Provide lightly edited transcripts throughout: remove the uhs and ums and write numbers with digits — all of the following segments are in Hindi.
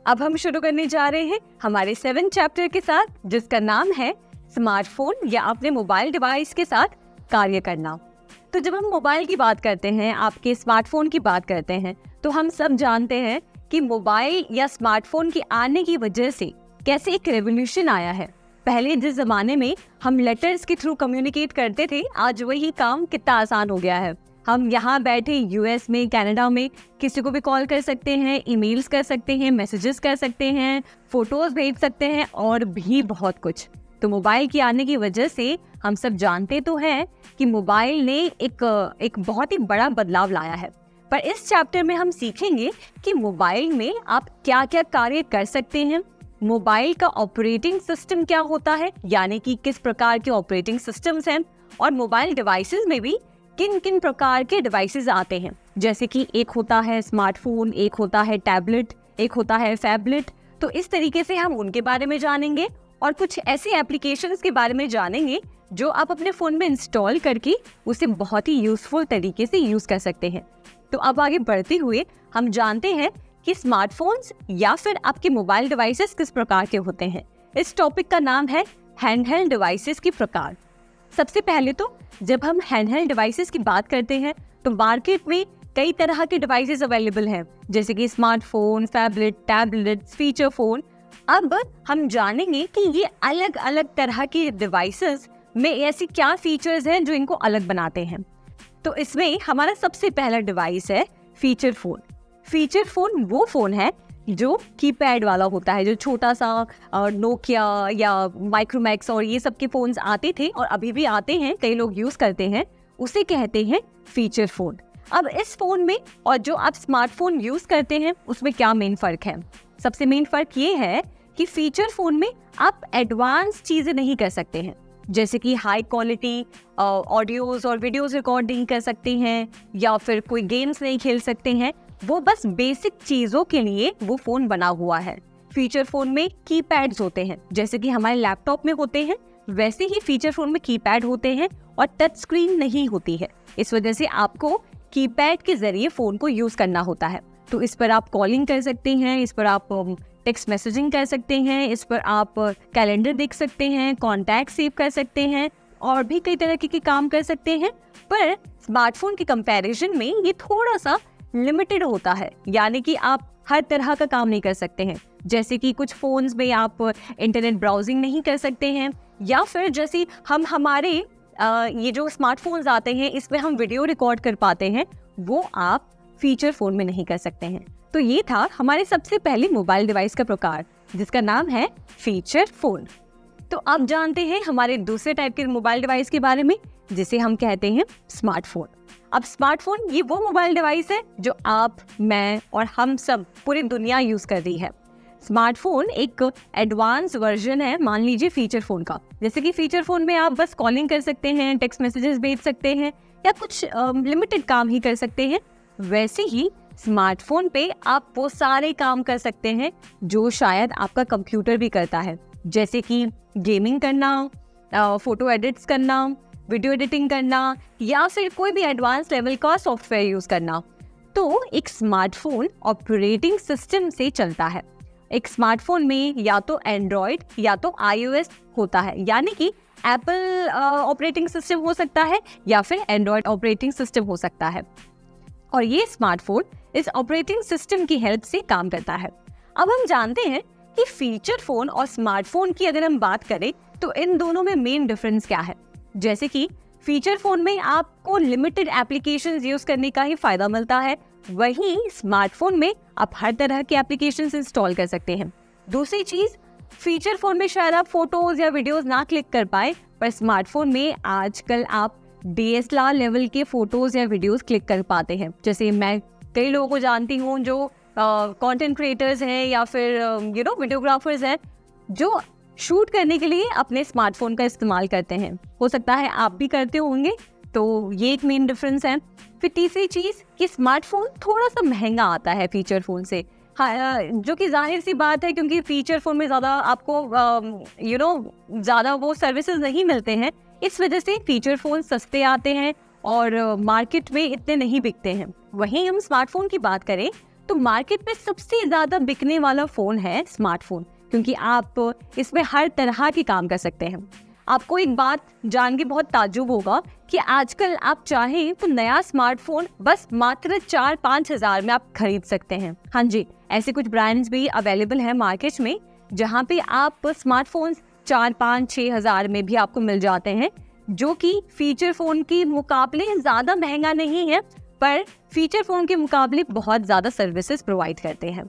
अब हम शुरू करने जा रहे हैं हमारे 7 चैप्टर के साथ, जिसका नाम है स्मार्टफोन या अपने मोबाइल डिवाइस के साथ कार्य करना। तो जब हम मोबाइल की बात करते हैं, आपके स्मार्टफोन की बात करते हैं, तो हम सब जानते हैं कि मोबाइल या स्मार्टफोन के आने की वजह से कैसे एक रेवोल्यूशन आया है। पहले जिस जमाने में हम लेटर्स के थ्रू कम्युनिकेट करते थे, आज वही काम कितना आसान हो गया है। हम यहाँ बैठे यूएस में, कनाडा में किसी को भी कॉल कर सकते हैं, ईमेल्स कर सकते हैं, मैसेजेस कर सकते हैं, फोटोज भेज सकते हैं और भी बहुत कुछ। तो मोबाइल की आने की वजह से हम सब जानते तो हैं कि मोबाइल ने एक बहुत ही बड़ा बदलाव लाया है। पर इस चैप्टर में हम सीखेंगे कि मोबाइल में आप क्या क्या कार्य कर सकते हैं, मोबाइल का ऑपरेटिंग सिस्टम क्या होता है, यानी कि किस प्रकार के ऑपरेटिंग सिस्टम्स हैं, और मोबाइल डिवाइसेस में भी किन किन प्रकार के डिवाइसेस आते हैं। जैसे कि एक होता है स्मार्टफोन, एक होता है टैबलेट, एक होता है फैबलेट। तो इस तरीके से हम उनके बारे में जानेंगे और कुछ ऐसी एप्लीकेशंस के बारे में जानेंगे जो आप अपने फ़ोन में इंस्टॉल करके उसे बहुत ही यूज़फुल तरीके से यूज़ कर सकते हैं। तो अब आगे बढ़ते हुए हम जानते हैं कि स्मार्टफोन्स या फिर आपके मोबाइल डिवाइसेस किस प्रकार के होते हैं। इस टॉपिक का नाम है हैंडहेल्ड डिवाइसेस के प्रकार। सबसे पहले तो जब हम हैंडहेल्ड डिवाइसेस की बात करते हैं तो मार्केट में कई तरह के डिवाइसेस अवेलेबल हैं, जैसे कि smartphone, phablet, tablet, feature phone. अब हम जानेंगे कि ये अलग अलग तरह के डिवाइसेस में ऐसी क्या फीचर्स हैं जो इनको अलग बनाते हैं। तो इसमें हमारा सबसे पहला डिवाइस है फीचर फोन। फीचर फोन वो फोन है जो कीपैड वाला होता है, जो छोटा सा नोकिया या माइक्रोमैक्स और ये सब के फोन्स आते थे और अभी भी आते हैं, कई लोग यूज करते हैं, उसे कहते हैं फीचर फोन। अब इस फोन में और जो आप स्मार्टफोन यूज करते हैं उसमें क्या मेन फर्क है? सबसे मेन फर्क ये है कि फीचर फोन में आप एडवांस चीजें नहीं कर सकते हैं, जैसे कि हाई क्वालिटी ऑडियोज और वीडियोज रिकॉर्ड नहीं कर सकते हैं या फिर कोई गेम्स नहीं खेल सकते हैं। वो बस बेसिक चीजों के लिए वो फोन बना हुआ है। फीचर फोन में कीपैड्स होते हैं, जैसे कि हमारे लैपटॉप में होते हैं, वैसे ही फीचर फोन में कीपैड होते हैं और टच स्क्रीन नहीं होती है। इस वजह से आपको कीपैड के जरिए फोन को यूज करना होता है। तो इस पर आप कॉलिंग कर सकते हैं, इस पर आप टेक्स्ट मैसेजिंग कर सकते हैं, इस पर आप कैलेंडर देख सकते हैं, कॉन्टैक्ट सेव कर सकते हैं और भी कई तरह के काम कर सकते हैं। पर स्मार्टफोन के कंपैरिजन में ये थोड़ा सा लिमिटेड होता है, यानी कि आप हर तरह का काम नहीं कर सकते हैं। जैसे कि कुछ फोन्स में आप इंटरनेट ब्राउजिंग नहीं कर सकते हैं, या फिर जैसे हमारे ये जो स्मार्टफोन्स आते हैं इसमें हम वीडियो रिकॉर्ड कर पाते हैं, वो आप फीचर फोन में नहीं कर सकते हैं। तो ये था हमारे सबसे पहले मोबाइल डिवाइस का प्रकार, जिसका नाम है फीचर फोन। तो अब जानते हैं हमारे दूसरे टाइप के मोबाइल डिवाइस के बारे में, जिसे हम कहते हैं स्मार्टफोन। अब स्मार्टफोन ये वो मोबाइल डिवाइस है जो आप, मैं और हम सब पूरी दुनिया यूज कर रही है। स्मार्टफोन एक एडवांस वर्जन है, मान लीजिए फीचर फोन का। जैसे कि फीचर फोन में आप बस कॉलिंग कर सकते हैं, टेक्स्ट मैसेजेस भेज सकते हैं या कुछ लिमिटेड काम ही कर सकते हैं, वैसे ही स्मार्टफोन पे आप वो सारे काम कर सकते हैं जो शायद आपका कंप्यूटर भी करता है, जैसे कि गेमिंग करना, फोटो एडिट्स करना, वीडियो एडिटिंग करना या फिर कोई भी एडवांस लेवल का सॉफ्टवेयर यूज करना। तो एक स्मार्टफोन ऑपरेटिंग सिस्टम से चलता है। एक स्मार्टफोन में या तो एंड्रॉयड या तो iOS होता है, यानी कि एप्पल ऑपरेटिंग सिस्टम हो सकता है या फिर एंड्रॉयड ऑपरेटिंग सिस्टम हो सकता है, और ये स्मार्टफोन इस ऑपरेटिंग सिस्टम की हेल्प से काम करता है। अब हम जानते हैं कि फीचर फोन और स्मार्टफोन की अगर हम बात करें तो इन दोनों में मेन डिफरेंस क्या है। जैसे कि फीचर फोन में आपको लिमिटेड एप्लीकेशंस यूज करने का ही फायदा मिलता है, वहीं स्मार्टफोन में आप हर तरह के एप्लीकेशंस इंस्टॉल कर सकते हैं। दूसरी चीज, फीचर फोन में शायद आप फोटोज या वीडियोस ना क्लिक कर पाए, पर स्मार्टफोन में आजकल आप DSLR लेवल के फोटोज या वीडियोस क्लिक कर पाते हैं। जैसे मैं कई लोगों को जानती हूँ जो कंटेंट क्रिएटर्स हैं या फिर वीडियोग्राफर्स हैं, जो शूट करने के लिए अपने स्मार्टफोन का इस्तेमाल करते हैं। हो सकता है आप भी करते होंगे, तो ये एक मेन डिफरेंस है। फिर तीसरी चीज कि स्मार्टफोन थोड़ा सा महंगा आता है फीचर फोन से, जो कि जाहिर सी बात है, क्योंकि फीचर फोन में ज़्यादा आपको ज़्यादा वो सर्विसेज नहीं मिलते हैं। इस वजह से फीचर फोन सस्ते आते हैं और मार्केट में इतने नहीं बिकते हैं। वहीं हम स्मार्टफोन की बात करें तो मार्केट में सबसे ज़्यादा बिकने वाला फ़ोन है स्मार्टफोन, क्योंकि आप इसमें हर तरह के काम कर सकते हैं। आपको एक बात जान के बहुत ताज्जुब होगा कि आजकल आप चाहें तो नया स्मार्टफोन बस मात्र 4-5 हज़ार में आप खरीद सकते हैं। हाँ जी, ऐसे कुछ ब्रांड्स भी अवेलेबल हैं मार्केट में जहाँ पे आप स्मार्टफोन 4-5-6 हज़ार में भी आपको मिल जाते हैं, जो कि फीचर फ़ोन के मुकाबले ज़्यादा महंगा नहीं है, पर फीचर फ़ोन के मुकाबले बहुत ज़्यादा सर्विसेज प्रोवाइड करते हैं।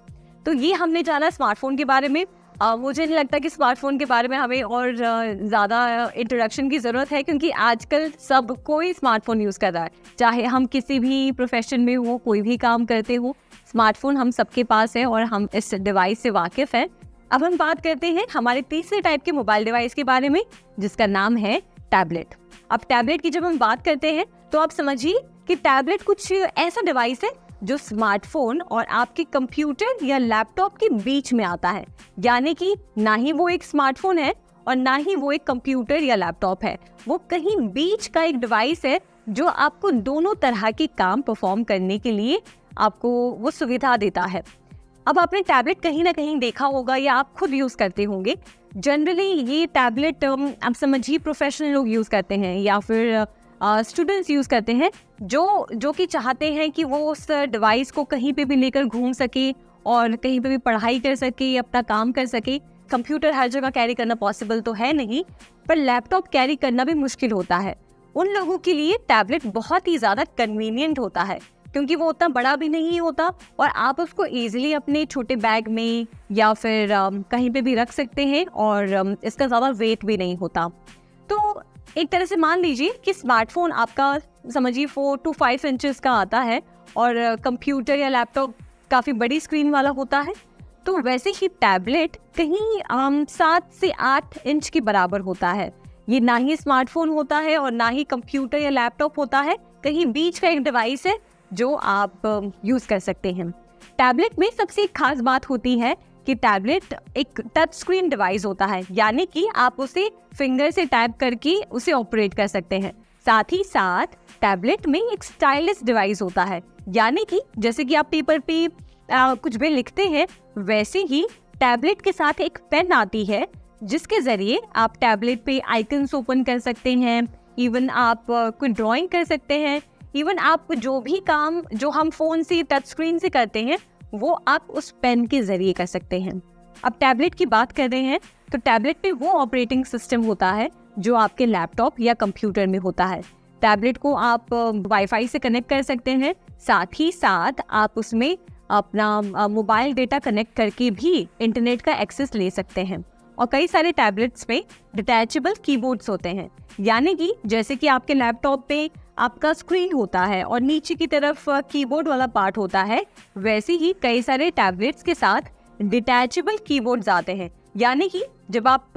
तो ये हमने जाना स्मार्टफोन के बारे में। मुझे नहीं लगता कि स्मार्टफोन के बारे में हमें और ज़्यादा इंट्रोडक्शन की ज़रूरत है, क्योंकि आजकल सब कोई स्मार्टफोन यूज़ कर रहा है। चाहे हम किसी भी प्रोफेशन में हो, कोई भी काम करते हो, स्मार्टफोन हम सबके पास है और हम इस डिवाइस से वाकिफ़ हैं। अब हम बात करते हैं हमारे तीसरे टाइप के मोबाइल डिवाइस के बारे में, जिसका नाम है टैबलेट। अब टैबलेट की जब हम बात करते हैं तो आप समझिए कि टैबलेट कुछ ऐसा डिवाइस है जो स्मार्टफोन और आपके कंप्यूटर या लैपटॉप के बीच में आता है। यानी कि ना ही वो एक स्मार्टफोन है और ना ही वो एक कंप्यूटर या लैपटॉप है, वो कहीं बीच का एक डिवाइस है जो आपको दोनों तरह के काम परफॉर्म करने के लिए आपको वो सुविधा देता है। अब आपने टैबलेट कहीं ना कहीं देखा होगा या आप खुद यूज़ करते होंगे। जनरली ये टैबलेट आप समझिए प्रोफेशनल लोग यूज़ करते हैं या फिर स्टूडेंट्स यूज़ करते हैं जो कि चाहते हैं कि वो उस डिवाइस को कहीं पे भी लेकर घूम सके और कहीं पे भी पढ़ाई कर सके, अपना काम कर सके। कंप्यूटर हर जगह कैरी करना पॉसिबल तो है नहीं, पर लैपटॉप कैरी करना भी मुश्किल होता है। उन लोगों के लिए टैबलेट बहुत ही ज़्यादा कन्वीनियंट होता है, क्योंकि वो उतना बड़ा भी नहीं होता और आप उसको ईजिली अपने छोटे बैग में या फिर कहीं पे भी रख सकते हैं और इसका ज़्यादा वेट भी नहीं होता। तो एक तरह से मान लीजिए कि स्मार्टफोन आपका समझिए 4 to 5 इंचेस का आता है और कंप्यूटर या लैपटॉप काफ़ी बड़ी स्क्रीन वाला होता है। तो वैसे ही टैबलेट कहीं 7 से 8 इंच के बराबर होता है। ये ना ही स्मार्टफोन होता है और ना ही कंप्यूटर या लैपटॉप होता है, कहीं बीच का एक डिवाइस है जो आप यूज़ कर सकते हैं। टैबलेट में सबसे एक खास बात होती है कि टैबलेट एक टच स्क्रीन डिवाइस होता है, यानी कि आप उसे फिंगर से टैप करके उसे ऑपरेट कर सकते हैं। साथ ही साथ टैबलेट में एक स्टाइलिश डिवाइस होता है, यानी कि जैसे कि आप पेपर पे कुछ भी लिखते हैं, वैसे ही टैबलेट के साथ एक पेन आती है जिसके ज़रिए आप टैबलेट पे आइकन्स ओपन कर सकते हैं। इवन आप कोई ड्राइंग कर सकते हैं। इवन आप जो भी काम जो हम फ़ोन से टच स्क्रीन से करते हैं वो आप उस पेन के ज़रिए कर सकते हैं। अब टैबलेट की बात कर रहे हैं तो टैबलेट पे वो ऑपरेटिंग सिस्टम होता है जो आपके लैपटॉप या कंप्यूटर में होता है। टैबलेट को आप वाईफाई से कनेक्ट कर सकते हैं, साथ ही साथ आप उसमें अपना मोबाइल डेटा कनेक्ट करके भी इंटरनेट का एक्सेस ले सकते हैं। और कई सारे टैबलेट्स में डिटैचेबल कीबोर्ड्स होते हैं, यानी कि जैसे कि आपके लैपटॉप पे आपका स्क्रीन होता है और नीचे की तरफ कीबोर्ड वाला पार्ट होता है, वैसे ही कई सारे टैबलेट्स के साथ डिटैचेबल कीबोर्ड्स आते हैं। यानी कि जब आप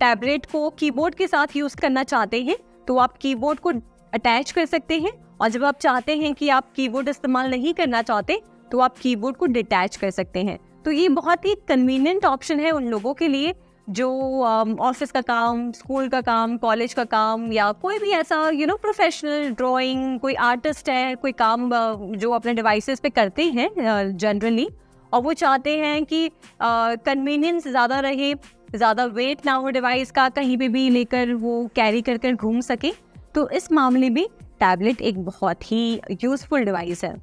टैबलेट को कीबोर्ड के साथ यूज़ करना चाहते हैं तो आप कीबोर्ड को अटैच कर सकते हैं, और जब आप चाहते हैं कि आप कीबोर्ड इस्तेमाल नहीं करना चाहते तो आप कीबोर्ड को डिटैच कर सकते हैं। तो ये बहुत ही कन्वीनियंट ऑप्शन है उन लोगों के लिए जो ऑफिस का काम, स्कूल का काम, कॉलेज का काम या कोई भी ऐसा प्रोफेशनल ड्राइंग, कोई आर्टिस्ट है, कोई काम जो अपने डिवाइसेस पे करते हैं जनरली, और वो चाहते हैं कि कन्वीनियंस ज़्यादा रहे, ज़्यादा वेट ना हो डिवाइस का, कहीं पे भी लेकर वो कैरी कर कर घूम सके। तो इस मामले में टैबलेट एक बहुत ही यूज़फुल डिवाइस है।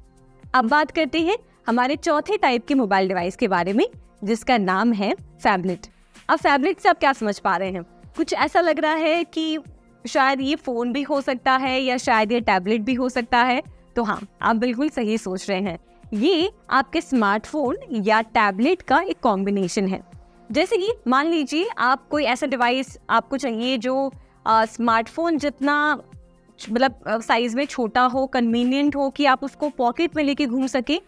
अब बात करते हैं हमारे चौथे टाइप के मोबाइल डिवाइस के बारे में, जिसका नाम है फैबलेट। अब फैबलेट से आप क्या समझ पा रहे हैं? कुछ ऐसा लग रहा है कि शायद ये फ़ोन भी हो सकता है या शायद ये टैबलेट भी हो सकता है। तो हाँ, आप बिल्कुल सही सोच रहे हैं। ये आपके स्मार्टफोन या टैबलेट का एक कॉम्बिनेशन है। जैसे कि मान लीजिए आप कोई ऐसा डिवाइस आपको चाहिए जो स्मार्टफोन जितना मतलब साइज़ में छोटा हो, कन्वीनियंट हो कि आप उसको पॉकेट में लेके घूम सके,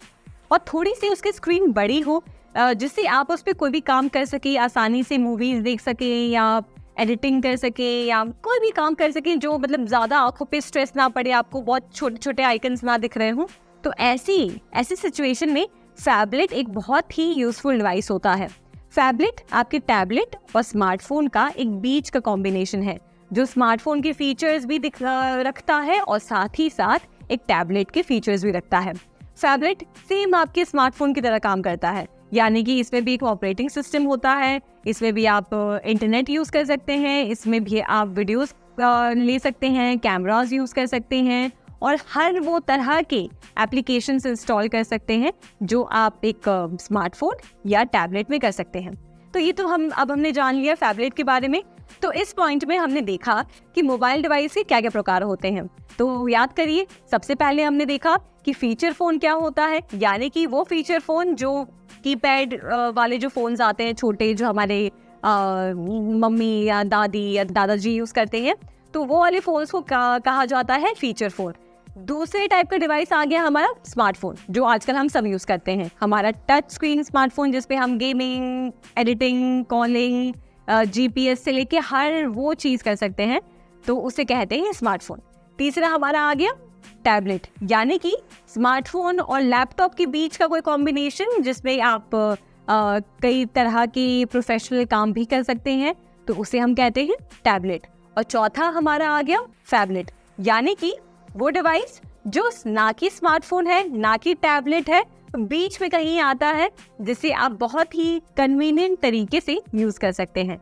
और थोड़ी सी उसकी स्क्रीन बड़ी हो जिससे आप उस पर कोई भी काम कर सके, आसानी से मूवीज़ देख सके या एडिटिंग कर सके या कोई भी काम कर सके जो मतलब ज़्यादा आंखों पे स्ट्रेस ना पड़े, आपको बहुत छोटे छोटे आइकन्स ना दिख रहे हों। तो ऐसी सिचुएशन में फैबलेट एक बहुत ही यूज़फुल डिवाइस होता है। फैबलेट आपके टैबलेट और स्मार्टफोन का एक बीच का कॉम्बिनेशन है जो स्मार्टफोन के फीचर्स भी रखता है और साथ ही साथ एक टैबलेट के फीचर्स भी रखता है। फैबलेट सेम आपके स्मार्टफोन की तरह काम करता है, यानी कि इसमें भी एक ऑपरेटिंग सिस्टम होता है, इसमें भी आप इंटरनेट यूज़ कर सकते हैं, इसमें भी आप वीडियोस ले सकते हैं, कैमरास यूज़ कर सकते हैं और हर वो तरह के एप्लीकेशंस इंस्टॉल कर सकते हैं जो आप एक स्मार्टफोन या टैबलेट में कर सकते हैं। तो ये तो हमने जान लिया फैबलेट के बारे में। तो इस पॉइंट में हमने देखा कि मोबाइल डिवाइस के क्या क्या प्रकार होते हैं। तो याद करिए, सबसे पहले हमने देखा कि फीचर फ़ोन क्या होता है, यानी कि वो फीचर फ़ोन जो कीपैड वाले जो फ़ोन्स आते हैं छोटे, जो हमारे मम्मी या दादी या दादाजी यूज़ करते हैं, तो वो वाले फ़ोन्स को कहा जाता है फीचर फ़ोन। दूसरे टाइप का डिवाइस आ गया हमारा स्मार्टफोन, जो आजकल हम सब यूज़ करते हैं, हमारा टच स्क्रीन स्मार्टफोन, जिस पे हम गेमिंग, एडिटिंग, कॉलिंग, GPS से लेके हर वो चीज़ कर सकते हैं, तो उसे कहते हैं स्मार्टफोन। तीसरा हमारा आ गया टैबलेट, यानी कि स्मार्टफोन और लैपटॉप के बीच का कोई कॉम्बिनेशन, जिसमें आप कई तरह के प्रोफेशनल काम भी कर सकते हैं, तो उसे हम कहते हैं टैबलेट। और चौथा हमारा आ गया फैबलेट, यानी कि वो डिवाइस जो ना कि स्मार्टफोन है ना कि टैबलेट है, बीच में कहीं आता है, जिसे आप बहुत ही कन्वीनियंट तरीके से यूज कर सकते हैं।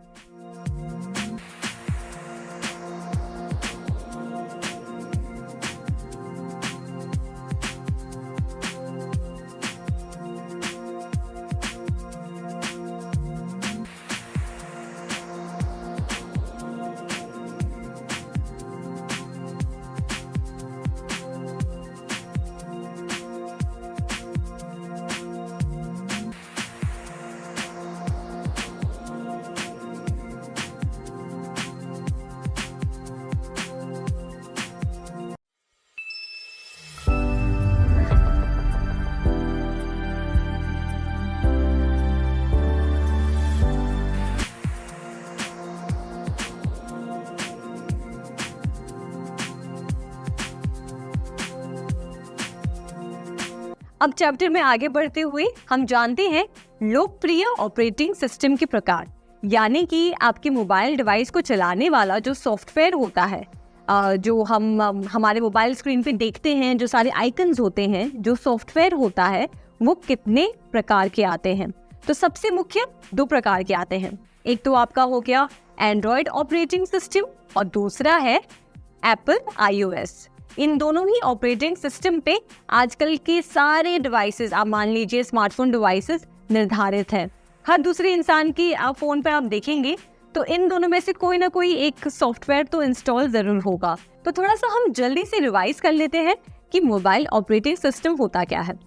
अब चैप्टर में आगे बढ़ते हुए हम जानते हैं लोकप्रिय ऑपरेटिंग सिस्टम के प्रकार, यानी कि आपके मोबाइल डिवाइस को चलाने वाला जो सॉफ्टवेयर होता है, जो हम हमारे मोबाइल स्क्रीन पे देखते हैं, जो सारे आइकन्स होते हैं, जो सॉफ्टवेयर होता है, वो कितने प्रकार के आते हैं। तो सबसे मुख्य 2 प्रकार के आते हैं। एक तो आपका हो गया एंड्रॉयड ऑपरेटिंग सिस्टम और दूसरा है एप्पल iOS। इन दोनों ही ऑपरेटिंग सिस्टम पे आजकल के सारे डिवाइसेस, आप मान लीजिए स्मार्टफोन डिवाइसेस, निर्धारित है। हर दूसरे इंसान की आप फ़ोन पर आप देखेंगे तो इन दोनों में से कोई ना कोई एक सॉफ्टवेयर तो इंस्टॉल ज़रूर होगा। तो थोड़ा सा हम जल्दी से रिवाइज कर लेते हैं कि मोबाइल ऑपरेटिंग सिस्टम होता क्या है।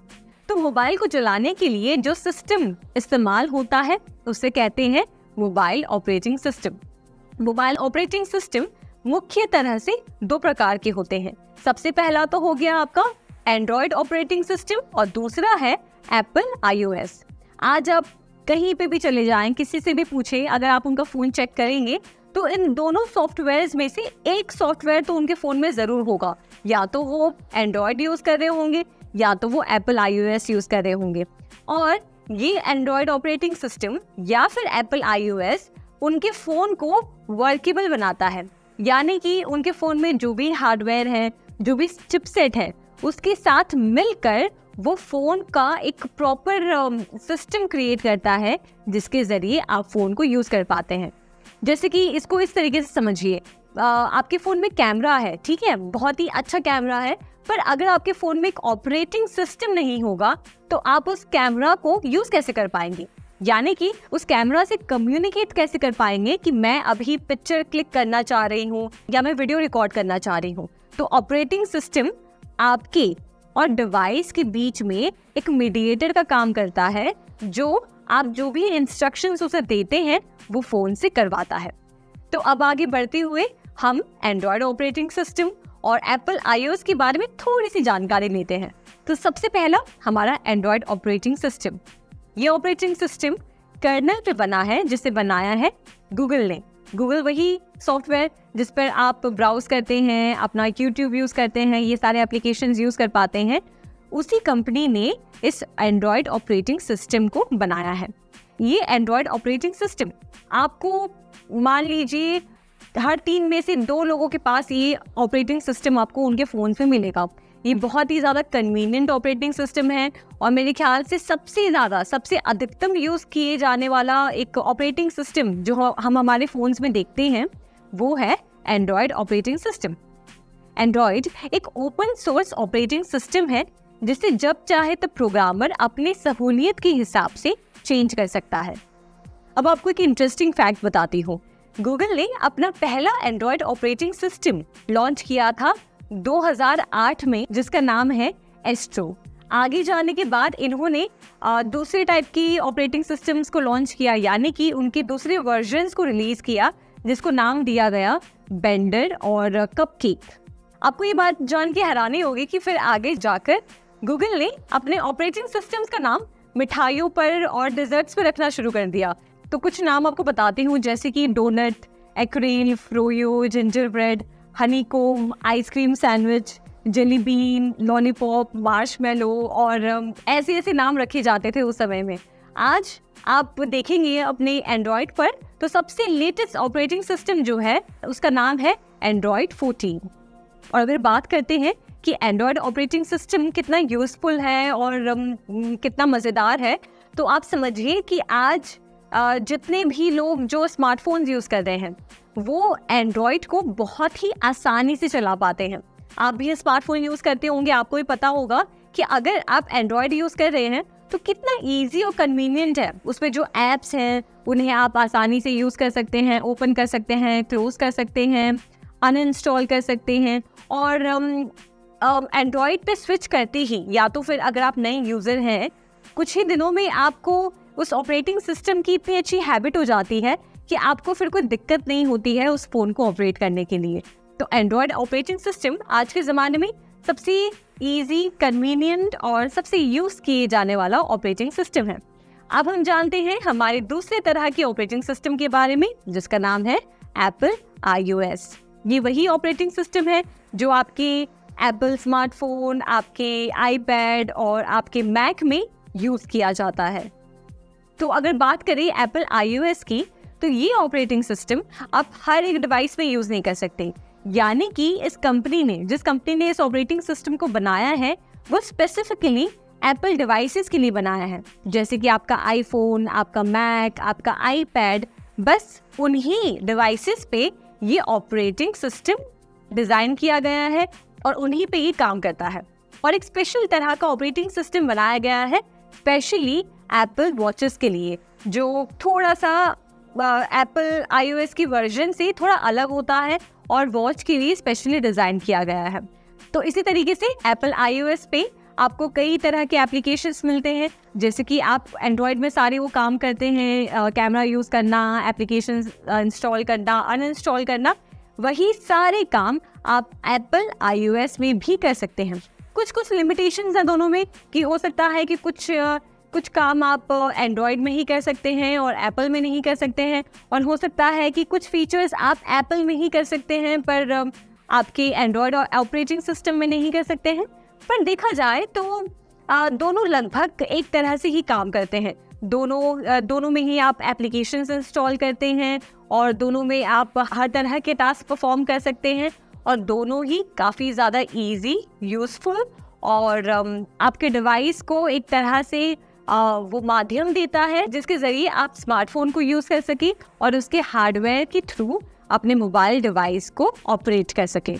तो मोबाइल को चलाने के लिए जो सिस्टम इस्तेमाल होता है उसे कहते हैं mobile operating system. Mobile operating system मुख्य तरह से 2 प्रकार के होते हैं। सबसे पहला तो हो गया आपका एंड्रॉयड ऑपरेटिंग सिस्टम और दूसरा है एप्पल iOS। आज आप कहीं पे भी चले जाएं, किसी से भी पूछे, अगर आप उनका फ़ोन चेक करेंगे तो इन दोनों सॉफ्टवेयर्स में से एक सॉफ्टवेयर तो उनके फ़ोन में ज़रूर होगा। या तो वो एंड्रॉयड यूज़ कर रहे होंगे या तो वो एप्पल iOS यूज़ कर रहे होंगे। और ये एंड्रॉयड ऑपरेटिंग सिस्टम या फिर एप्पल iOS उनके फ़ोन को वर्केबल बनाता है, यानी कि उनके फ़ोन में जो भी हार्डवेयर है, जो भी चिपसेट है, उसके साथ मिलकर वो फ़ोन का एक प्रॉपर सिस्टम क्रिएट करता है, जिसके ज़रिए आप फ़ोन को यूज़ कर पाते हैं। जैसे कि इसको इस तरीके से समझिए, आपके फ़ोन में कैमरा है, ठीक है, बहुत ही अच्छा कैमरा है, पर अगर आपके फ़ोन में एक ऑपरेटिंग सिस्टम नहीं होगा तो आप उस कैमरा को यूज़ कैसे कर पाएंगे, यानी कि उस कैमरा से कम्युनिकेट कैसे कर पाएंगे कि मैं अभी पिक्चर क्लिक करना चाह रही हूँ या मैं वीडियो रिकॉर्ड करना चाह रही हूँ। तो ऑपरेटिंग सिस्टम आपके और डिवाइस के बीच में एक मीडिएटर का काम करता है, जो आप जो भी इंस्ट्रक्शंस उसे देते हैं वो फ़ोन से करवाता है। तो अब आगे बढ़ते हुए हम एंड्रॉयड ऑपरेटिंग सिस्टम और एप्पल iOS के बारे में थोड़ी सी जानकारी लेते हैं। तो सबसे पहला हमारा एंड्रॉयड ऑपरेटिंग सिस्टम। ये ऑपरेटिंग सिस्टम कर्नल पे बना है, जिसे बनाया है गूगल ने। गूगल वही सॉफ्टवेयर जिस पर आप ब्राउज करते हैं, अपना यूट्यूब यूज़ करते हैं, ये सारे एप्लीकेशंस यूज़ कर पाते हैं, उसी कंपनी ने इस एंड्रॉयड ऑपरेटिंग सिस्टम को बनाया है। ये एंड्रॉयड ऑपरेटिंग सिस्टम आपको, मान लीजिए हर 3 में से 2 लोगों के पास ये ऑपरेटिंग सिस्टम आपको उनके फ़ोन पे मिलेगा, ये बहुत ही ज़्यादा कन्वीनियंट ऑपरेटिंग सिस्टम है और मेरे ख्याल से सबसे अधिकतम यूज़ किए जाने वाला एक ऑपरेटिंग सिस्टम जो हम हमारे फ़ोन्स में देखते हैं वो है एंड्रॉयड ऑपरेटिंग सिस्टम। एंड्रॉयड एक ओपन सोर्स ऑपरेटिंग सिस्टम है जिसे जब चाहे तब प्रोग्रामर अपनी सहूलियत के हिसाब से चेंज कर सकता है। अब आपको एक इंटरेस्टिंग फैक्ट बताती हूँ। गूगल ने अपना पहला एंड्रॉयड ऑपरेटिंग सिस्टम लॉन्च किया था 2008 में, जिसका नाम है एस्ट्रो। आगे जाने के बाद इन्होंने दूसरे टाइप की ऑपरेटिंग सिस्टम्स को लॉन्च किया, यानी कि उनके दूसरे वर्जन्स को रिलीज किया जिसको नाम दिया गया बेंडर और कपकेक। आपको ये बात जान के हैरानी होगी कि फिर आगे जाकर गूगल ने अपने ऑपरेटिंग सिस्टम्स का नाम मिठाइयों पर और डिजर्ट्स पर रखना शुरू कर दिया। तो कुछ नाम आपको बताती हूँ, जैसे कि donut, eclair, froyo, gingerbread, honeycomb, ice cream sandwich, jelly bean, lollipop, marshmallow और ऐसे ऐसे नाम रखे जाते थे उस समय में। आज आप देखेंगे अपने एंड्रॉयड पर तो सबसे लेटेस्ट ऑपरेटिंग सिस्टम जो है उसका नाम है एंड्रॉयड 14। और अगर बात करते हैं कि एंड्रॉयड ऑपरेटिंग सिस्टम कितना यूज़फुल है और कितना मज़ेदार है, तो आप समझिए कि आज जितने भी लोग जो स्मार्टफोन्स यूज़ कर रहे हैं वो एंड्रॉयड को बहुत ही आसानी से चला पाते हैं। आप भी स्मार्टफोन यूज़ करते होंगे, आपको भी पता होगा कि अगर आप एंड्रॉयड यूज़ कर रहे हैं तो कितना ईजी और कन्वीनियंट है। उसमें जो ऐप्स हैं उन्हें आप आसानी से यूज़ कर सकते हैं, ओपन कर सकते हैं, क्लोज़ कर सकते हैं, अनइंस्टॉल कर सकते हैं। और एंड्रॉयड पे स्विच करते ही, या तो फिर अगर आप नए यूज़र हैं, कुछ ही दिनों में आपको उस ऑपरेटिंग सिस्टम की इतनी अच्छी हैबिट हो जाती है कि आपको फिर कोई दिक्कत नहीं होती है उस फ़ोन को ऑपरेट करने के लिए। तो एंड्रॉयड ऑपरेटिंग सिस्टम आज के ज़माने में सबसे इजी, कन्वीनियंट और सबसे यूज़ किए जाने वाला ऑपरेटिंग सिस्टम है। अब हम जानते हैं हमारे दूसरे तरह के ऑपरेटिंग सिस्टम के बारे में, जिसका नाम है एप्पल iOS। ये वही ऑपरेटिंग सिस्टम है जो आपके एप्पल स्मार्टफोन, आपके आईपैड और आपके मैक में यूज़ किया जाता है। तो अगर बात करें एप्पल iOS की, तो ये ऑपरेटिंग सिस्टम आप हर एक डिवाइस में यूज़ नहीं कर सकते। यानी कि जिस कंपनी ने इस ऑपरेटिंग सिस्टम को बनाया है वो स्पेसिफिकली एप्पल डिवाइसेस के लिए बनाया है। जैसे कि आपका आईफोन, आपका मैक, आपका आईपैड, बस उन्हीं डिवाइसेस पे ये ऑपरेटिंग सिस्टम डिज़ाइन किया गया है और उन्हीं पे ये काम करता है। और एक स्पेशल तरह का ऑपरेटिंग सिस्टम बनाया गया है स्पेशली एप्पल वॉचेस के लिए, जो थोड़ा सा एप्पल iOS की वर्जन से थोड़ा अलग होता है और वॉच के लिए स्पेशली डिज़ाइन किया गया है। तो इसी तरीके से एप्पल iOS पे आपको कई तरह के एप्लीकेशंस मिलते हैं, जैसे कि आप एंड्रॉयड में सारे वो काम करते हैं, कैमरा यूज़ करना, एप्लीकेशंस इंस्टॉल करना, अनइंस्टॉल करना, वही सारे काम आप एप्पल iOS में भी कर सकते हैं। कुछ लिमिटेशंस हैं दोनों में, कि हो सकता है कि कुछ काम आप एंड्रॉयड में ही कर सकते हैं और एप्पल में नहीं कर सकते हैं, और हो सकता है कि कुछ फीचर्स आप एप्पल में ही कर सकते हैं पर आपके एंड्रॉयड और ऑपरेटिंग सिस्टम में नहीं कर सकते हैं। पर देखा जाए तो दोनों लगभग एक तरह से ही काम करते हैं। दोनों में ही आप एप्लीकेशंस इंस्टॉल करते हैं और दोनों में आप हर तरह के टास्क परफॉर्म कर सकते हैं, और दोनों ही काफ़ी ज़्यादा इजी, यूज़फुल और आपके डिवाइस को एक तरह से वो माध्यम देता है जिसके ज़रिए आप स्मार्टफोन को यूज़ कर सकें और उसके हार्डवेयर के थ्रू अपने मोबाइल डिवाइस को ऑपरेट कर सकें।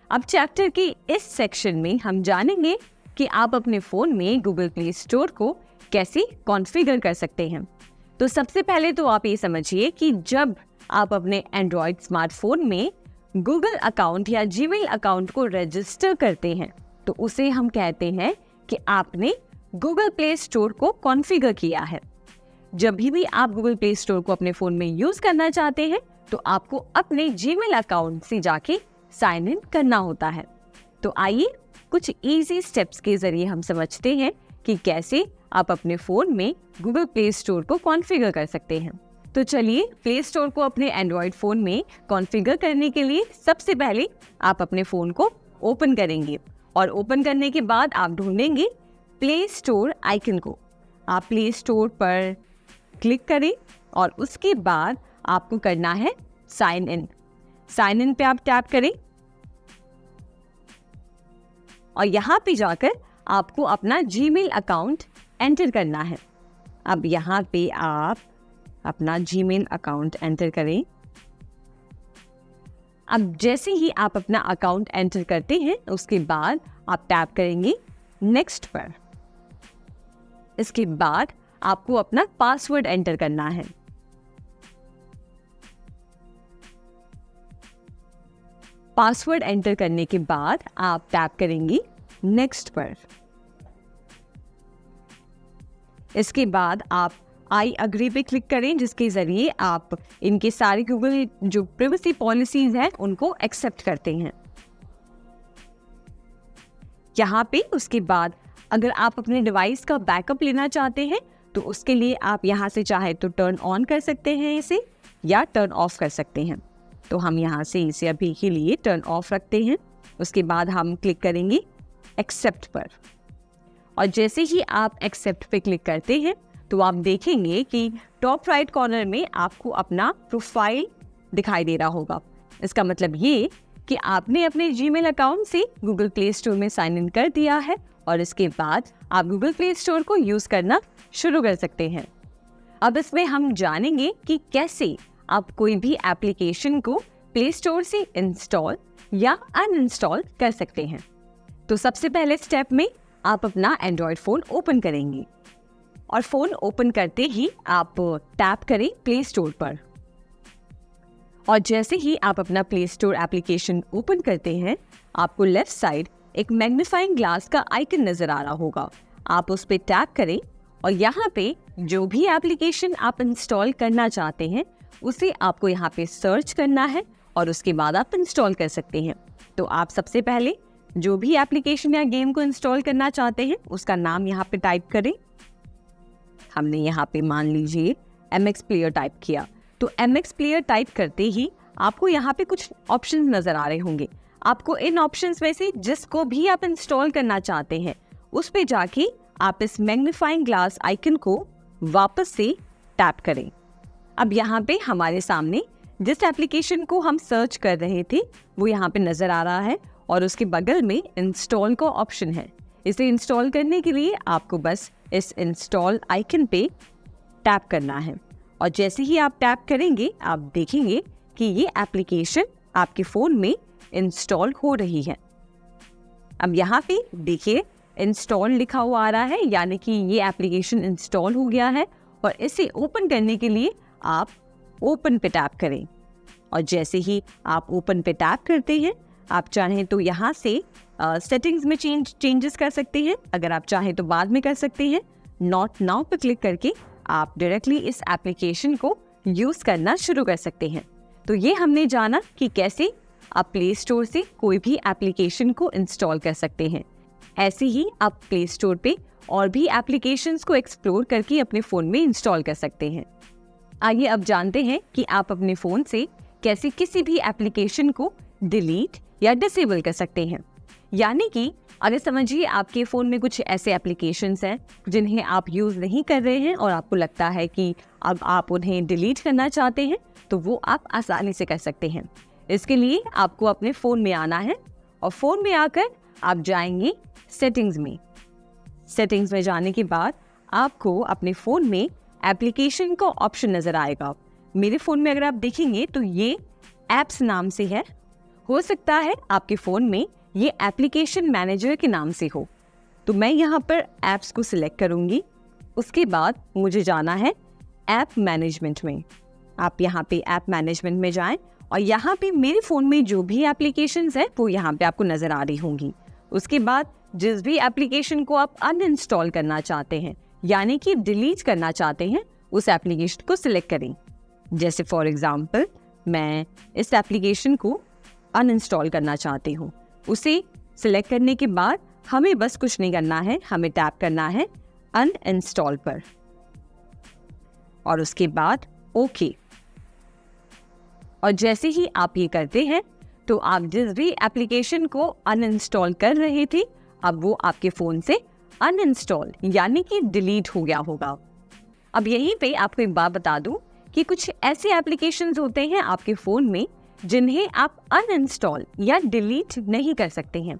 अब चैप्टर के इस सेक्शन में हम जानेंगे कि आप अपने फ़ोन में गूगल प्ले स्टोर को कैसे कॉन्फ़िगर कर सकते हैं। तो सबसे पहले तो आप ये समझिए कि जब आप अपने एंड्रॉयड स्मार्टफोन में गूगल अकाउंट या जीमेल अकाउंट को रजिस्टर करते हैं तो उसे हम कहते हैं कि आपने गूगल प्ले स्टोर को कॉन्फ़िगर किया है। जब भी आप गूगल प्ले स्टोर को अपने फ़ोन में यूज़ करना चाहते हैं तो आपको अपने जीमेल अकाउंट से जाके साइन इन करना होता है। तो आइए कुछ इजी स्टेप्स के ज़रिए हम समझते हैं कि कैसे आप अपने फ़ोन में गूगल प्ले स्टोर को कॉन्फ़िगर कर सकते हैं। तो चलिए प्ले स्टोर को अपने एंड्रॉयड फ़ोन में कॉन्फ़िगर करने के लिए सबसे पहले आप अपने फ़ोन को ओपन करेंगे और ओपन करने के बाद आप ढूंढेंगे प्ले स्टोर आइकन को। आप प्ले स्टोर पर क्लिक करें और उसके बाद आपको करना है साइन इन। साइन इन पे आप टैप करें और यहाँ पे जाकर आपको अपना जीमेल अकाउंट एंटर करना है। अब यहाँ पे आप अपना जीमेल अकाउंट एंटर करें। अब जैसे ही आप अपना अकाउंट एंटर करते हैं उसके बाद आप टैप करेंगे नेक्स्ट पर। इसके बाद आपको अपना पासवर्ड एंटर करना है। पासवर्ड एंटर करने के बाद आप टैप करेंगे नेक्स्ट पर। इसके बाद आप आई अग्री पे क्लिक करें, जिसके ज़रिए आप इनके सारे गूगल जो प्राइवेसी पॉलिसीज़ हैं उनको एक्सेप्ट करते हैं। यहाँ पे उसके बाद अगर आप अपने डिवाइस का बैकअप लेना चाहते हैं तो उसके लिए आप यहाँ से चाहे तो टर्न ऑन कर सकते हैं इसे या टर्न ऑफ कर सकते हैं। तो हम यहाँ से इसे अभी के लिए टर्न ऑफ रखते हैं। उसके बाद हम क्लिक करेंगे एक्सेप्ट पर और जैसे ही आप एक्सेप्ट पे क्लिक करते हैं तो आप देखेंगे कि टॉप राइट कॉर्नर में आपको अपना प्रोफाइल दिखाई दे रहा होगा। इसका मतलब ये कि आपने अपने जीमेल अकाउंट से गूगल प्ले स्टोर में साइन इन कर दिया है और इसके बाद आप गूगल प्ले स्टोर को यूज़ करना शुरू कर सकते हैं। अब इसमें हम जानेंगे कि कैसे आप कोई भी एप्लीकेशन को प्ले स्टोर से इंस्टॉल या अनइंस्टॉल कर सकते हैं। तो सबसे पहले स्टेप में आप अपना एंड्रॉयड फ़ोन ओपन करेंगे और फ़ोन ओपन करते ही आप टैप करें प्ले स्टोर पर और जैसे ही आप अपना प्ले स्टोर एप्लीकेशन ओपन करते हैं आपको लेफ्ट साइड एक मैग्नीफाइंग ग्लास का आइकन नज़र आ रहा होगा। आप उस पर टैप करें और यहाँ पे जो भी एप्लीकेशन आप इंस्टॉल करना चाहते हैं उसे आपको यहाँ पे सर्च करना है और उसके बाद आप इंस्टॉल कर सकते हैं। तो आप सबसे पहले जो भी एप्लीकेशन या गेम को इंस्टॉल करना चाहते हैं उसका नाम यहाँ पे टाइप करें। हमने यहाँ पे मान लीजिए MX प्लेयर टाइप किया। तो MX प्लेयर टाइप करते ही आपको यहाँ पे कुछ ऑप्शंस नज़र आ रहे होंगे। आपको इन ऑप्शंस में से जिसको भी आप इंस्टॉल करना चाहते हैं उस पे जाके आप इस मैग्नीफाइंग ग्लास आइकन को वापस से टैप करें। अब यहाँ पे हमारे सामने जिस एप्लीकेशन को हम सर्च कर रहे थे वो यहाँ पे नज़र आ रहा है और उसके बगल में इंस्टॉल का ऑप्शन है। इसे इंस्टॉल करने के लिए आपको बस इस इंस्टॉल आइकन पे टैप करना है और जैसे ही आप टैप करेंगे आप देखेंगे कि ये एप्लीकेशन आपके फ़ोन में इंस्टॉल हो रही है। अब यहाँ पे देखिए इंस्टॉल लिखा हुआ आ रहा है, यानी कि ये एप्लीकेशन इंस्टॉल हो गया है और इसे ओपन करने के लिए आप ओपन पे टैप करें और जैसे ही आप ओपन पे टैप करते हैं आप चाहें तो यहाँ से सेटिंग्स में चेंजेस कर सकते हैं। अगर आप चाहें तो बाद में कर सकते हैं। नॉट नाउ पे क्लिक करके आप डायरेक्टली इस एप्लीकेशन को यूज़ करना शुरू कर सकते हैं। तो ये हमने जाना कि कैसे आप प्ले स्टोर से कोई भी एप्लीकेशन को इंस्टॉल कर सकते हैं। ऐसे ही आप प्ले स्टोर पे और भी एप्लीकेशंस को एक्सप्लोर करके अपने फ़ोन में इंस्टॉल कर सकते हैं। आइए अब जानते हैं कि आप अपने फ़ोन से कैसे किसी भी एप्लीकेशन को डिलीट या डिसेबल कर सकते हैं। यानी कि अगर समझिए आपके फ़ोन में कुछ ऐसे एप्लीकेशंस हैं जिन्हें आप यूज़ नहीं कर रहे हैं और आपको लगता है कि अब आप उन्हें डिलीट करना चाहते हैं, तो वो आप आसानी से कर सकते हैं। इसके लिए आपको अपने फ़ोन में आना है और फ़ोन में आकर आप जाएंगे सेटिंग्स में। सेटिंग्स में जाने के बाद आपको अपने फ़ोन में एप्लीकेशन का ऑप्शन नज़र आएगा। मेरे फ़ोन में अगर आप देखेंगे तो ये ऐप्स नाम से है। हो सकता है आपके फ़ोन में ये एप्लीकेशन मैनेजर के नाम से हो। तो मैं यहाँ पर ऐप्स को सिलेक्ट करूँगी। उसके बाद मुझे जाना है ऐप मैनेजमेंट में। आप यहाँ पे ऐप मैनेजमेंट में जाएं और यहाँ पे मेरे फ़ोन में जो भी एप्लीकेशंस है वो यहाँ पे आपको नज़र आ रही होंगी। उसके बाद जिस भी एप्लीकेशन को आप अनइंस्टॉल करना चाहते हैं यानी कि डिलीट करना चाहते हैं उस एप्लीकेशन को सिलेक्ट करें। जैसे फॉर एग्जांपल मैं इस एप्लीकेशन को अनइंस्टॉल करना चाहती हूँ। उसे सिलेक्ट करने के बाद हमें बस कुछ नहीं करना है, हमें टैप करना है अनइंस्टॉल पर और उसके बाद ओके। और जैसे ही आप ये करते हैं तो आप जिस भी एप्लीकेशन को अनइंस्टॉल कर रहे थे अब वो आपके फ़ोन से अनइंस्टॉल यानी कि डिलीट हो गया होगा। अब यहीं पे आपको एक बात बता दूं कि कुछ ऐसे एप्लीकेशंस होते हैं आपके फ़ोन में जिन्हें आप अनइंस्टॉल या डिलीट नहीं कर सकते हैं।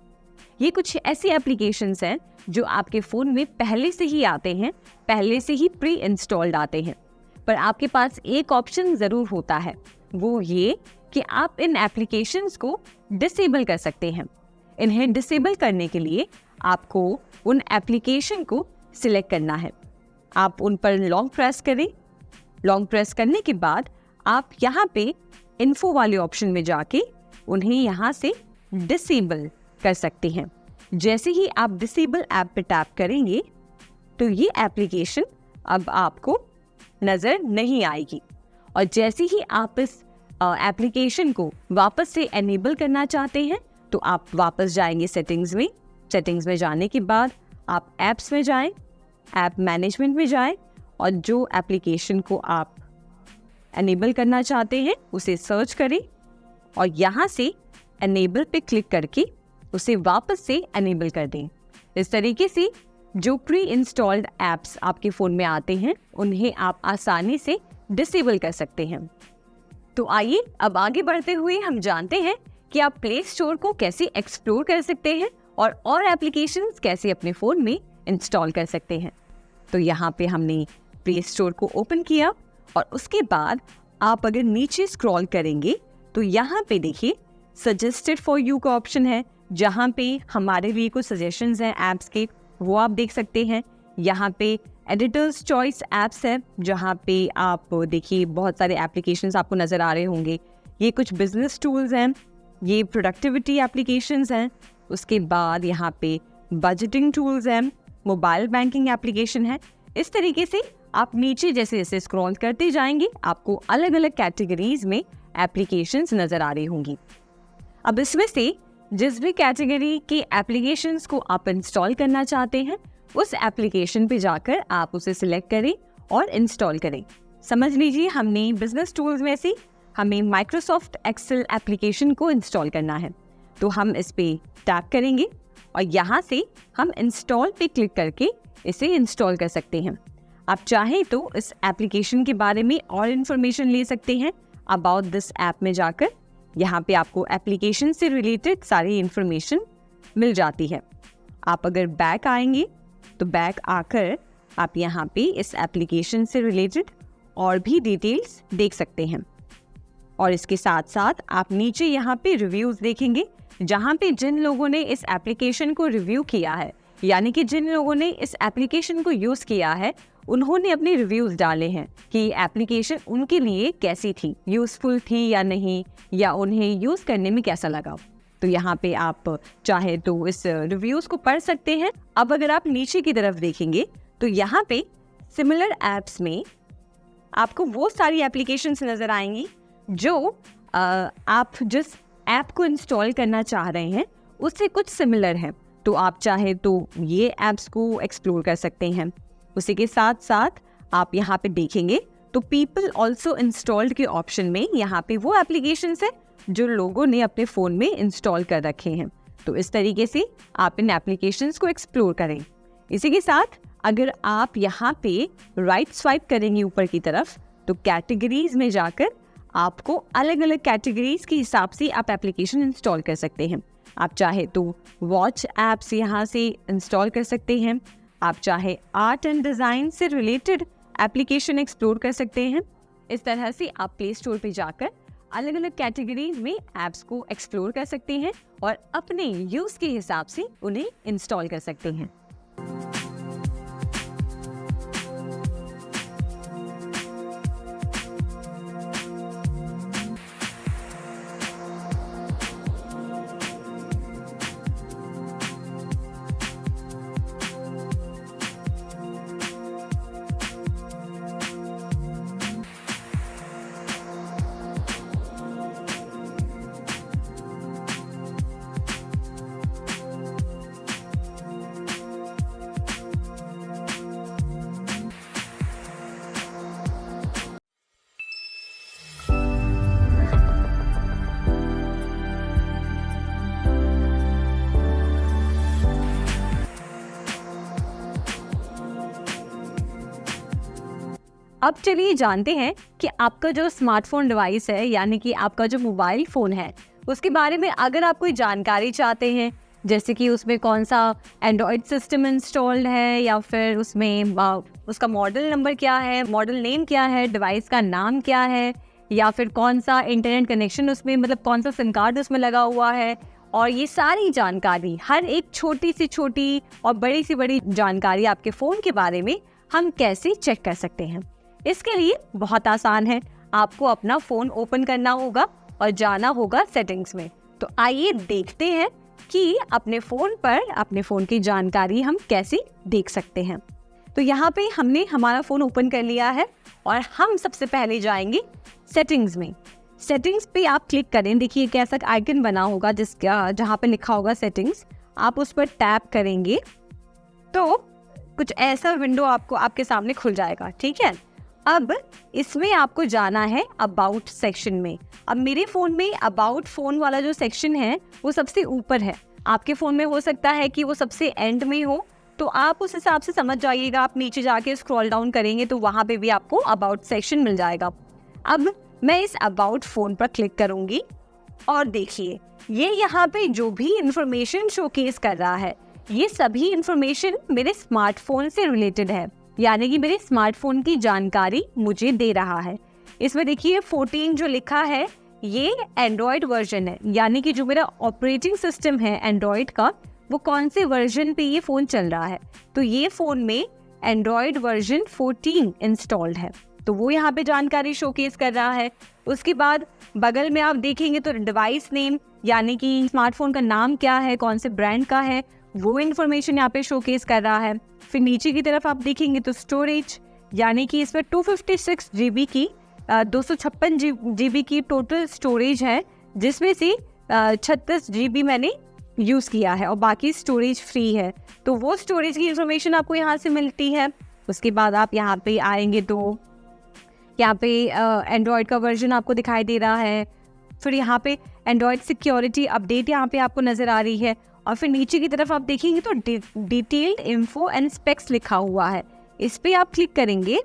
ये कुछ ऐसी एप्लीकेशंस हैं जो आपके फ़ोन में पहले से ही आते हैं, पहले से ही प्री इंस्टॉल्ड आते हैं, पर आपके पास एक ऑप्शन ज़रूर होता है, वो ये कि आप इन एप्लीकेशंस को डिसेबल कर सकते हैं। इन्हें डिसेबल करने के लिए आपको उन एप्लीकेशन को सिलेक्ट करना है। आप उन पर लॉन्ग प्रेस करें। लॉन्ग प्रेस करने के बाद आप यहाँ पे इन्फो वाले ऑप्शन में जाके उन्हें यहाँ से डिसेबल कर सकते हैं। जैसे ही आप डिसेबल ऐप पे टैप करेंगे तो ये एप्लीकेशन अब आपको नज़र नहीं आएगी। और जैसे ही आप इस एप्लीकेशन को वापस से एनेबल करना चाहते हैं तो आप वापस जाएंगे सेटिंग्स में। सेटिंग्स में जाने के बाद आप ऐप्स में जाएं, ऐप मैनेजमेंट में जाएं और जो एप्लीकेशन को आप एनेबल करना चाहते हैं उसे सर्च करें और यहाँ से एनेबल पे क्लिक करके उसे वापस से एनेबल कर दें। इस तरीके से जो प्री इंस्टॉल्ड ऐप्स आपके फ़ोन में आते हैं उन्हें आप आसानी से डिसेबल कर सकते हैं। तो आइए अब आगे बढ़ते हुए हम जानते हैं कि आप प्ले स्टोर को कैसे एक्सप्लोर कर सकते हैं और एप्लीकेशंस कैसे अपने फ़ोन में इंस्टॉल कर सकते हैं। तो यहाँ पे हमने प्ले स्टोर को ओपन किया और उसके बाद आप अगर नीचे स्क्रॉल करेंगे तो यहाँ पे देखिए सजेस्टेड फॉर यू का ऑप्शन है, जहाँ पे हमारे लिए कुछ सजेशंस हैं ऐप्स के, वो आप देख सकते हैं। यहाँ पे एडिटर्स चॉइस ऐप्स है, जहाँ पे आप देखिए बहुत सारे एप्लीकेशंस आपको नज़र आ रहे होंगे। ये कुछ बिजनेस टूल्स हैं, ये प्रोडक्टिविटी एप्लीकेशंस हैं। उसके बाद यहाँ पे बजटिंग टूल्स हैं, मोबाइल बैंकिंग एप्लीकेशन है। इस तरीके से आप नीचे जैसे जैसे स्क्रॉल करते जाएंगे आपको अलग अलग कैटेगरीज में एप्लीकेशंस नज़र आ रही होंगी। अब इसमें से जिस भी कैटेगरी के एप्लीकेशंस को आप इंस्टॉल करना चाहते हैं उस एप्लीकेशन पे जाकर आप उसे सिलेक्ट करें और इंस्टॉल करें। समझ लीजिए हमने बिजनेस टूल्स में से हमें माइक्रोसॉफ्ट एक्सेल एप्लीकेशन को इंस्टॉल करना है, तो हम इस पे टैप करेंगे और यहाँ से हम इंस्टॉल पे क्लिक करके इसे इंस्टॉल कर सकते हैं। आप चाहें तो इस एप्लीकेशन के बारे में और इन्फॉर्मेशन ले सकते हैं। अबाउट दिस ऐप में जाकर यहाँ पे आपको एप्लीकेशन से रिलेटेड सारी इन्फॉर्मेशन मिल जाती है। आप अगर बैक आएंगे तो बैक आकर आप यहाँ पे इस एप्लीकेशन से रिलेटेड और भी डिटेल्स देख सकते हैं। और इसके साथ साथ आप नीचे यहाँ पे रिव्यूज़ देखेंगे, जहाँ पे जिन लोगों ने इस एप्लीकेशन को रिव्यू किया है, यानी कि जिन लोगों ने इस एप्लीकेशन को यूज़ किया है उन्होंने अपने रिव्यूज़ डाले हैं कि एप्लीकेशन उनके लिए कैसी थी, यूज़फुल थी या नहीं, या उन्हें यूज़ करने में कैसा लगा। तो यहाँ पे आप चाहे तो इस रिव्यूज़ को पढ़ सकते हैं। अब अगर आप नीचे की तरफ देखेंगे तो यहाँ पे सिमिलर ऐप्स में आपको वो सारी एप्लीकेशंस नज़र आएंगी जो आप जिस ऐप को इंस्टॉल करना चाह रहे हैं उससे कुछ सिमिलर है। तो आप चाहे तो ये ऐप्स को एक्सप्लोर कर सकते हैं। उसी के साथ साथ आप यहाँ पे देखेंगे तो पीपल ऑल्सो इंस्टॉल्ड के ऑप्शन में यहाँ पे वो एप्लीकेशंस है जो लोगों ने अपने फ़ोन में इंस्टॉल कर रखे हैं। तो इस तरीके से आप इन एप्लीकेशंस को एक्सप्लोर करें। इसी के साथ अगर आप यहाँ पे राइट स्वाइप करेंगे ऊपर की तरफ तो कैटेगरीज में जाकर आपको अलग अलग कैटेगरीज के हिसाब से आप एप्लीकेशन इंस्टॉल कर सकते हैं। आप चाहे तो वॉच ऐप्स यहाँ से इंस्टॉल कर सकते हैं, आप चाहे आर्ट एंड डिज़ाइन से रिलेटेड एप्लीकेशन एक्सप्लोर कर सकते हैं। इस तरह से आप प्ले स्टोर पे जाकर अलग अलग कैटेगरीज में ऐप्स को एक्सप्लोर कर सकते हैं और अपने यूज़ के हिसाब से उन्हें इंस्टॉल कर सकते हैं। अब चलिए जानते हैं कि आपका जो स्मार्टफोन डिवाइस है, यानी कि आपका जो मोबाइल फ़ोन है, उसके बारे में अगर आप कोई जानकारी चाहते हैं, जैसे कि उसमें कौन सा एंड्रॉयड सिस्टम इंस्टॉल्ड है, या फिर उसमें उसका मॉडल नंबर क्या है, मॉडल नेम क्या है, डिवाइस का नाम क्या है, या फिर कौन सा इंटरनेट कनेक्शन उसमें, मतलब कौन सा सिम कार्ड उसमें लगा हुआ है, और ये सारी जानकारी, हर एक छोटी से छोटी और बड़ी से बड़ी जानकारी आपके फ़ोन के बारे में हम कैसे चेक कर सकते हैं। इसके लिए बहुत आसान है, आपको अपना फ़ोन ओपन करना होगा और जाना होगा सेटिंग्स में। तो आइए देखते हैं कि अपने फ़ोन पर अपने फ़ोन की जानकारी हम कैसे देख सकते हैं। तो यहाँ पे हमने हमारा फ़ोन ओपन कर लिया है और हम सबसे पहले जाएंगे सेटिंग्स में। सेटिंग्स पे आप क्लिक करें, देखिए कैसा आइकन बना होगा जिसका जहाँ पे लिखा होगा सेटिंग्स, आप उस पर टैप करेंगे तो कुछ ऐसा विंडो आपको आपके सामने खुल जाएगा। ठीक है, अब इसमें आपको जाना है अबाउट सेक्शन में। अब मेरे फ़ोन में अबाउट फ़ोन वाला जो सेक्शन है वो सबसे ऊपर है, आपके फ़ोन में हो सकता है कि वो सबसे एंड में हो, तो आप उस हिसाब से समझ जाइएगा। आप नीचे जाके स्क्रॉल डाउन करेंगे तो वहाँ पे भी आपको अबाउट सेक्शन मिल जाएगा। अब मैं इस अबाउट फ़ोन पर क्लिक करूँगी और देखिए ये यहाँ पे जो भी इंफॉर्मेशन शोकेस कर रहा है, ये सभी इंफॉर्मेशन मेरे स्मार्टफोन से रिलेटेड है, यानी कि मेरे स्मार्टफोन की जानकारी मुझे दे रहा है। इसमें देखिए 14 जो लिखा है ये एंड्रॉयड वर्जन है, यानी कि जो मेरा ऑपरेटिंग सिस्टम है एंड्रॉयड का, वो कौन से वर्जन पे ये फ़ोन चल रहा है। तो ये फ़ोन में एंड्रॉयड वर्जन 14 इंस्टॉल्ड है, तो वो यहाँ पे जानकारी शोकेस कर रहा है। उसके बाद बगल में आप देखेंगे तो डिवाइस नेम, यानी कि स्मार्टफोन का नाम क्या है, कौन से ब्रांड का है, वो इन्फॉर्मेशन यहाँ पे शोकेस कर रहा है। फिर नीचे की तरफ आप देखेंगे तो स्टोरेज, यानी कि इसमें 256 GB की 256 GB की टोटल स्टोरेज है, जिसमें से 36 GB मैंने यूज़ किया है और बाकी स्टोरेज फ्री है। तो वो स्टोरेज की इंफॉर्मेशन आपको यहाँ से मिलती है। उसके बाद आप यहाँ पे आएंगे तो यहाँ पे एंड्रॉयड का वर्जन आपको दिखाई दे रहा है। फिर यहाँ पे एंड्रॉयड सिक्योरिटी अपडेट यहाँ पे आपको नज़र आ रही है। और फिर नीचे की तरफ आप देखेंगे तो डिटेल्ड इन्फो एंड स्पेक्स लिखा हुआ है, इस पर आप क्लिक करेंगे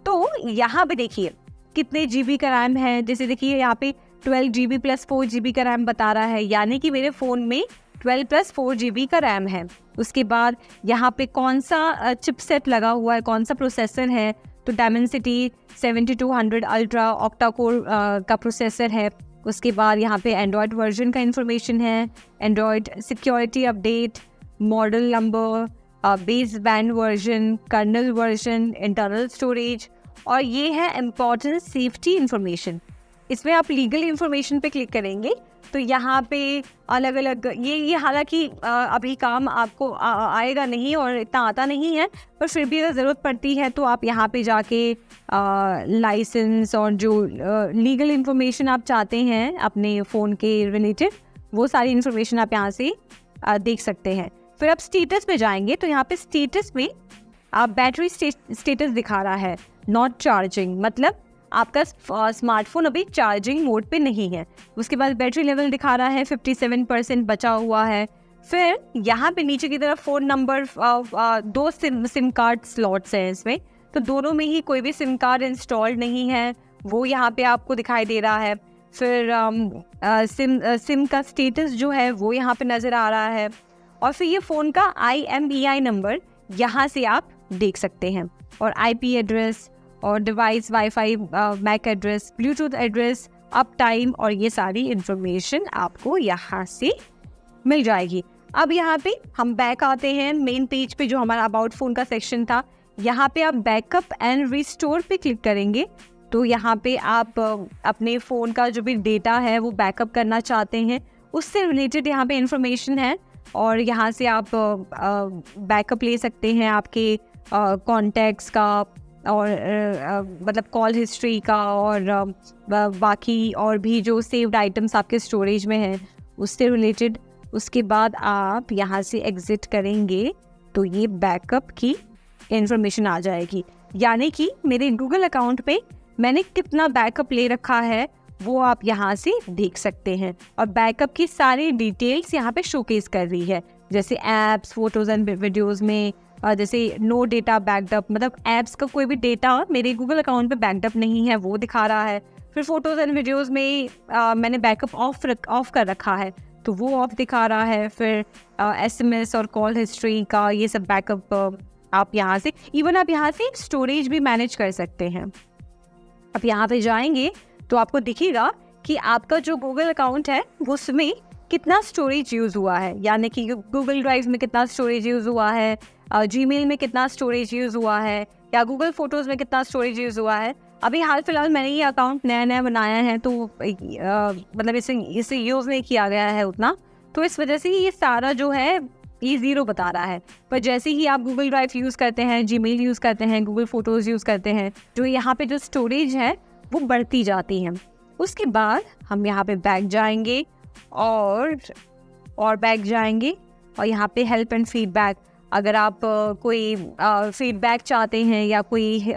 तो यहाँ पे देखिए कितने GB का रैम है। जैसे देखिए यहाँ पे 12 GB + 4 GB का रैम बता रहा है, यानी कि मेरे फ़ोन में 12 + 4 GB का रैम है। उसके बाद यहाँ पे कौन सा चिपसेट लगा हुआ है, कौन सा प्रोसेसर है, तो डायमेंसिटी 7200 अल्ट्रा ऑक्टा कोर का प्रोसेसर है। उसके बाद यहाँ पे एंड्रॉयड वर्जन का इन्फॉर्मेशन है, Android security update, model number, base band version, kernel version, internal storage, और ये है इम्पॉर्टेंट सेफ्टी इन्फॉर्मेशन। इसमें आप लीगल इन्फॉर्मेशन पे क्लिक करेंगे तो यहाँ पे अलग अलग ये हालांकि अभी काम आपको आएगा नहीं और इतना आता नहीं है, पर फिर भी अगर ज़रूरत पड़ती है तो आप यहाँ पे जाके लाइसेंस और जो लीगल इन्फॉर्मेशन आप चाहते हैं अपने फ़ोन के रिलेटेड, वो सारी इन्फॉर्मेशन आप यहाँ से देख सकते हैं। फिर आप स्टेटस पे जाएंगे तो यहाँ पे स्टेटस में आप बैटरी स्टेटस दिखा रहा है नॉट चार्जिंग, मतलब आपका स्मार्टफोन अभी चार्जिंग मोड पे नहीं है। उसके बाद बैटरी लेवल दिखा रहा है 57% बचा हुआ है। फिर यहाँ पे नीचे की तरफ phone number, 2 SIM card slots हैं इसमें, तो दोनों में ही कोई भी सिम कार्ड इंस्टॉल्ड नहीं है, वो यहाँ पे आपको दिखाई दे रहा है। फिर सिम का स्टेटस जो है वो यहाँ पे नज़र आ रहा है। और फिर ये फ़ोन का IMEI नंबर यहाँ से आप देख सकते हैं, और IP एड्रेस और device wifi MAC address, Bluetooth address, up time, और ये सारी इन्फॉर्मेशन आपको यहाँ से मिल जाएगी। अब यहाँ पे हम बैक आते हैं मेन पेज पे, जो हमारा अबाउट फ़ोन का सेक्शन था। यहाँ पे आप बैकअप एंड रिस्टोर पे क्लिक करेंगे तो यहाँ पे आप अपने फ़ोन का जो भी डेटा है वो बैकअप करना चाहते हैं, उससे रिलेटेड यहाँ पे इंफॉर्मेशन है, और यहाँ से आप बैकअप ले सकते हैं आपके कॉन्टैक्ट्स का, और मतलब कॉल हिस्ट्री का, और बाकी और भी जो सेव्ड आइटम्स आपके स्टोरेज में हैं उससे रिलेटेड। उसके बाद आप यहाँ से एग्ज़िट करेंगे तो ये बैकअप की इन्फॉर्मेशन आ जाएगी, यानी कि मेरे गूगल अकाउंट पे मैंने कितना बैकअप ले रखा है वो आप यहाँ से देख सकते हैं। और बैकअप की सारी डिटेल्स यहाँ पे शोकेस कर रही है, जैसे ऐप्स, फोटोज़ एंड वीडियोज़ में जैसे नो डेटा बैकअप, मतलब ऐप्स का कोई भी डेटा मेरे गूगल अकाउंट पे बैकअप नहीं है वो दिखा रहा है। फिर फोटोज़ एंड वीडियोज़ में मैंने बैकअप ऑफ कर रखा है तो वो ऑफ दिखा रहा है। फिर SMS और कॉल हिस्ट्री का ये सब बैकअप आप यहाँ से, इवन आप यहाँ से स्टोरेज भी मैनेज कर सकते हैं। अब यहाँ पे जाएंगे तो आपको दिखेगा कि आपका जो गूगल अकाउंट है उसमें कितना स्टोरेज यूज़ हुआ है, यानी कि गूगल ड्राइव में कितना स्टोरेज यूज़ हुआ है, जीमेल में कितना स्टोरेज यूज़ हुआ है, या गूगल फोटोज़ में कितना स्टोरेज यूज़ हुआ है। अभी हाल फिलहाल मैंने ये अकाउंट नया बनाया है तो मतलब इसे यूज़ नहीं किया गया है उतना, तो इस वजह से ये सारा जो है ये 0 बता रहा है। पर जैसे ही आप गूगल ड्राइव यूज़ करते हैं, जीमेल यूज़ करते हैं, गूगल फोटोज़ यूज़ करते हैं, जो यहाँ पे जो स्टोरेज है वो बढ़ती जाती है। उसके बाद हम यहाँ पे बैक जाएंगे और बैक जाएंगे और यहाँ पे हेल्प एंड फीडबैक। अगर आप कोई फीडबैक चाहते हैं या कोई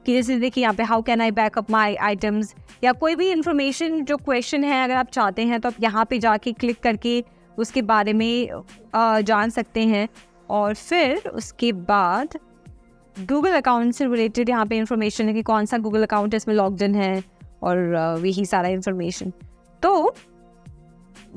कि जैसे देखिए यहाँ पे how can I backup my items, या कोई भी इंफॉर्मेशन जो क्वेश्चन है अगर आप चाहते हैं तो आप यहाँ पे जाके क्लिक करके उसके बारे में जान सकते हैं। और फिर उसके बाद गूगल अकाउंट से रिलेटेड यहाँ पे इंफॉर्मेशन है कि कौन सा गूगल अकाउंट इसमें लॉग्ड इन है और वही सारा इंफॉर्मेशन। तो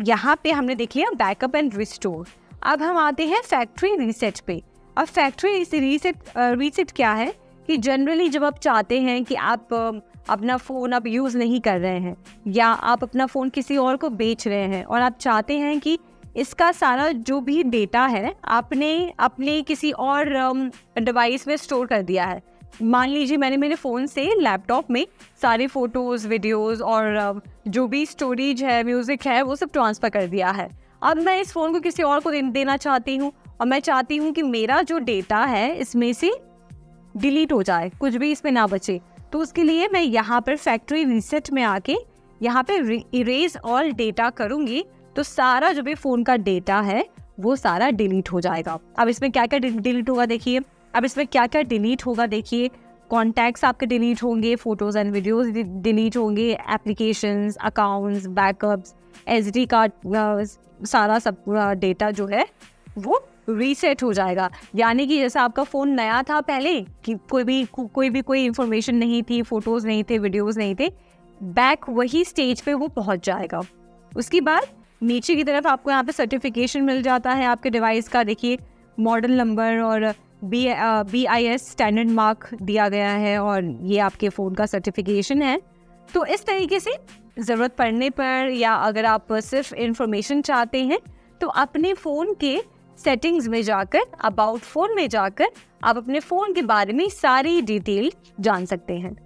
यहाँ पे हमने देख लिया बैकअप एंड रिस्टोर। अब हम आते हैं फैक्ट्री रीसेट पे। अब फैक्ट्री रीसेट क्या है कि जनरली जब आप चाहते हैं कि आप अपना फ़ोन आप यूज़ नहीं कर रहे हैं या आप अपना फ़ोन किसी और को बेच रहे हैं और आप चाहते हैं कि इसका सारा जो भी डेटा है आपने अपने किसी और डिवाइस में स्टोर कर दिया है। मान लीजिए मैंने मेरे फ़ोन से लैपटॉप में सारे फ़ोटोज़, वीडियोज़ और जो भी स्टोरेज है, म्यूज़िक है, वो सब ट्रांसफ़र कर दिया है। अब मैं इस फ़ोन को किसी और को देना चाहती हूँ और मैं चाहती हूँ कि मेरा जो डेटा है इसमें से डिलीट हो जाए, कुछ भी इसमें ना बचे। तो उसके लिए मैं यहाँ पर फैक्ट्री रीसेट में आके यहाँ पे इरेज ऑल डेटा करूँगी तो सारा जो भी फ़ोन का डेटा है वो सारा डिलीट हो जाएगा। अब इसमें क्या क्या डिलीट होगा देखिए, कॉन्टैक्ट्स आपके डिलीट होंगे, फोटोज़ एंड वीडियोज़ डिलीट होंगे, applications, accounts, backups, SD card, सारा सब पूरा डेटा जो है वो रीसेट हो जाएगा। यानी कि जैसा आपका फ़ोन नया था पहले कि कोई इंफॉर्मेशन नहीं थी, फ़ोटोज़ नहीं थे, वीडियोज़ नहीं थे, बैक वही स्टेज पे वो पहुंच जाएगा। उसके बाद नीचे की तरफ आपको यहाँ पे सर्टिफिकेशन मिल जाता है आपके डिवाइस का। देखिए मॉडल नंबर और BIS स्टैंडर्ड मार्क दिया गया है और ये आपके फ़ोन का सर्टिफिकेशन है। तो इस तरीके से ज़रूरत पड़ने पर या अगर आप सिर्फ इंफॉर्मेशन चाहते हैं तो अपने फ़ोन के सेटिंग्स में जाकर, अबाउट फ़ोन में जाकर आप अपने फ़ोन के बारे में सारी डिटेल जान सकते हैं।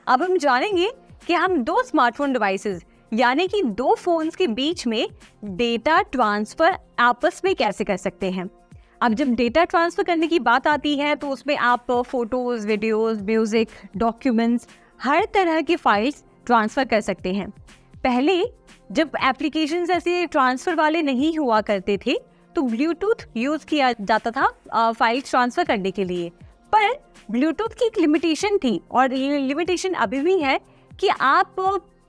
अब हम जानेंगे कि हम दो स्मार्टफोन डिवाइसेस यानी कि दो फोन्स के बीच में डेटा ट्रांसफर आपस में कैसे कर सकते हैं। अब जब डेटा ट्रांसफर करने की बात आती है तो उसमें आप फोटोज, वीडियोस, म्यूजिक, डॉक्यूमेंट्स, हर तरह की फाइल्स ट्रांसफर कर सकते हैं। पहले जब एप्लीकेशंस ऐसे ट्रांसफर वाले नहीं हुआ करते थे तो ब्लूटूथ यूज किया जाता था फाइल्स ट्रांसफर करने के लिए, पर ब्लूटूथ की एक लिमिटेशन थी और ये लिमिटेशन अभी भी है कि आप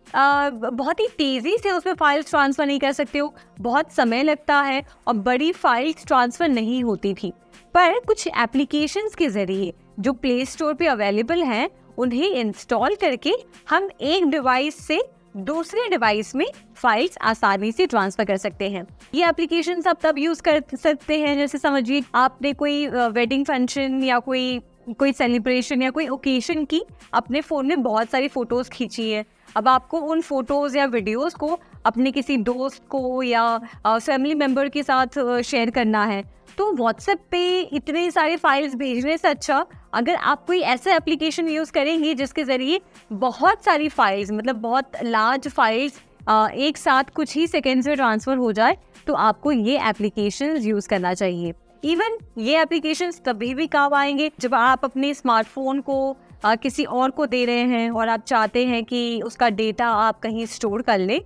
बहुत ही तेज़ी से उसमें फाइल्स ट्रांसफ़र नहीं कर सकते हो, बहुत समय लगता है और बड़ी फाइल्स ट्रांसफ़र नहीं होती थी। पर कुछ एप्लीकेशंस के ज़रिए जो प्ले स्टोर पे अवेलेबल हैं उन्हें इंस्टॉल करके हम एक डिवाइस से दूसरे डिवाइस में फाइल्स आसानी से ट्रांसफ़र कर सकते हैं। ये एप्लीकेशंस आप तब यूज़ कर सकते हैं जैसे समझिए आपने कोई वेडिंग फंक्शन या कोई सेलिब्रेशन या कोई ओकेशन की अपने फ़ोन में बहुत सारी फ़ोटोज़ खींची है। अब आपको उन फोटोज़ या वीडियोज़ को अपने किसी दोस्त को या फैमिली मेम्बर के साथ शेयर करना है, तो व्हाट्सएप पे इतने सारे फाइल्स भेजने से अच्छा अगर आप कोई ऐसा एप्लीकेशन यूज़ करेंगे जिसके ज़रिए बहुत सारी फाइल्स, मतलब बहुत लार्ज फाइल्स एक साथ कुछ ही सेकेंड्स में ट्रांसफ़र हो जाए, तो आपको ये एप्लीकेशंस यूज़ करना चाहिए। इवन ये एप्लीकेशंस तभी भी काम आएंगे जब आप अपने स्मार्टफोन को किसी और को दे रहे हैं और आप चाहते हैं कि उसका डेटा आप कहीं स्टोर कर लें,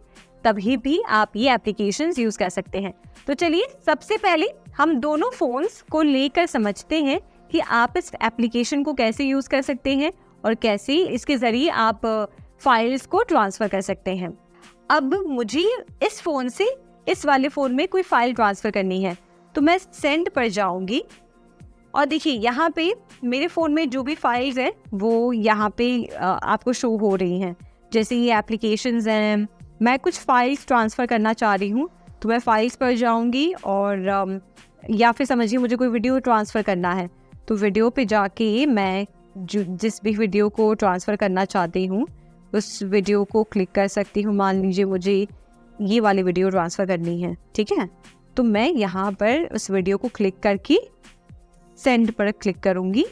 तभी भी आप ये एप्लीकेशंस यूज़ कर सकते हैं। तो चलिए सबसे पहले हम दोनों फ़ोन्स को लेकर समझते हैं कि आप इस एप्लीकेशन को कैसे यूज़ कर सकते हैं और कैसे इसके ज़रिए आप फाइल्स को ट्रांसफ़र कर सकते हैं। अब मुझे इस फ़ोन से इस वाले फ़ोन में कोई फ़ाइल ट्रांसफ़र करनी है, तो मैं सेंड पर जाऊंगी और देखिए यहाँ पे मेरे फ़ोन में जो भी फाइल्स हैं वो यहाँ पे आपको शो हो रही हैं। जैसे ये एप्लीकेशंस हैं, मैं कुछ फाइल्स ट्रांसफ़र करना चाह रही हूँ, तो मैं फाइल्स पर जाऊंगी और या फिर समझिए मुझे कोई वीडियो ट्रांसफ़र करना है, तो वीडियो पे जाके मैं जिस भी वीडियो को ट्रांसफ़र करना चाहती हूँ उस वीडियो को क्लिक कर सकती हूँ। मान लीजिए मुझे ये वाली वीडियो ट्रांसफ़र करनी है, ठीक है, तो मैं यहाँ पर उस वीडियो को क्लिक करके सेंड पर क्लिक करूँगी।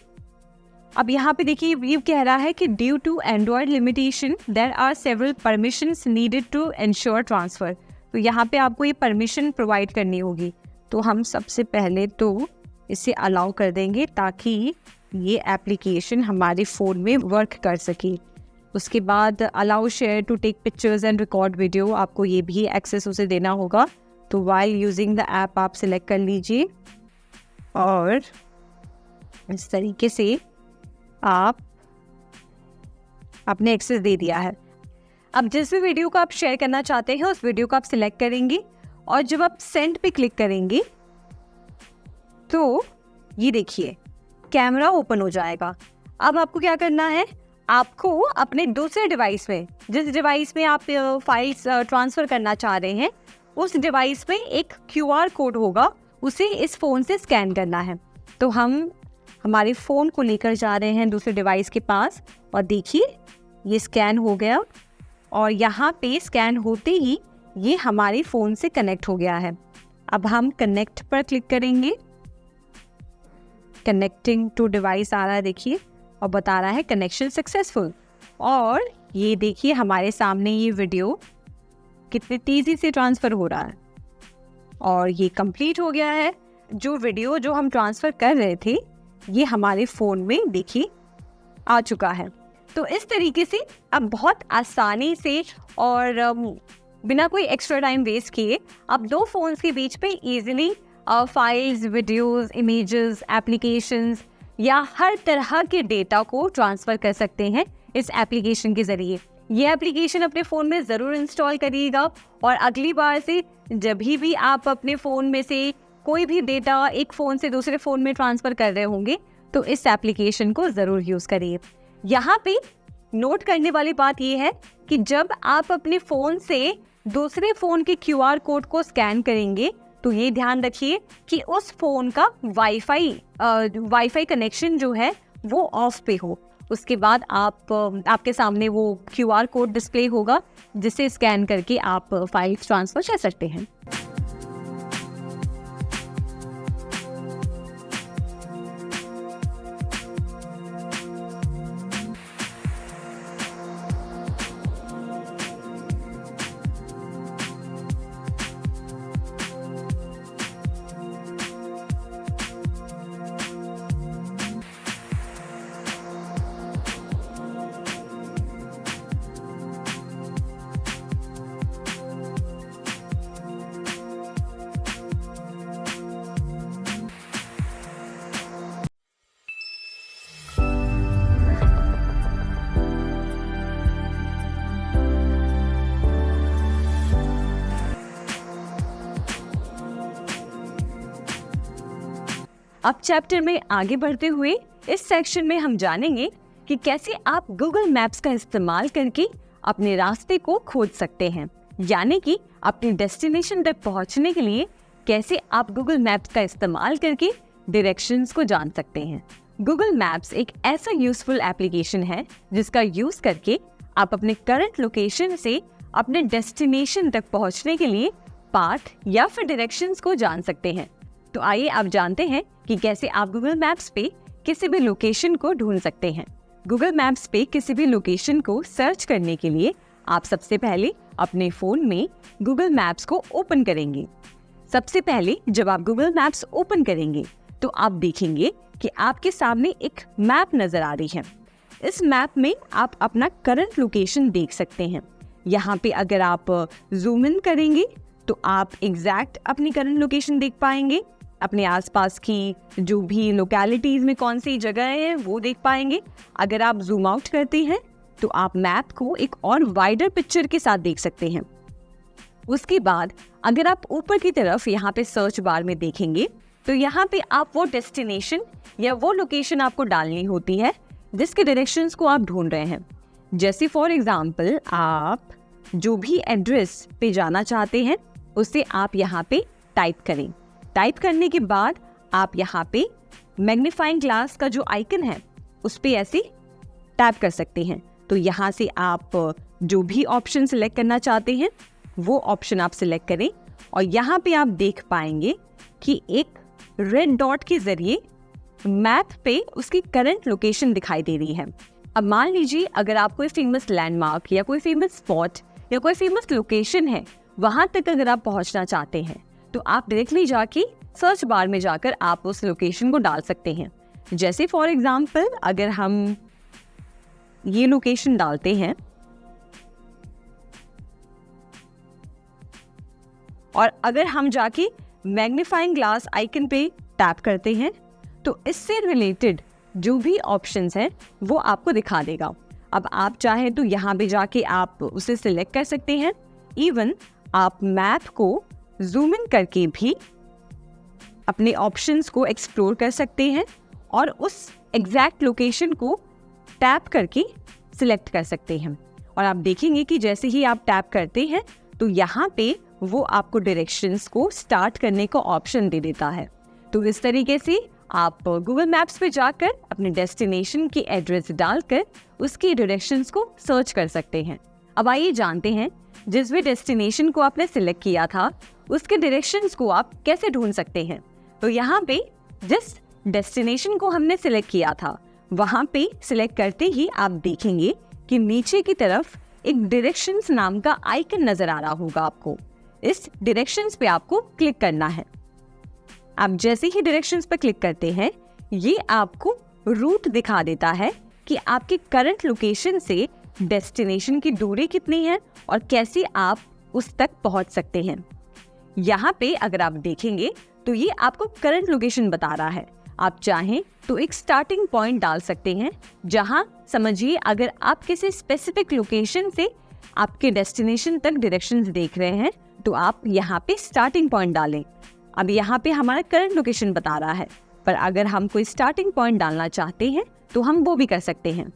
अब यहाँ पे देखिए ये कह रहा है कि due to Android limitation there are several permissions needed to ensure transfer. तो यहाँ पे आपको ये परमिशन प्रोवाइड करनी होगी, तो हम सबसे पहले तो इसे अलाउ कर देंगे ताकि ये एप्लीकेशन हमारे फ़ोन में वर्क कर सके। उसके बाद allow share to take pictures and record video, आपको ये भी एक्सेस उसे देना होगा। तो वाइल यूजिंग द ऐप आप सिलेक्ट कर लीजिए और इस तरीके से आपने एक्सेस दे दिया है। अब जिस भी वीडियो को आप शेयर करना चाहते हैं उस वीडियो को आप सिलेक्ट करेंगे और जब आप सेंड पे क्लिक करेंगे तो ये देखिए कैमरा ओपन हो जाएगा। अब आपको क्या करना है, आपको अपने दूसरे डिवाइस में, जिस डिवाइस में आप फाइल्स ट्रांसफ़र करना चाह रहे हैं, उस डिवाइस में एक QR कोड होगा, उसे इस फ़ोन से स्कैन करना है। तो हम हमारे फ़ोन को लेकर जा रहे हैं दूसरे डिवाइस के पास और देखिए ये स्कैन हो गया और यहाँ पे स्कैन होते ही ये हमारे फ़ोन से कनेक्ट हो गया है। अब हम कनेक्ट पर क्लिक करेंगे, कनेक्टिंग टू डिवाइस आ रहा है देखिए और बता रहा है कनेक्शन सक्सेसफुल। और ये देखिए हमारे सामने ये वीडियो कितनी तेज़ी से ट्रांसफ़र हो रहा है और ये कंप्लीट हो गया है। जो वीडियो जो हम ट्रांसफ़र कर रहे थे ये हमारे फ़ोन में देखिए आ चुका है। तो इस तरीके से अब बहुत आसानी से और बिना कोई एक्स्ट्रा टाइम वेस्ट किए आप दो फ़ोन्स के बीच पे easily files, videos, images, applications या हर तरह के डेटा को ट्रांसफ़र कर सकते हैं इस एप्लीकेशन के ज़रिए। ये एप्लीकेशन अपने फ़ोन में ज़रूर इंस्टॉल करिएगा और अगली बार से जब भी आप अपने फ़ोन में से कोई भी डेटा एक फ़ोन से दूसरे फ़ोन में ट्रांसफ़र कर रहे होंगे तो इस एप्लीकेशन को ज़रूर यूज़ करिए। यहाँ पे नोट करने वाली बात ये है कि जब आप अपने फ़ोन से दूसरे फ़ोन के QR कोड को स्कैन करेंगे तो ये ध्यान रखिए कि उस फ़ोन का वाईफाई कनेक्शन जो है वो ऑफ पे हो। उसके बाद आपके सामने वो QR कोड डिस्प्ले होगा जिसे स्कैन करके आप फाइल्स ट्रांसफ़र कर सकते हैं। अब चैप्टर में आगे बढ़ते हुए इस सेक्शन में हम जानेंगे कि कैसे आप गूगल मैप्स का इस्तेमाल करके अपने रास्ते को खोज सकते हैं, यानी कि अपनी डेस्टिनेशन तक पहुंचने के लिए कैसे आप गूगल मैप्स का इस्तेमाल करके डायरेक्शंस को जान सकते हैं। गूगल मैप्स एक ऐसा यूजफुल एप्लीकेशन है जिसका यूज करके आप अपने करंट लोकेशन से अपने डेस्टिनेशन तक पहुंचने के लिए पाथ या फिर डायरेक्शंस को जान सकते हैं। तो आइए आप जानते हैं कि कैसे आप गूगल मैप्स पे किसी भी लोकेशन को ढूंढ सकते हैं। गूगल मैप्स पे किसी भी लोकेशन को सर्च करने के लिए आप सबसे पहले अपने फ़ोन में गूगल मैप्स को ओपन करेंगे। सबसे पहले जब आप गूगल मैप्स ओपन करेंगे तो आप देखेंगे कि आपके सामने एक मैप नज़र आ रही है। इस मैप में आप अपना करंट लोकेशन देख सकते हैं। यहाँ पे अगर आप जूम इन करेंगे तो आप एग्जैक्ट अपनी करंट लोकेशन देख पाएंगे। अपने आसपास की जो भी लोकेलिटीज़ में कौन सी जगह है वो देख पाएंगे। अगर आप जूम आउट करते हैं तो आप मैप को एक और वाइडर पिक्चर के साथ देख सकते हैं। उसके बाद अगर आप ऊपर की तरफ यहाँ पे सर्च बार में देखेंगे तो यहाँ पे आप वो डेस्टिनेशन या वो लोकेशन आपको डालनी होती है जिसके डायरेक्शंस को आप ढूंढ रहे हैं। जैसे फॉर एग्जांपल आप जो भी एड्रेस पे जाना चाहते हैं उसे आप यहाँ पे टाइप करें। टाइप करने के बाद आप यहाँ पे मैग्नीफाइंग ग्लास का जो आइकन है उस पे ऐसे टैप कर सकते हैं। तो यहाँ से आप जो भी ऑप्शन सिलेक्ट करना चाहते हैं वो ऑप्शन आप सिलेक्ट करें और यहाँ पे आप देख पाएंगे कि एक रेड डॉट के जरिए मैप पे उसकी करंट लोकेशन दिखाई दे रही है। अब मान लीजिए अगर आप कोई फेमस लैंडमार्क या कोई फेमस स्पॉट या कोई फेमस लोकेशन है वहां तक अगर आप पहुंचना चाहते हैं तो आप डायरेक्टली जाके सर्च बार में जाकर आप उस लोकेशन को डाल सकते हैं। जैसे फॉर एग्जांपल अगर हम ये लोकेशन डालते हैं और अगर हम जाके मैग्नीफाइंग ग्लास आइकन पे टैप करते हैं तो इससे रिलेटेड जो भी ऑप्शंस हैं वो आपको दिखा देगा। अब आप चाहें तो यहाँ पे जाके आप उसे सिलेक्ट कर सकते हैं। इवन आप मैप को जूम इन करके भी अपने ऑप्शंस को एक्सप्लोर कर सकते हैं और उस एग्जैक्ट लोकेशन को टैप करके सिलेक्ट कर सकते हैं। और आप देखेंगे कि जैसे ही आप टैप करते हैं तो यहाँ पे वो आपको डायरेक्शंस को स्टार्ट करने का ऑप्शन दे देता है। तो इस तरीके से आप गूगल मैप्स पे जाकर अपने डेस्टिनेशन की एड्रेस डालकर उसकी डायरेक्शंस को सर्च कर सकते हैं। अब आइए जानते हैं जिस भी डेस्टिनेशन को आपने सिलेक्ट किया था उसके डायरेक्शंस को आप कैसे ढूंढ सकते हैं। तो यहाँ पे जिस डेस्टिनेशन को हमने सिलेक्ट किया था वहाँ पे सिलेक्ट करते ही आप देखेंगे कि नीचे की तरफ एक डायरेक्शंस नाम का आइकन नजर आ रहा होगा आपको। इस डायरेक्शंस पे आपको क्लिक करना है। आप जैसे ही डायरेक्शंस पर क्लिक करते हैं ये आपको रूट दिखा देता है कि आपके करंट लोकेशन से डेस्टिनेशन की दूरी कितनी है और कैसे आप उस तक पहुंच सकते हैं। यहाँ पे अगर आप देखेंगे तो ये आपको करंट लोकेशन बता रहा है। आप चाहें तो एक स्टार्टिंग पॉइंट डाल सकते हैं जहां समझिए अगर आप किसी स्पेसिफिक लोकेशन से आपके डेस्टिनेशन तक डायरेक्शंस देख रहे हैं तो आप यहाँ पे स्टार्टिंग पॉइंट डालें। अब यहाँ पे हमारा करंट लोकेशन बता रहा है, पर अगर हम कोई स्टार्टिंग पॉइंट डालना चाहते हैं तो हम वो भी कर सकते हैं।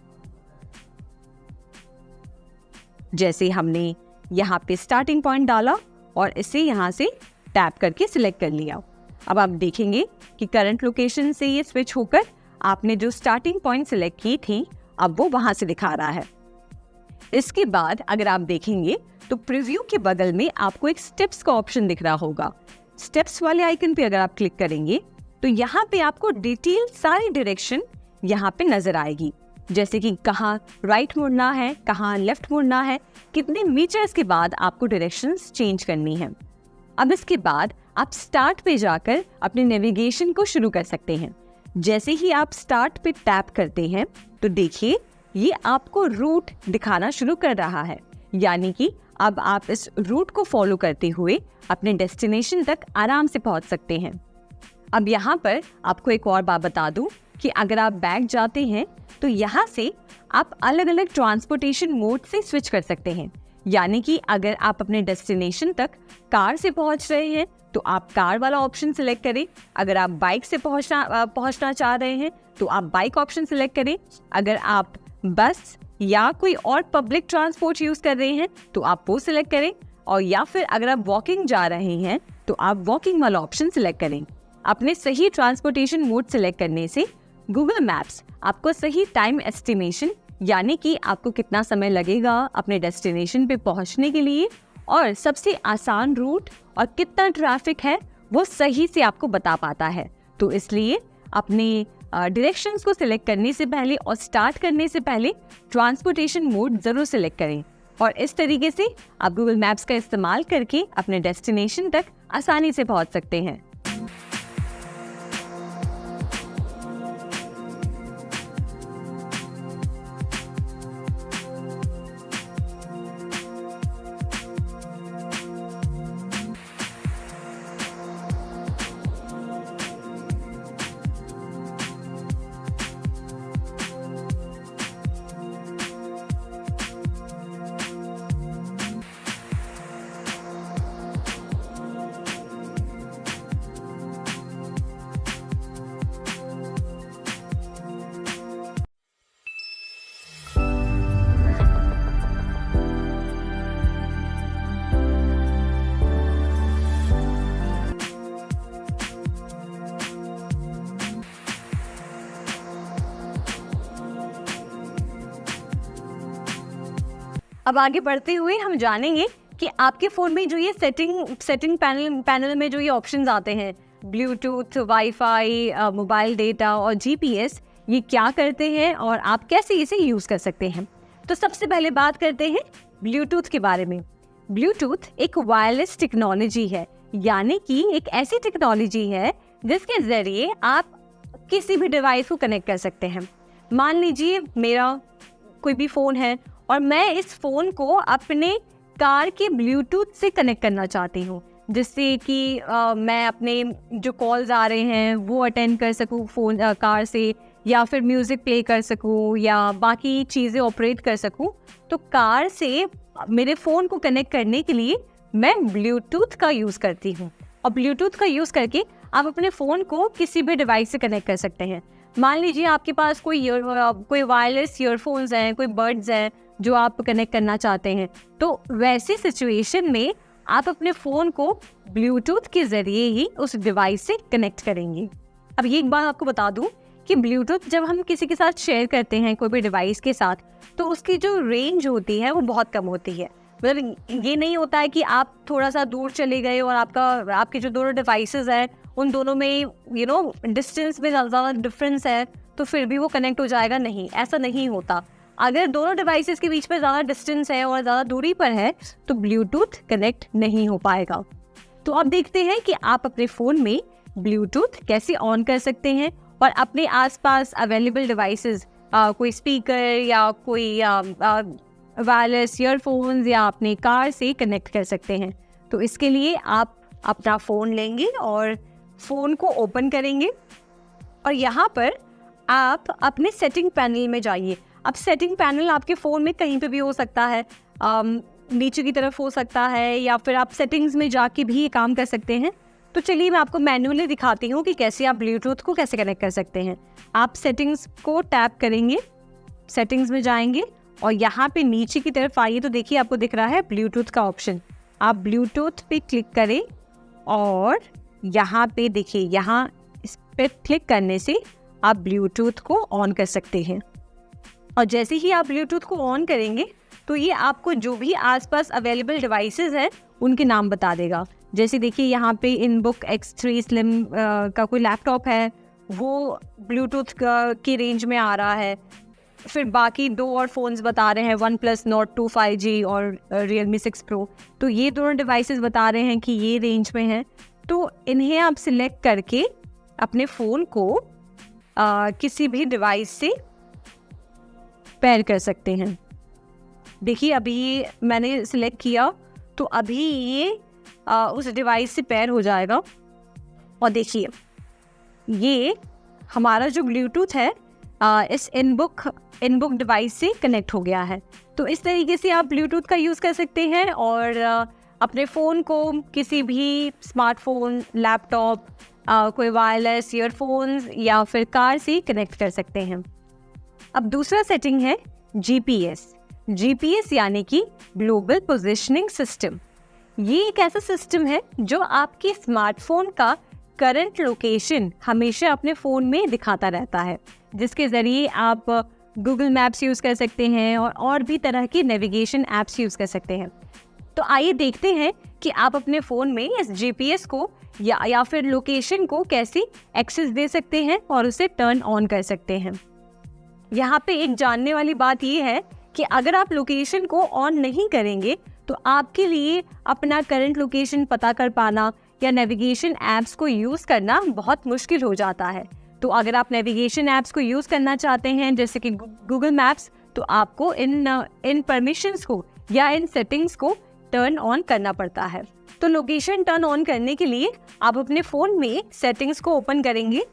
जैसे हमने यहाँ पे स्टार्टिंग पॉइंट डाला और इसे यहाँ से टैप करके सिलेक्ट कर लिया। अब आप देखेंगे कि करंट लोकेशन से ये स्विच होकर आपने जो स्टार्टिंग पॉइंट सिलेक्ट की थी अब वो वहां से दिखा रहा है। इसके बाद अगर आप देखेंगे तो प्रीव्यू के बगल में आपको एक स्टेप्स का ऑप्शन दिख रहा होगा। स्टेप्स वाले आइकन पे अगर आप क्लिक करेंगे तो यहाँ पे आपको डिटेल सारी डायरेक्शन यहाँ पे नजर आएगी, जैसे कि कहाँ राइट मुड़ना है, कहाँ लेफ्ट मुड़ना है, कितने मीटर्स के बाद आपको डायरेक्शंस चेंज करनी है। अब इसके बाद आप स्टार्ट पे जाकर अपने नेविगेशन को शुरू कर सकते हैं। जैसे ही आप स्टार्ट पे टैप करते हैं तो देखिए ये आपको रूट दिखाना शुरू कर रहा है, यानी कि अब आप इस रूट को फॉलो करते हुए अपने डेस्टिनेशन तक आराम से पहुंच सकते हैं। अब यहाँ पर आपको एक और बात बता दूं कि अगर आप बैक जाते हैं तो यहाँ से आप अलग अलग ट्रांसपोर्टेशन मोड से स्विच कर सकते हैं, यानी कि अगर आप अपने डेस्टिनेशन तक कार से पहुंच रहे हैं तो आप कार वाला ऑप्शन सिलेक्ट करें। अगर आप बाइक से पहुंचना चाह रहे हैं तो आप बाइक ऑप्शन सिलेक्ट करें। अगर आप बस या कोई और पब्लिक ट्रांसपोर्ट यूज कर रहे हैं तो आप वो सिलेक्ट करें, और या फिर अगर आप वॉकिंग जा रहे हैं तो आप वॉकिंग वाला ऑप्शन सिलेक्ट करें। अपने सही ट्रांसपोर्टेशन मोड सिलेक्ट करने से गूगल मैप्स आपको सही टाइम एस्टिमेशन यानी कि आपको कितना समय लगेगा अपने डेस्टिनेशन पे पहुंचने के लिए, और सबसे आसान रूट और कितना ट्रैफिक है वो सही से आपको बता पाता है। तो इसलिए अपने डायरेक्शंस को सिलेक्ट करने से पहले और स्टार्ट करने से पहले ट्रांसपोर्टेशन मोड ज़रूर सिलेक्ट करें, और इस तरीके से आप गूगल मैप्स का इस्तेमाल करके अपने डेस्टिनेशन तक आसानी से पहुंच सकते हैं। अब आगे बढ़ते हुए हम जानेंगे कि आपके फ़ोन में जो ये सेटिंग पैनल में जो ये ऑप्शंस आते हैं, ब्लूटूथ, वाईफाई, मोबाइल डेटा और जीपीएस, ये क्या करते हैं और आप कैसे इसे यूज़ कर सकते हैं। तो सबसे पहले बात करते हैं ब्लूटूथ के बारे में। ब्लूटूथ एक वायरलेस टेक्नोलॉजी है, यानी कि एक ऐसी टेक्नोलॉजी है जिसके ज़रिए आप किसी भी डिवाइस को कनेक्ट कर सकते हैं। मान लीजिए मेरा कोई भी फ़ोन है और मैं इस फ़ोन को अपने कार के ब्लूटूथ से कनेक्ट करना चाहती हूँ, जिससे कि मैं अपने जो कॉल्स आ रहे हैं वो अटेंड कर सकूँ फ़ोन कार से, या फिर म्यूज़िक प्ले कर सकूँ या बाकी चीज़ें ऑपरेट कर सकूँ। तो कार से मेरे फ़ोन को कनेक्ट करने के लिए मैं ब्लूटूथ का यूज़ करती हूँ, और ब्लूटूथ का यूज़ करके आप अपने फ़ोन को किसी भी डिवाइस से कनेक्ट कर सकते हैं। मान लीजिए आपके पास कोई वायरलेस ईयरफोन्स हैं, कोई बड्स हैं जो आप कनेक्ट करना चाहते हैं, तो वैसी सिचुएशन में आप अपने फ़ोन को ब्लूटूथ के ज़रिए ही उस डिवाइस से कनेक्ट करेंगे। अब ये एक बात आपको बता दूं कि ब्लूटूथ जब हम किसी के साथ शेयर करते हैं कोई भी डिवाइस के साथ, तो उसकी जो रेंज होती है वो बहुत कम होती है। मतलब ये नहीं होता है कि आप थोड़ा सा दूर चले गए और आपके जो दोनों डिवाइसेस हैं उन दोनों में डिस्टेंस में ज़्यादा डिफरेंस है तो फिर भी वो कनेक्ट हो जाएगा। नहीं, ऐसा नहीं होता। अगर दोनों डिवाइसेस के बीच में ज़्यादा डिस्टेंस है और ज़्यादा दूरी पर है तो ब्लूटूथ कनेक्ट नहीं हो पाएगा। तो अब देखते हैं कि आप अपने फ़ोन में ब्लूटूथ कैसे ऑन कर सकते हैं और अपने आसपास अवेलेबल डिवाइसेस, कोई स्पीकर या कोई वायरलेस ईयरफोन्स या अपने कार से कनेक्ट कर सकते हैं। तो इसके लिए आप अपना फ़ोन लेंगे और फ़ोन को ओपन करेंगे और यहाँ पर आप अपने सेटिंग पैनल में जाइए। अब सेटिंग पैनल आपके फ़ोन में कहीं पे भी हो सकता है, नीचे की तरफ हो सकता है, या फिर आप सेटिंग्स में जाके भी ये काम कर सकते हैं। तो चलिए मैं आपको मैनुअली दिखाती हूँ कि कैसे आप ब्लूटूथ को कैसे कनेक्ट कर सकते हैं। आप सेटिंग्स को टैप करेंगे, सेटिंग्स में जाएंगे और यहाँ पे नीचे की तरफ आइए तो देखिए आपको दिख रहा है ब्लूटूथ का ऑप्शन। आप ब्लूटूथ पे क्लिक करें और यहाँ पे देखिए, यहाँ इस पर क्लिक करने से आप ब्लूटूथ को ऑन कर सकते हैं। और जैसे ही आप ब्लूटूथ को ऑन करेंगे तो ये आपको जो भी आसपास अवेलेबल डिवाइसेस हैं उनके नाम बता देगा। जैसे देखिए यहाँ पे इनबुक X3 स्लिम का कोई लैपटॉप है, वो ब्लूटूथ की रेंज में आ रहा है। फिर बाकी दो और फ़ोन्स बता रहे हैं, OnePlus Nord 2 5G और Realme 6 Pro। तो ये दोनों डिवाइसेस बता रहे हैं कि ये रेंज में हैं। तो इन्हें आप सिलेक्ट करके अपने फ़ोन को किसी भी डिवाइस से पेयर कर सकते हैं। देखिए अभी मैंने सिलेक्ट किया तो अभी ये उस डिवाइस से पेयर हो जाएगा। और देखिए ये हमारा जो ब्लूटूथ है इस इनबुक डिवाइस से कनेक्ट हो गया है। तो इस तरीके से आप ब्लूटूथ का यूज़ कर सकते हैं और अपने फ़ोन को किसी भी स्मार्टफोन, लैपटॉप, कोई वायरलेस ईयरफोन्स या फिर कार से कनेक्ट कर सकते हैं। अब दूसरा सेटिंग है जीपीएस यानी कि ग्लोबल पोजिशनिंग सिस्टम। ये एक ऐसा सिस्टम है जो आपके स्मार्टफोन का करंट लोकेशन हमेशा अपने फ़ोन में दिखाता रहता है, जिसके ज़रिए आप गूगल मैप्स यूज़ कर सकते हैं और भी तरह की नेविगेशन ऐप्स यूज़ कर सकते हैं। तो आइए देखते हैं कि आप अपने फ़ोन में इस जीपीएस को या फिर लोकेशन को कैसे एक्सेस दे सकते हैं और उसे टर्न ऑन कर सकते हैं। यहाँ पे एक जानने वाली बात ये है कि अगर आप लोकेशन को ऑन नहीं करेंगे तो आपके लिए अपना करंट लोकेशन पता कर पाना या नेविगेशन ऐप्स को यूज़ करना बहुत मुश्किल हो जाता है। तो अगर आप नेविगेशन ऐप्स को यूज़ करना चाहते हैं जैसे कि गूगल मैप्स, तो आपको इन परमिशंस को या इन सेटिंग्स को टर्न ऑन करना पड़ता है। तो लोकेशन टर्न ऑन करने के लिए आप अपने फ़ोन में सेटिंग्स को ओपन करेंगे,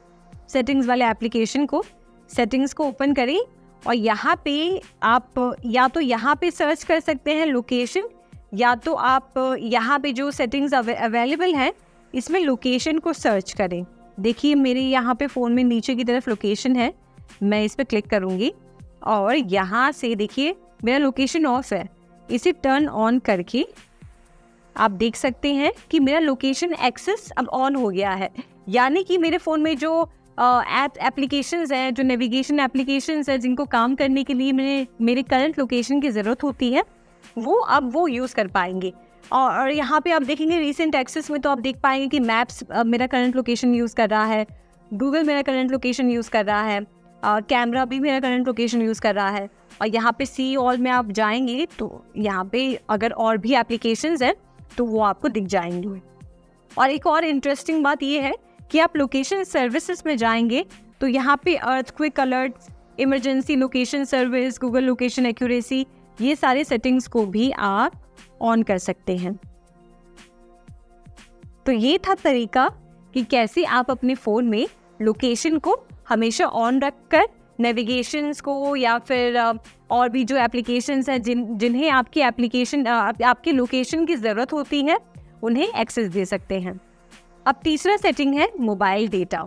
सेटिंग्स वाले एप्लीकेशन को, सेटिंग्स को ओपन करें और यहाँ पे आप या तो यहाँ पे सर्च कर सकते हैं लोकेशन, या तो आप यहाँ पे जो सेटिंग्स अवेलेबल हैं इसमें लोकेशन को सर्च करें। देखिए मेरे यहाँ पे फ़ोन में नीचे की तरफ लोकेशन है, मैं इस पर क्लिक करूँगी और यहाँ से देखिए मेरा लोकेशन ऑफ है। इसे टर्न ऑन करके आप देख सकते हैं कि मेरा लोकेशन एक्सेस अब ऑन हो गया है, यानी कि मेरे फ़ोन में जो एप्लीकेशंस हैं, जो नेविगेशन एप्लीकेशंस हैं जिनको काम करने के लिए मेरे करंट लोकेशन की ज़रूरत होती है, वो अब वो यूज़ कर पाएंगे। और यहाँ पे आप देखेंगे रिसेंट एक्सेस में तो आप देख पाएंगे कि मैप्स मेरा करंट लोकेशन यूज़ कर रहा है, गूगल मेरा करंट लोकेशन यूज़ कर रहा है, कैमरा भी मेरा करंट लोकेशन यूज़ कर रहा है। और यहाँ पे सी ऑल में आप जाएंगे तो यहाँ पे अगर और भी एप्लीकेशंस हैं तो वो आपको दिख जाएंगे। और एक और इंटरेस्टिंग बात ये है कि आप लोकेशन सर्विसेज में जाएंगे तो यहाँ पे earthquake alerts, emergency location service, Google location accuracy, ये सारे सेटिंग्स को भी आप ऑन कर सकते हैं। तो ये था तरीका कि कैसे आप अपने फ़ोन में लोकेशन को हमेशा ऑन रखकर नेविगेशंस को या फिर और भी जो एप्लीकेशंस हैं जिन्हें आपके लोकेशन की ज़रूरत होती है उन्हें एक्सेस दे सकते हैं। अब तीसरा सेटिंग है मोबाइल डेटा।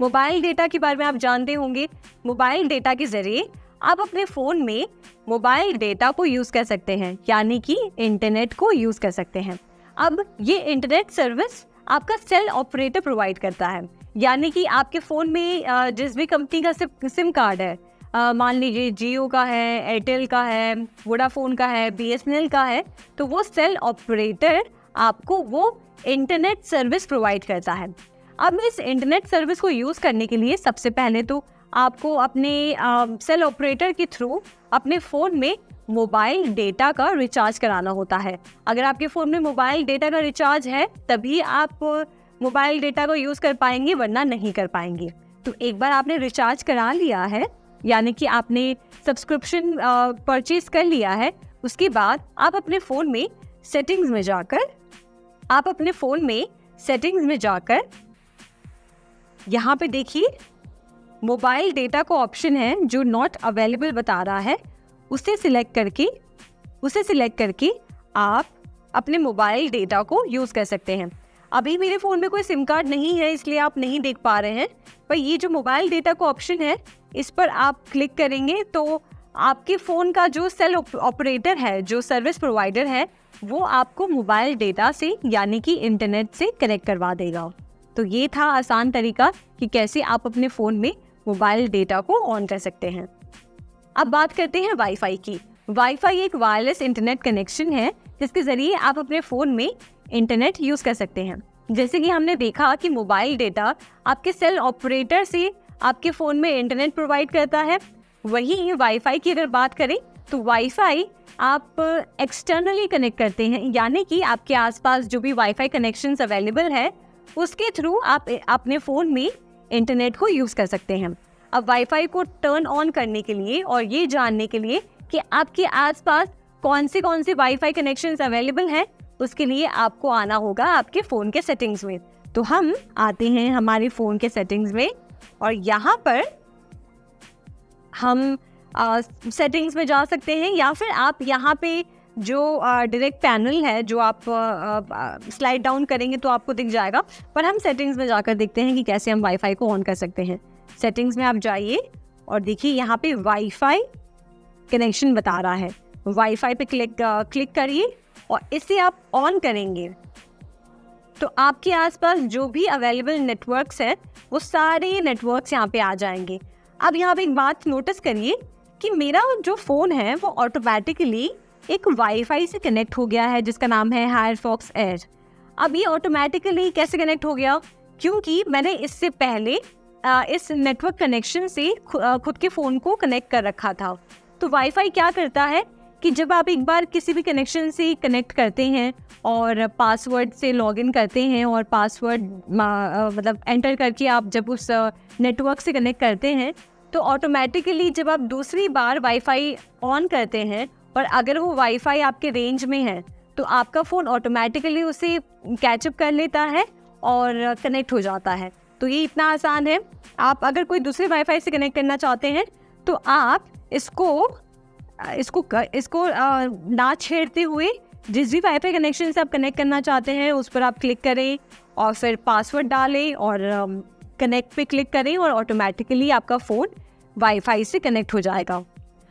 मोबाइल डेटा के बारे में आप जानते होंगे। मोबाइल डेटा के ज़रिए आप अपने फ़ोन में मोबाइल डेटा को यूज़ कर सकते हैं, यानी कि इंटरनेट को यूज़ कर सकते हैं। अब ये इंटरनेट सर्विस आपका सेल ऑपरेटर प्रोवाइड करता है, यानी कि आपके फ़ोन में जिस भी कंपनी का सिम कार्ड है, मान लीजिए जियो का है, एयरटेल का है, वोडाफोन का है, बीएसएनएल का है, तो वो सेल ऑपरेटर आपको वो इंटरनेट सर्विस प्रोवाइड करता है। अब इस इंटरनेट सर्विस को यूज़ करने के लिए सबसे पहले तो आपको अपने सेल ऑपरेटर के थ्रू अपने फ़ोन में मोबाइल डेटा का रिचार्ज कराना होता है। अगर आपके फ़ोन में मोबाइल डेटा का रिचार्ज है तभी आप मोबाइल डेटा को यूज़ कर पाएंगे, वरना नहीं कर पाएंगे। तो एक बार आपने रिचार्ज करा लिया है, यानी कि आपने सब्सक्रिप्शन परचेज कर लिया है, उसके बाद आप अपने फ़ोन में सेटिंग्स में जाकर यहाँ पे देखिए मोबाइल डेटा का ऑप्शन है जो नॉट अवेलेबल बता रहा है, उसे सिलेक्ट करके आप अपने मोबाइल डेटा को यूज़ कर सकते हैं। अभी मेरे फ़ोन में कोई सिम कार्ड नहीं है इसलिए आप नहीं देख पा रहे हैं, पर ये जो मोबाइल डेटा का ऑप्शन है इस पर आप क्लिक करेंगे तो आपके फ़ोन का जो सेल ऑपरेटर है, जो सर्विस प्रोवाइडर है, वो आपको मोबाइल डेटा से यानी कि इंटरनेट से कनेक्ट करवा देगा। तो ये था आसान तरीका कि कैसे आप अपने फ़ोन में मोबाइल डेटा को ऑन कर सकते हैं। अब बात करते हैं वाईफाई की। वाईफाई एक वायरलेस इंटरनेट कनेक्शन है जिसके ज़रिए आप अपने फ़ोन में इंटरनेट यूज़ कर सकते हैं। जैसे कि हमने देखा कि मोबाइल डेटा आपके सेल ऑपरेटर से आपके फ़ोन में इंटरनेट प्रोवाइड करता है, वहीं वाईफाई की अगर बात करें तो वाईफाई आप एक्सटर्नली कनेक्ट करते हैं, यानी कि आपके आसपास जो भी वाईफाई कनेक्शंस अवेलेबल है उसके थ्रू आप अपने फ़ोन में इंटरनेट को यूज़ कर सकते हैं। अब वाईफाई को टर्न ऑन करने के लिए और ये जानने के लिए कि आपके आसपास कौन से वाईफाई कनेक्शंस अवेलेबल हैं, उसके लिए आपको आना होगा आपके फ़ोन के सेटिंग्स में। तो हम आते हैं हमारे फ़ोन के सेटिंग्स में और यहाँ पर हम सेटिंग्स में जा सकते हैं, या फिर आप यहाँ पे जो डायरेक्ट पैनल है जो आप स्लाइड डाउन करेंगे तो आपको दिख जाएगा, पर हम सेटिंग्स में जाकर देखते हैं कि कैसे हम वाईफाई को ऑन कर सकते हैं। सेटिंग्स में आप जाइए और देखिए यहाँ पे वाईफाई कनेक्शन बता रहा है, वाईफाई पे क्लिक करिए और इसे आप ऑन करेंगे तो आपके आसपास जो भी अवेलेबल नेटवर्क्स हैं वो सारे नेटवर्क्स यहाँ पे आ जाएंगे। अब यहाँ पे एक बात नोटिस करिए कि मेरा जो फ़ोन है वो ऑटोमेटिकली एक वाईफाई से कनेक्ट हो गया है जिसका नाम है फायरफॉक्स एयर। अब ये ऑटोमेटिकली कैसे कनेक्ट हो गया? क्योंकि मैंने इससे पहले इस नेटवर्क कनेक्शन से खुद के फ़ोन को कनेक्ट कर रखा था। तो वाईफाई क्या करता है कि जब आप एक बार किसी भी कनेक्शन से कनेक्ट करते हैं और पासवर्ड से लॉगिन करते हैं और पासवर्ड मतलब एंटर करके आप जब उस नेटवर्क से कनेक्ट करते हैं, तो ऑटोमेटिकली जब आप दूसरी बार वाईफाई ऑन करते हैं और अगर वो वाईफाई आपके रेंज में है तो आपका फ़ोन ऑटोमेटिकली उसे कैचअप कर लेता है और कनेक्ट हो जाता है। तो ये इतना आसान है। आप अगर कोई दूसरे वाईफाई से कनेक्ट करना चाहते हैं तो आप इसको ना छेड़ते हुए जिस भी वाईफाई कनेक्शन से आप कनेक्ट करना चाहते हैं उस पर आप क्लिक करें और फिर पासवर्ड डालें और कनेक्ट पे क्लिक करें और ऑटोमेटिकली आपका फ़ोन वाईफाई से कनेक्ट हो जाएगा।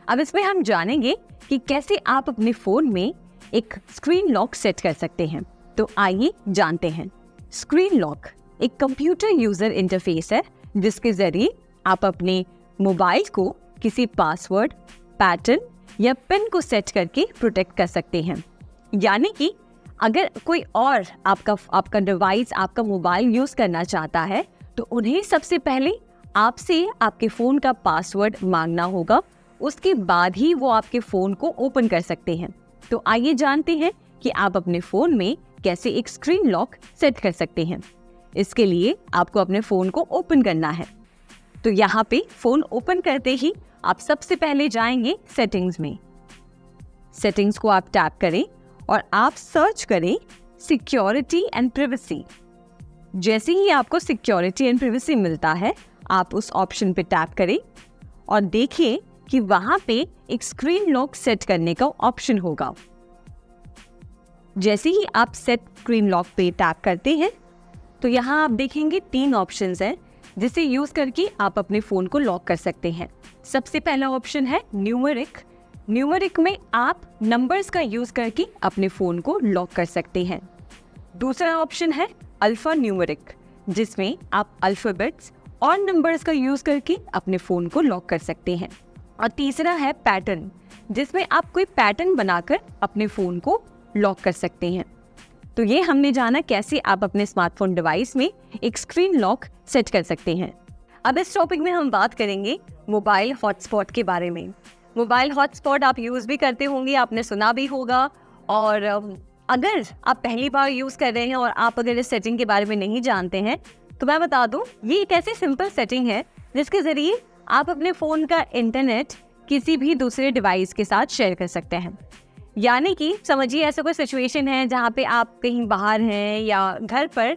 अब इसमें हम जानेंगे कि कैसे आप अपने फ़ोन में एक स्क्रीन लॉक सेट कर सकते हैं। तो आइए जानते हैं। स्क्रीन लॉक एक कंप्यूटर यूज़र इंटरफेस है जिसके ज़रिए आप अपने मोबाइल को किसी पासवर्ड, पैटर्न या पिन को सेट करके प्रोटेक्ट कर सकते हैं। यानी कि अगर कोई और आपका डिवाइस, आपका मोबाइल यूज़ करना चाहता है तो उन्हें सबसे पहले आपसे आपके फ़ोन का पासवर्ड मांगना होगा, उसके बाद ही वो आपके फ़ोन को ओपन कर सकते हैं। तो आइए जानते हैं कि आप अपने फ़ोन में कैसे एक स्क्रीन लॉक सेट कर सकते हैं। इसके लिए आपको अपने फ़ोन को ओपन करना है। तो यहाँ पे फ़ोन ओपन करते ही आप सबसे पहले जाएंगे सेटिंग्स में। सेटिंग्स को आप टैप करें और आप सर्च करें सिक्योरिटी एंड प्राइवेसी। जैसे ही आपको सिक्योरिटी एंड प्राइवेसी मिलता है, आप उस ऑप्शन पे टैप करें और देखिए कि वहाँ पे एक स्क्रीन लॉक सेट करने का ऑप्शन होगा। जैसे ही आप सेट स्क्रीन लॉक पे टैप करते हैं तो यहाँ आप देखेंगे 3 ऑप्शंस हैं जिसे यूज़ करके आप अपने फ़ोन को लॉक कर सकते हैं। सबसे पहला ऑप्शन है न्यूमेरिक। न्यूमेरिक में आप नंबर्स का यूज़ करके अपने फ़ोन को लॉक कर सकते हैं। दूसरा ऑप्शन है अल्फ़ा न्यूमेरिक, जिसमें आप अल्फ़ाबेट्स और नंबर्स का यूज़ करके अपने फ़ोन को लॉक कर सकते हैं। और तीसरा है पैटर्न, जिसमें आप कोई पैटर्न बनाकर अपने फ़ोन को लॉक कर सकते हैं। तो ये हमने जाना कैसे आप अपने स्मार्टफोन डिवाइस में एक स्क्रीन लॉक सेट कर सकते हैं। अब इस टॉपिक में हम बात करेंगे मोबाइल हॉटस्पॉट के बारे में। मोबाइल हॉटस्पॉट आप यूज़ भी करते होंगे, आपने सुना भी होगा। और अगर आप पहली बार यूज़ कर रहे हैं और आप अगर इस सेटिंग के बारे में नहीं जानते हैं तो मैं बता दूं, ये एक ऐसी सिंपल सेटिंग है जिसके ज़रिए आप अपने फ़ोन का इंटरनेट किसी भी दूसरे डिवाइस के साथ शेयर कर सकते हैं। यानी कि समझिए ऐसा कोई सिचुएशन है जहाँ पे आप कहीं बाहर हैं या घर पर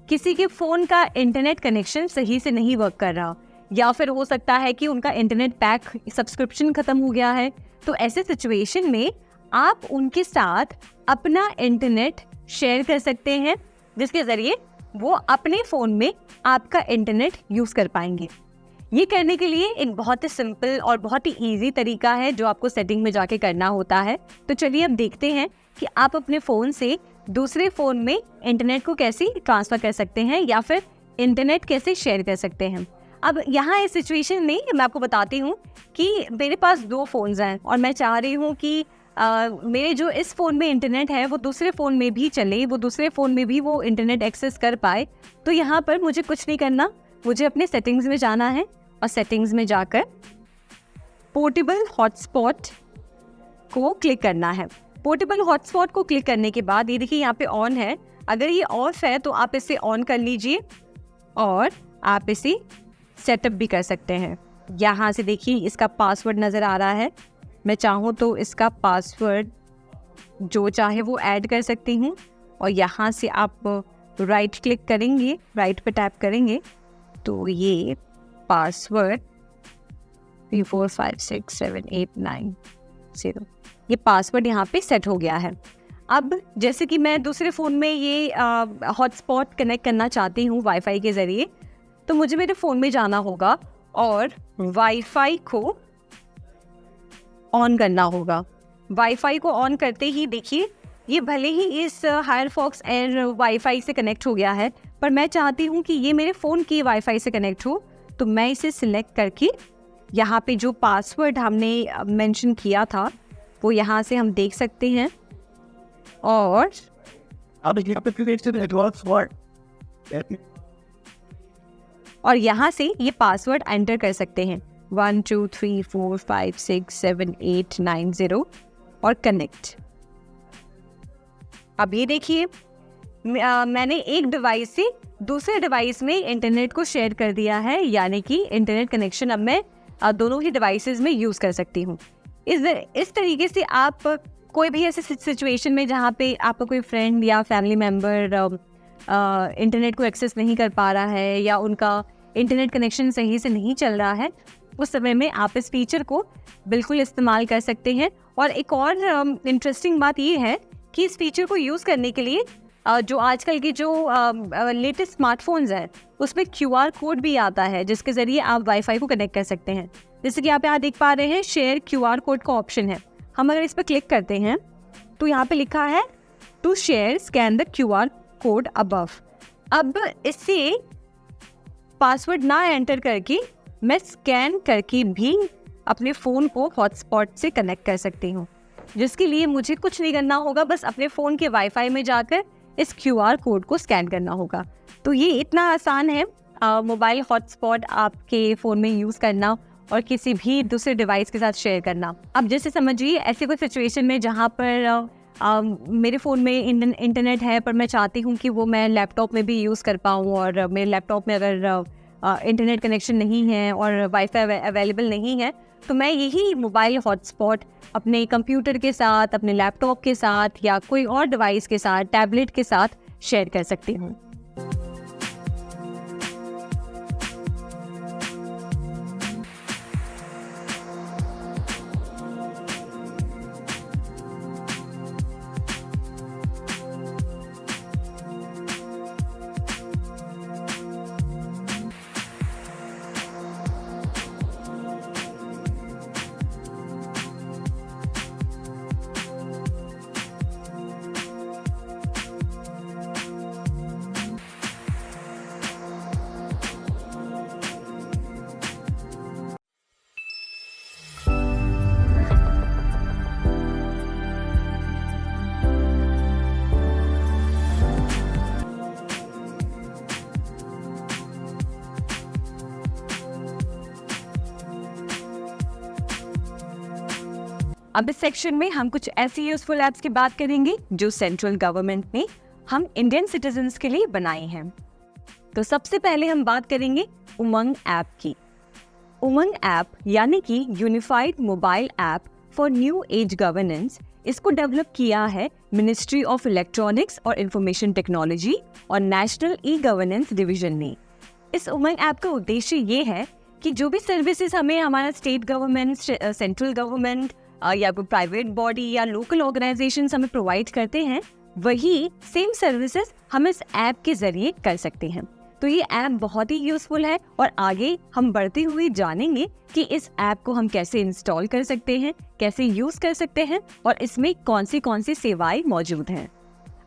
किसी के फ़ोन का इंटरनेट कनेक्शन सही से नहीं वर्क कर रहा, या फिर हो सकता है कि उनका इंटरनेट पैक सब्सक्रिप्शन ख़त्म हो गया है। तो ऐसे सिचुएशन में आप उनके साथ अपना इंटरनेट शेयर कर सकते हैं जिसके ज़रिए वो अपने फ़ोन में आपका इंटरनेट यूज़ कर पाएंगे। ये करने के लिए एक बहुत ही सिंपल और बहुत ही ईजी तरीका है जो आपको सेटिंग में जाके करना होता है। तो चलिए अब देखते हैं कि आप अपने फ़ोन से दूसरे फ़ोन में इंटरनेट को कैसे ट्रांसफ़र कर सकते हैं या फिर इंटरनेट कैसे शेयर कर सकते हैं। अब यहाँ इस सिचुएशन में मैं आपको बताती हूँ कि मेरे पास 2 फ़ोन्स हैं और मैं चाह रही हूँ कि मेरे जो इस फ़ोन में इंटरनेट है वो दूसरे फ़ोन में भी चले, वो दूसरे फ़ोन में भी वो इंटरनेट एक्सेस कर पाए। तो यहाँ पर मुझे कुछ नहीं करना, मुझे अपने सेटिंग्स में जाना है और सेटिंग्स में जाकर पोर्टेबल हॉटस्पॉट को क्लिक करना है। पोर्टेबल हॉटस्पॉट को क्लिक करने के बाद ये देखिए यहाँ पे ऑन है। अगर ये ऑफ है तो आप इसे ऑन कर लीजिए और आप इसे सेटअप भी कर सकते हैं। यहाँ से देखिए इसका पासवर्ड नज़र आ रहा है। मैं चाहूँ तो इसका पासवर्ड जो चाहे वो ऐड कर सकती हूँ और यहाँ से आप राइट क्लिक करेंगे, राइट पे टैप करेंगे तो ये पासवर्ड 34567890 ये पासवर्ड यहाँ पे सेट हो गया है। अब जैसे कि मैं दूसरे फ़ोन में ये हॉटस्पॉट कनेक्ट करना चाहती हूँ वाईफाई के ज़रिए, तो मुझे मेरे फ़ोन में जाना होगा और वाईफाई को ऑन करना होगा। वाईफाई को ऑन करते ही देखिए ये भले ही इस फायरफॉक्स एयर वाईफाई से कनेक्ट हो गया है, पर मैं चाहती हूँ कि ये मेरे फ़ोन की वाईफाई से कनेक्ट हो। तो मैं इसे सिलेक्ट करके यहाँ पे जो पासवर्ड हमने मेंशन किया था वो यहाँ से हम देख सकते हैं, और यहाँ से ये पासवर्ड एंटर कर सकते हैं 1 2 3 4 5 6 7 8 9 0 और कनेक्ट। अब ये देखिए मैंने एक डिवाइस से दूसरे डिवाइस में इंटरनेट को शेयर कर दिया है, यानी कि इंटरनेट कनेक्शन अब मैं दोनों ही डिवाइसेस में यूज़ कर सकती हूँ। इस तरीके से आप कोई भी ऐसे सिचुएशन में जहाँ पे आपका कोई फ्रेंड या फैमिली मेम्बर इंटरनेट को एक्सेस नहीं कर पा रहा है या उनका इंटरनेट कनेक्शन सही से नहीं चल रहा है, उस समय में आप इस फीचर को बिल्कुल इस्तेमाल कर सकते हैं। और एक और इंटरेस्टिंग बात ये है कि इस फीचर को यूज़ करने के लिए जो आजकल के जो लेटेस्ट स्मार्टफोन्स हैं उसमें QR कोड भी आता है, जिसके ज़रिए आप वाईफाई को कनेक्ट कर सकते हैं। जैसे कि आप यहाँ देख पा रहे हैं शेयर QR कोड का ऑप्शन है। हम अगर इस पर क्लिक करते हैं तो यहाँ पे लिखा है to share scan the QR code above. अब इससे पासवर्ड ना एंटर करके मैं स्कैन करके भी अपने फ़ोन को हॉटस्पॉट से कनेक्ट कर सकती हूँ, जिसके लिए मुझे कुछ नहीं करना होगा, बस अपने फ़ोन के वाईफाई में जाकर इस QR कोड को स्कैन करना होगा। तो ये इतना आसान है मोबाइल हॉटस्पॉट आपके फ़ोन में यूज़ करना और किसी भी दूसरे डिवाइस के साथ शेयर करना। अब जैसे समझिए ऐसे कोई सिचुएशन में जहाँ पर मेरे फ़ोन में इंटरनेट है पर मैं चाहती हूँ कि वो मैं लैपटॉप में भी यूज़ कर पाऊँ, और मेरे लैपटॉप में अगर इंटरनेट कनेक्शन नहीं है और वाईफाई अवेलेबल नहीं है, तो मैं यही मोबाइल हॉटस्पॉट अपने कंप्यूटर के साथ, अपने लैपटॉप के साथ या कोई और डिवाइस के साथ, टैबलेट के साथ शेयर कर सकती हूँ। अब इस सेक्शन में हम कुछ ऐसी यूजफुल ऐप्स की बात करेंगे जो सेंट्रल गवर्नमेंट ने हम इंडियन सिटीजन्स के लिए बनाई हैं। तो सबसे पहले हम बात करेंगे उमंग ऐप की। उमंग ऐप यानी कि unified mobile app for new age governance, इसको डेवलप किया है मिनिस्ट्री ऑफ इलेक्ट्रॉनिक्स और इंफॉर्मेशन टेक्नोलॉजी और नेशनल ई गवर्नेंस डिवीजन ने। इस उमंग ऐप का उद्देश्य ये है कि जो भी सर्विसेज हमें हमारा स्टेट गवर्नमेंट, सेंट्रल गवर्नमेंट या कोई प्राइवेट बॉडी या लोकल ऑर्गेनाइजेशंस हमें प्रोवाइड करते हैं, वही सेम सर्विसेज हम इस ऐप के जरिए कर सकते हैं। तो ये ऐप बहुत ही यूजफुल है और आगे हम बढ़ते हुए जानेंगे कि इस ऐप को हम कैसे इंस्टॉल कर सकते हैं, कैसे यूज कर सकते हैं और इसमें कौन सी सेवाएं मौजूद हैं।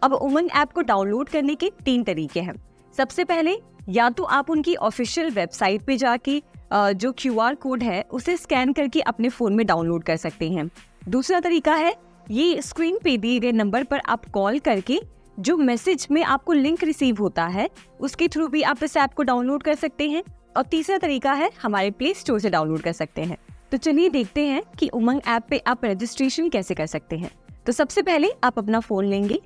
अब उमंग ऐप को डाउनलोड करने के 3 तरीके हैं। सबसे पहले या तो आप उनकी ऑफिशियल वेबसाइट पे जाके जो QR कोड है उसे स्कैन करके अपने फ़ोन में डाउनलोड कर सकते हैं। दूसरा तरीका है ये स्क्रीन पे दिए गए नंबर पर आप कॉल करके जो मैसेज में आपको लिंक रिसीव होता है उसके थ्रू भी आप इस ऐप को डाउनलोड कर सकते हैं। और तीसरा तरीका है हमारे प्ले स्टोर से डाउनलोड कर सकते हैं। तो चलिए देखते हैं कि उमंग ऐप पे आप रजिस्ट्रेशन कैसे कर सकते हैं। तो सबसे पहले आप अपना फ़ोन लेंगे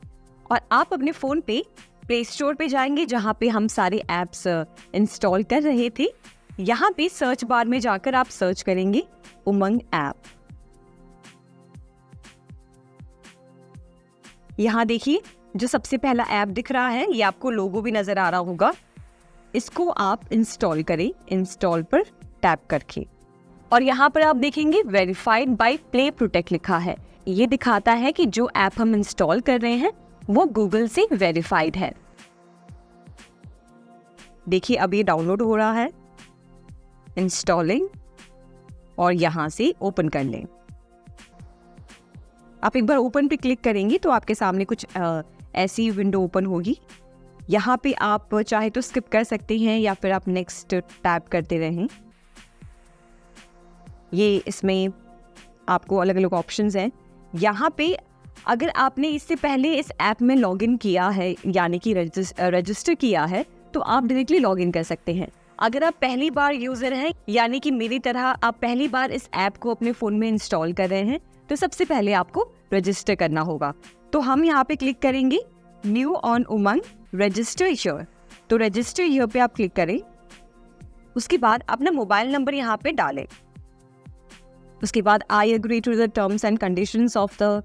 और आप अपने फ़ोन पे प्ले स्टोर पे जाएंगे जहाँ पे हम सारे ऐप्स इंस्टॉल कर रहे थे। यहाँ पे सर्च बार में जाकर आप सर्च करेंगे उमंग ऐप। यहाँ देखिए जो सबसे पहला ऐप दिख रहा है, ये आपको लोगो भी नजर आ रहा होगा। इसको आप इंस्टॉल करें, इंस्टॉल पर टैप करके, और यहाँ पर आप देखेंगे वेरीफाइड बाय प्ले प्रोटेक्ट लिखा है। ये दिखाता है कि जो ऐप हम इंस्टॉल कर रहे हैं वो गूगल से वेरीफाइड है। देखिए अब ये डाउनलोड हो रहा है, इंस्टॉलिंग, और यहाँ से ओपन कर लें। आप एक बार ओपन पे क्लिक करेंगे तो आपके सामने कुछ ऐसी विंडो ओपन होगी। यहाँ पे आप चाहे तो स्किप कर सकते हैं या फिर आप नेक्स्ट टैप करते रहें। ये इसमें आपको अलग अलग ऑप्शंस हैं। यहाँ पे अगर आपने इससे पहले इस ऐप में लॉगिन किया है यानी कि रजिस्टर किया है तो आप डायरेक्टली लॉगिन कर सकते हैं। अगर आप पहली बार यूज़र हैं यानी कि मेरी तरह आप पहली बार इस ऐप को अपने फ़ोन में इंस्टॉल कर रहे हैं तो सबसे पहले आपको रजिस्टर करना होगा। तो हम यहाँ पे क्लिक करेंगे new on Umang register here. तो रजिस्टर हियर पे आप क्लिक करें। उसके बाद अपना मोबाइल नंबर यहाँ पे डालें। उसके बाद I agree to the terms and conditions of the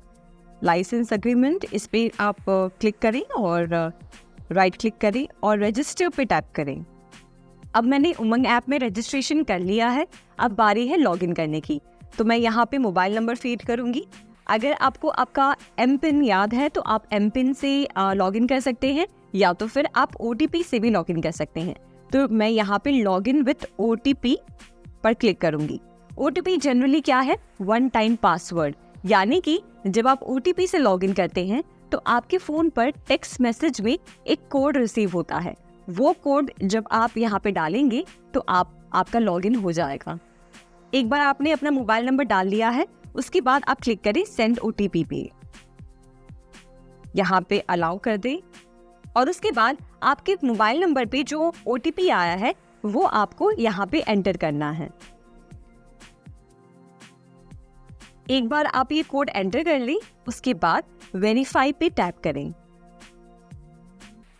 licence agreement, इस पे आप क्लिक करें और राइट क्लिक करें और रजिस्टर पे टैप करें। अब मैंने उमंग ऐप में रजिस्ट्रेशन कर लिया है, अब बारी है लॉगिन करने की। तो मैं यहाँ पे मोबाइल नंबर फीड करूँगी। अगर आपको आपका एम पिन याद है तो आप एम पिन से लॉगिन कर सकते हैं या तो फिर आप OTP से भी लॉगिन कर सकते हैं। तो मैं यहाँ पे लॉगिन विथ OTP पर क्लिक करूँगी। OTP जनरली क्या है? वन टाइम पासवर्ड, यानी कि जब आप OTP से लॉगिन करते हैं तो आपके फ़ोन पर टेक्स्ट मैसेज में एक कोड रिसीव होता है। वो कोड जब आप यहाँ पे डालेंगे तो आपका लॉगिन हो जाएगा। एक बार आपने अपना मोबाइल नंबर डाल लिया है, उसके बाद आप क्लिक करें सेंड OTP पे, यहाँ पे अलाउ कर दें और उसके बाद आपके मोबाइल नंबर पे जो OTP आया है वो आपको यहाँ पे एंटर करना है। एक बार आप ये कोड एंटर कर लें, उसके बाद वेरीफाई पे टैप करें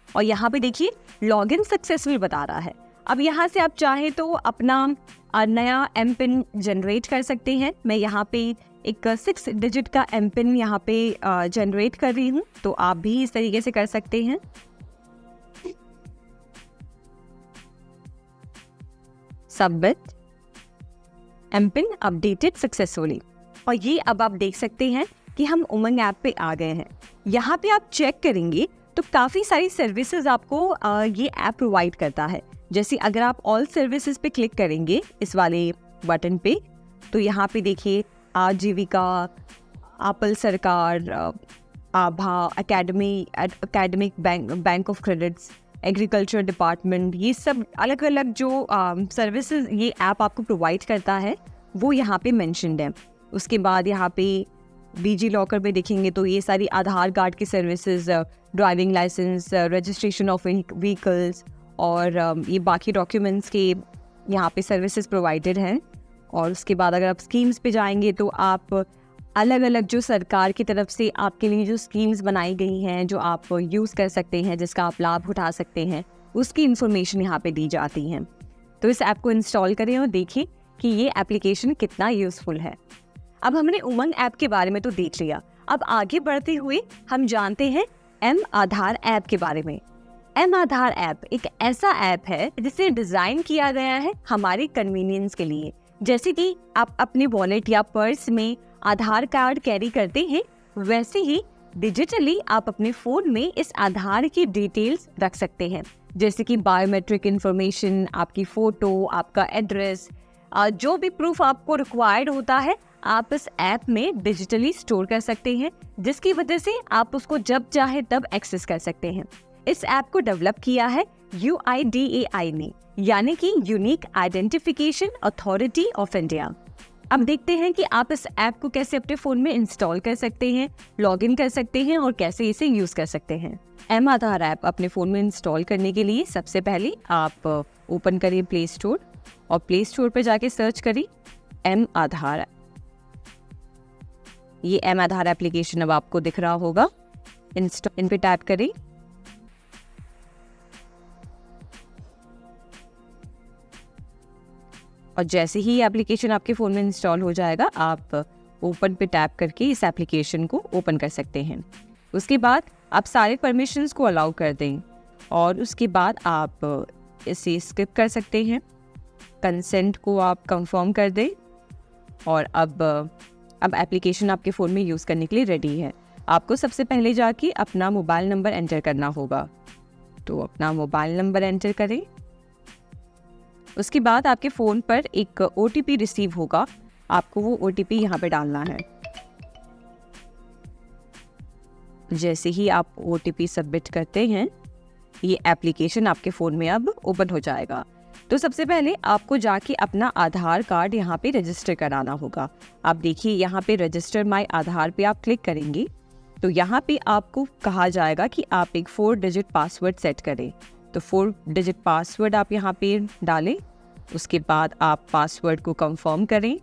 और यहाँ पे देखिए लॉगिन सक्सेसफुल बता रहा है। अब यहाँ से आप चाहें तो अपना नया एम पिन जनरेट कर सकते हैं। मैं यहाँ पे एक 6 डिजिट का एम पिन यहाँ पे जनरेट कर रही हूँ, तो आप भी इस तरीके से कर सकते हैं। Submit, M PIN updated successfully. और ये अब आप देख सकते हैं कि हम उमंग ऐप पे आ गए हैं। यहाँ पे आप चेक करेंगे तो काफ़ी सारी सर्विसेज आपको ये ऐप प्रोवाइड करता है। जैसे अगर आप ऑल सर्विसेज पे क्लिक करेंगे इस वाले बटन पे, तो यहाँ पे देखिए आजीविका, एप्पल सरकार, आभा, academic bank of credits, agriculture department, ये सब अलग अलग जो सर्विसेज ये ऐप आपको प्रोवाइड करता है वो यहाँ पे मेंशन्ड है। उसके बाद यहाँ पे डिजी लॉकर पे देखेंगे तो ये सारी आधार कार्ड की services, driving licence, registration of vehicles और ये बाकी डॉक्यूमेंट्स के यहाँ पे सर्विसेज प्रोवाइडेड हैं। और उसके बाद अगर आप स्कीम्स पे जाएंगे तो आप अलग अलग जो सरकार की तरफ से आपके लिए जो स्कीम्स बनाई गई हैं जो आप यूज़ कर सकते हैं, जिसका आप लाभ उठा सकते हैं, उसकी इन्फॉर्मेशन यहाँ पे दी जाती हैं। तो इस ऐप को इंस्टॉल करें और देखें कि ये एप्लीकेशन कितना यूज़फुल है। अब हमने उमंग ऐप के बारे में तो देख लिया, अब आगे बढ़ते हुए हम जानते हैं एम आधार ऐप के बारे में। एम आधार ऐप एक ऐसा ऐप है जिसे डिज़ाइन किया गया है हमारे कन्वीनियंस के लिए। जैसे कि आप अपने वॉलेट या पर्स में आधार कार्ड कैरी करते हैं, वैसे ही डिजिटली आप अपने फ़ोन में इस आधार की डिटेल्स रख सकते हैं, जैसे कि बायोमेट्रिक इंफॉर्मेशन, आपकी फ़ोटो, आपका एड्रेस, जो भी प्रूफ आपको रिक्वायर्ड होता है आप इस ऐप में डिजिटली स्टोर कर सकते हैं, जिसकी वजह से आप उसको जब चाहे तब एक्सेस कर सकते हैं। इस ऐप को डेवलप किया है UIDAI ने, यानी कि unique identification authority of India. अब देखते हैं कि आप इस ऐप को कैसे अपने फ़ोन में इंस्टॉल कर सकते हैं, लॉगिन कर सकते हैं और कैसे इसे यूज़ कर सकते हैं। एम आधार ऐप अपने फ़ोन में इंस्टॉल करने के लिए सबसे पहले आप ओपन करिए प्ले स्टोर और प्ले स्टोर पर जाके सर्च करिए एम आधार। ये एम आधार एप्लीकेशन अब आपको दिख रहा होगा, इन पे टैप करें। और जैसे ही ये एप्लीकेशन आपके फ़ोन में इंस्टॉल हो जाएगा, आप ओपन पे टैप करके इस एप्लीकेशन को ओपन कर सकते हैं। उसके बाद आप सारे परमिशंस को अलाउ कर दें और उसके बाद आप इसे स्किप कर सकते हैं, कंसेंट को आप कंफर्म कर दें और अब एप्लीकेशन आपके फ़ोन में यूज़ करने के लिए रेडी है। आपको सबसे पहले जाके अपना मोबाइल नंबर एंटर करना होगा, तो अपना मोबाइल नंबर एंटर करें। उसके बाद आपके फ़ोन पर एक OTP रिसीव होगा, आपको वो OTP यहाँ पे डालना है। जैसे ही आप OTP सबमिट करते हैं, ये एप्लीकेशन आपके फ़ोन में अब ओपन हो जाएगा। तो सबसे पहले आपको जाके अपना आधार कार्ड यहाँ पे रजिस्टर कराना होगा। आप देखिए यहाँ पे रजिस्टर माय आधार पे आप क्लिक करेंगे तो यहाँ पे आपको कहा जाएगा कि आप एक 4 डिजिट पासवर्ड सेट करें। तो 4 डिजिट पासवर्ड आप यहाँ पे डालें। उसके बाद आप पासवर्ड को कंफर्म करें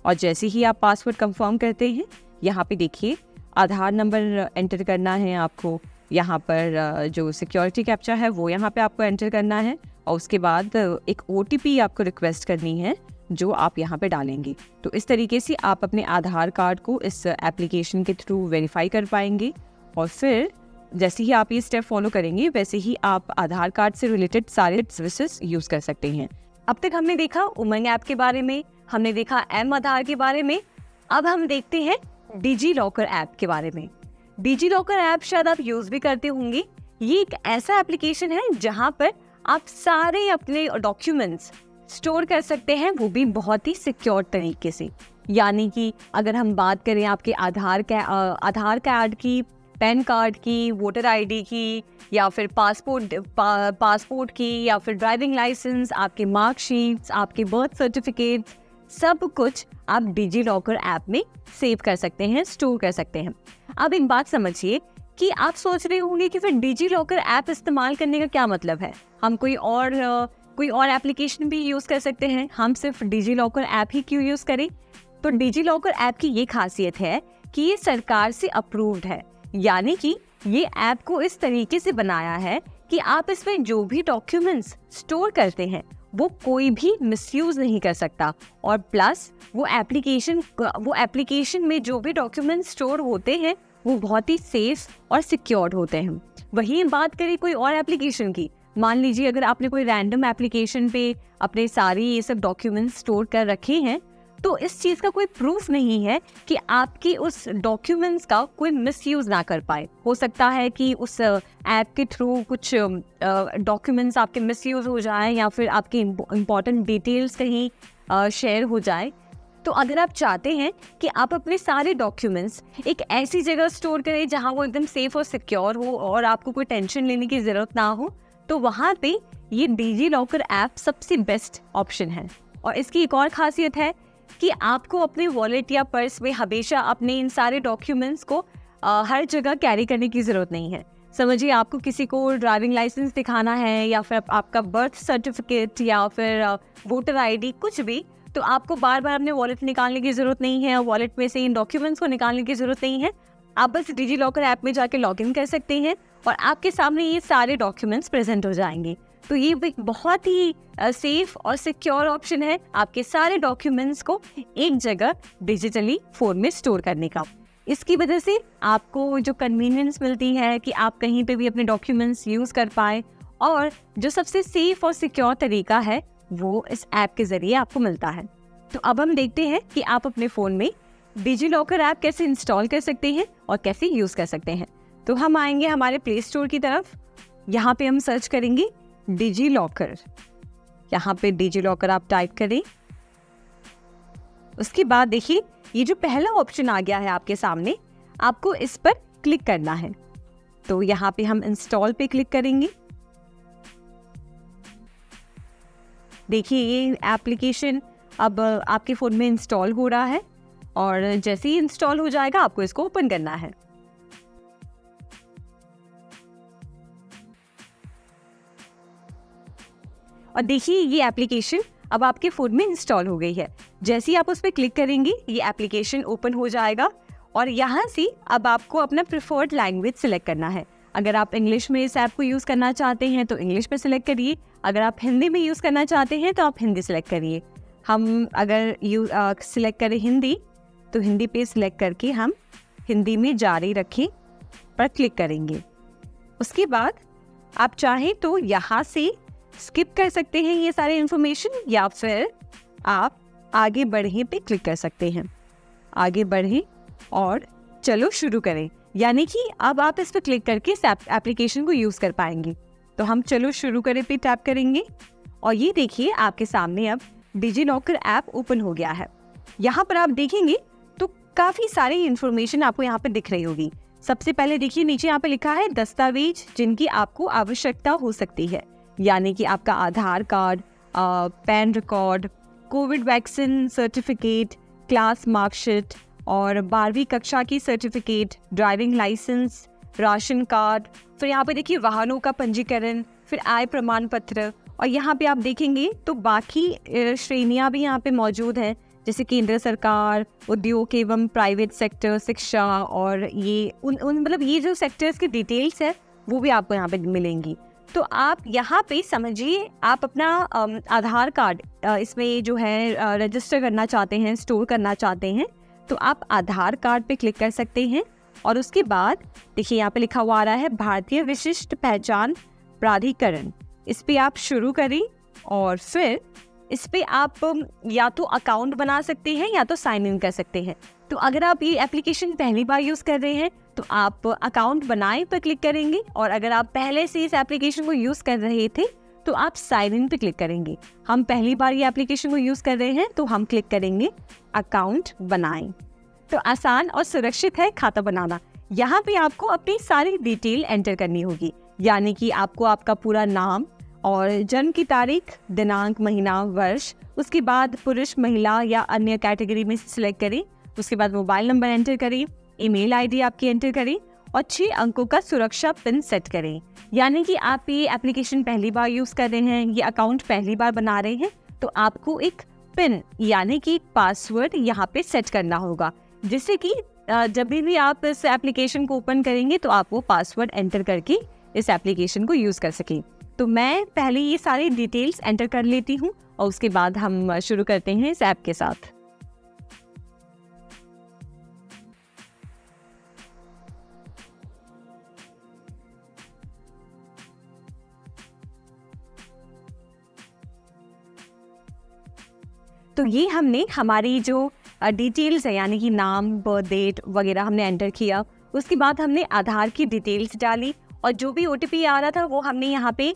और जैसे ही आप पासवर्ड कंफर्म करते हैं यहाँ पे देखिए आधार नंबर एंटर करना है आपको। यहाँ पर जो सिक्योरिटी कैप्चा है वो यहाँ पे आपको एंटर करना है और उसके बाद एक OTP आपको रिक्वेस्ट करनी है जो आप यहाँ पे डालेंगे। तो इस तरीके से आप अपने आधार कार्ड को इस एप्लीकेशन के थ्रू वेरीफाई कर पाएंगे और फिर जैसे ही आप ये स्टेप फॉलो करेंगे वैसे ही आप आधार कार्ड से रिलेटेड सारे सर्विसेज यूज़ कर सकते हैं। अब तक हमने देखा उमंग ऐप के बारे में, हमने देखा एम आधार के बारे में। अब हम देखते हैं डिजी लॉकर ऐप के बारे में। डिजी लॉकर ऐप शायद आप यूज़ भी करते होंगे। ये एक ऐसा एप्लीकेशन है जहाँ पर आप सारे अपने डॉक्यूमेंट्स स्टोर कर सकते हैं, वो भी बहुत ही सिक्योर तरीके से। यानी कि अगर हम बात करें आपके आधार कार्ड की, पैन कार्ड की, वोटर आईडी की, या फिर पासपोर्ट की, या फिर ड्राइविंग लाइसेंस, आपके मार्कशीट्स, आपके बर्थ सर्टिफिकेट्स, सब कुछ आप डिजी लॉकर ऐप में सेव कर सकते हैं, स्टोर कर सकते हैं। अब एक बात समझिए कि आप सोच रहे होंगे कि फिर डिजी लॉकर ऐप इस्तेमाल करने का क्या मतलब है, हम कोई और एप्लीकेशन भी यूज़ कर सकते हैं, हम सिर्फ डिजी लॉकर ऐप ही क्यों यूज़ करें। तो डिजी लॉकर ऐप की ये खासियत है कि ये सरकार से अप्रूव्ड है। यानी कि ये ऐप को इस तरीके से बनाया है कि आप इसमें जो भी डॉक्यूमेंट्स स्टोर करते हैं वो कोई भी मिसयूज नहीं कर सकता, और प्लस वो एप्लीकेशन में जो भी डॉक्यूमेंट्स स्टोर होते हैं वो बहुत ही सेफ और सिक्योर्ड होते हैं। वही बात करें कोई और एप्लीकेशन की, मान लीजिए अगर आपने कोई रैंडम एप्लीकेशन पे अपने सारे ये सब डॉक्यूमेंट्स स्टोर कर रखे हैं तो इस चीज़ का कोई प्रूफ नहीं है कि आपकी उस डॉक्यूमेंट्स का कोई मिसयूज ना कर पाए। हो सकता है कि उस ऐप के थ्रू कुछ डॉक्यूमेंट्स आपके मिसयूज हो जाए या फिर आपके इम्पॉर्टेंट डिटेल्स कहीं शेयर हो जाए। तो अगर आप चाहते हैं कि आप अपने सारे डॉक्यूमेंट्स एक ऐसी जगह स्टोर करें जहां वो एकदम सेफ और सिक्योर हो और आपको कोई टेंशन लेने की ज़रूरत ना हो, तो वहाँ पे ये डिजी लॉकर ऐप सबसे बेस्ट ऑप्शन है। और इसकी एक और खासियत है कि आपको अपने वॉलेट या पर्स में हमेशा अपने इन सारे डॉक्यूमेंट्स को हर जगह कैरी करने की ज़रूरत नहीं है। समझिए आपको किसी को ड्राइविंग लाइसेंस दिखाना है या फिर आपका बर्थ सर्टिफिकेट या फिर वोटर आईडी, कुछ भी, तो आपको बार बार अपने वॉलेट निकालने की ज़रूरत नहीं है, वॉलेट में से इन डॉक्यूमेंट्स को निकालने की ज़रूरत नहीं है। आप बस डिजी लॉकर ऐप में जाके लॉगिन कर सकते हैं और आपके सामने ये सारे डॉक्यूमेंट्स प्रेजेंट हो जाएंगे। तो ये एक बहुत ही सेफ और सिक्योर ऑप्शन है आपके सारे डॉक्यूमेंट्स को एक जगह डिजिटली फोन में स्टोर करने का। इसकी वजह से आपको जो कन्वीनियंस मिलती है कि आप कहीं पे भी अपने डॉक्यूमेंट्स यूज़ कर पाए, और जो सबसे सेफ और सिक्योर तरीका है वो इस ऐप के ज़रिए आपको मिलता है। तो अब हम देखते हैं कि आप अपने फ़ोन में डिजी लॉकर ऐप कैसे इंस्टॉल कर सकते हैं और कैसे यूज़ कर सकते हैं। तो हम आएंगे हमारे प्ले स्टोर की तरफ। यहाँ पे हम सर्च करेंगे डिजी लॉकर। यहाँ पे डिजी लॉकर आप टाइप करें। उसके बाद देखिए ये जो पहला ऑप्शन आ गया है आपके सामने, आपको इस पर क्लिक करना है। तो यहाँ पे हम इंस्टॉल पे क्लिक करेंगे। देखिए ये एप्लीकेशन अब आपके फ़ोन में इंस्टॉल हो रहा है और जैसे ही इंस्टॉल हो जाएगा आपको इसको ओपन करना है। और देखिए ये एप्लीकेशन अब आपके फ़ोन में इंस्टॉल हो गई है। जैसे ही आप उस पर क्लिक करेंगे ये एप्लीकेशन ओपन हो जाएगा और यहाँ से अब आपको अपना प्रेफर्ड लैंग्वेज सिलेक्ट करना है। अगर आप इंग्लिश में इस ऐप को यूज़ करना चाहते हैं तो इंग्लिश पे सिलेक्ट करिए, अगर आप हिंदी में यूज़ करना चाहते हैं तो आप हिंदी सिलेक्ट करिए। हम अगर सिलेक्ट करें हिंदी तो हिंदी पे सिलेक्ट करके हम हिंदी में जारी रखें पर क्लिक करेंगे। उसके बाद आप चाहें तो यहाँ से स्किप कर सकते हैं ये सारे इन्फॉर्मेशन, या फिर आप आगे बढ़े पे क्लिक कर सकते हैं। आगे बढ़ें और चलो शुरू करें, यानी कि अब आप इस पर क्लिक करके इस एप्लीकेशन को यूज़ कर पाएंगे। तो हम चलो शुरू करें पे टैप करेंगे और ये देखिए आपके सामने अब डिजी लॉकर ऐप ओपन हो गया है। यहाँ पर आप देखेंगे तो काफ़ी सारी इन्फॉर्मेशन आपको यहाँ पर दिख रही होगी। सबसे पहले देखिए नीचे यहाँ पे लिखा है दस्तावेज जिनकी आपको आवश्यकता हो सकती है। यानी कि आपका Aadhaar card, PAN record, covid vaccine certificate, class marksheet और 12वीं कक्षा की certificate, driving licence, ration card, फिर यहाँ पे देखिए वाहनों का पंजीकरण, फिर आय प्रमाण पत्र, और यहाँ पे आप देखेंगे तो बाकी श्रेणियाँ भी यहाँ पे मौजूद हैं, जैसे केंद्र सरकार, उद्योग एवं प्राइवेट सेक्टर, शिक्षा, और ये उन मतलब ये जो सेक्टर्स की डिटेल्स है वो भी आपको यहाँ पे मिलेंगी। तो आप यहाँ पे समझिए, आप अपना आधार कार्ड इसमें जो है रजिस्टर करना चाहते हैं, स्टोर करना चाहते हैं, तो आप आधार कार्ड पे क्लिक कर सकते हैं। और उसके बाद देखिए यहाँ पे लिखा हुआ आ रहा है भारतीय विशिष्ट पहचान प्राधिकरण, इस पे आप शुरू करें और फिर इस पे आप या तो अकाउंट बना सकते हैं या तो साइन इन कर सकते हैं। तो अगर आप ये एप्लीकेशन पहली बार यूज़ कर रहे हैं तो आप अकाउंट बनाए पर क्लिक करेंगे, और अगर आप पहले से इस एप्लीकेशन को यूज़ कर रहे थे तो आप साइन इन पे क्लिक करेंगे। हम पहली बार ये एप्लीकेशन को यूज़ कर रहे हैं तो हम क्लिक करेंगे अकाउंट बनाएं। तो आसान और सुरक्षित है खाता बनाना। यहाँ पे आपको अपनी सारी डिटेल एंटर करनी होगी, यानी कि आपको आपका पूरा नाम और जन्म की तारीख, दिनांक, महीना, वर्ष, उसके बाद पुरुष, महिला या अन्य कैटेगरी में सिलेक्ट करें, उसके बाद मोबाइल नंबर एंटर करें, ईमेल आईडी आपकी एंटर करें और 6 अंकों का सुरक्षा पिन सेट करें। यानी कि आप ये एप्लीकेशन पहली बार यूज़ कर रहे हैं, ये अकाउंट पहली बार बना रहे हैं, तो आपको एक पिन यानी कि पासवर्ड यहाँ पे सेट करना होगा, जिससे कि जब भी आप इस एप्लीकेशन को ओपन करेंगे तो आप वो पासवर्ड एंटर करके इस एप्लीकेशन को यूज़ कर सकें। तो मैं पहले ये सारी डिटेल्स एंटर कर लेती हूँ और उसके बाद हम शुरू करते हैं इस ऐप के साथ। तो ये हमने हमारी जो डिटेल्स है, यानी कि नाम, बर्थ डेट वगैरह हमने एंटर किया। उसके बाद हमने आधार की डिटेल्स डाली और जो भी OTP आ रहा था वो हमने यहाँ पे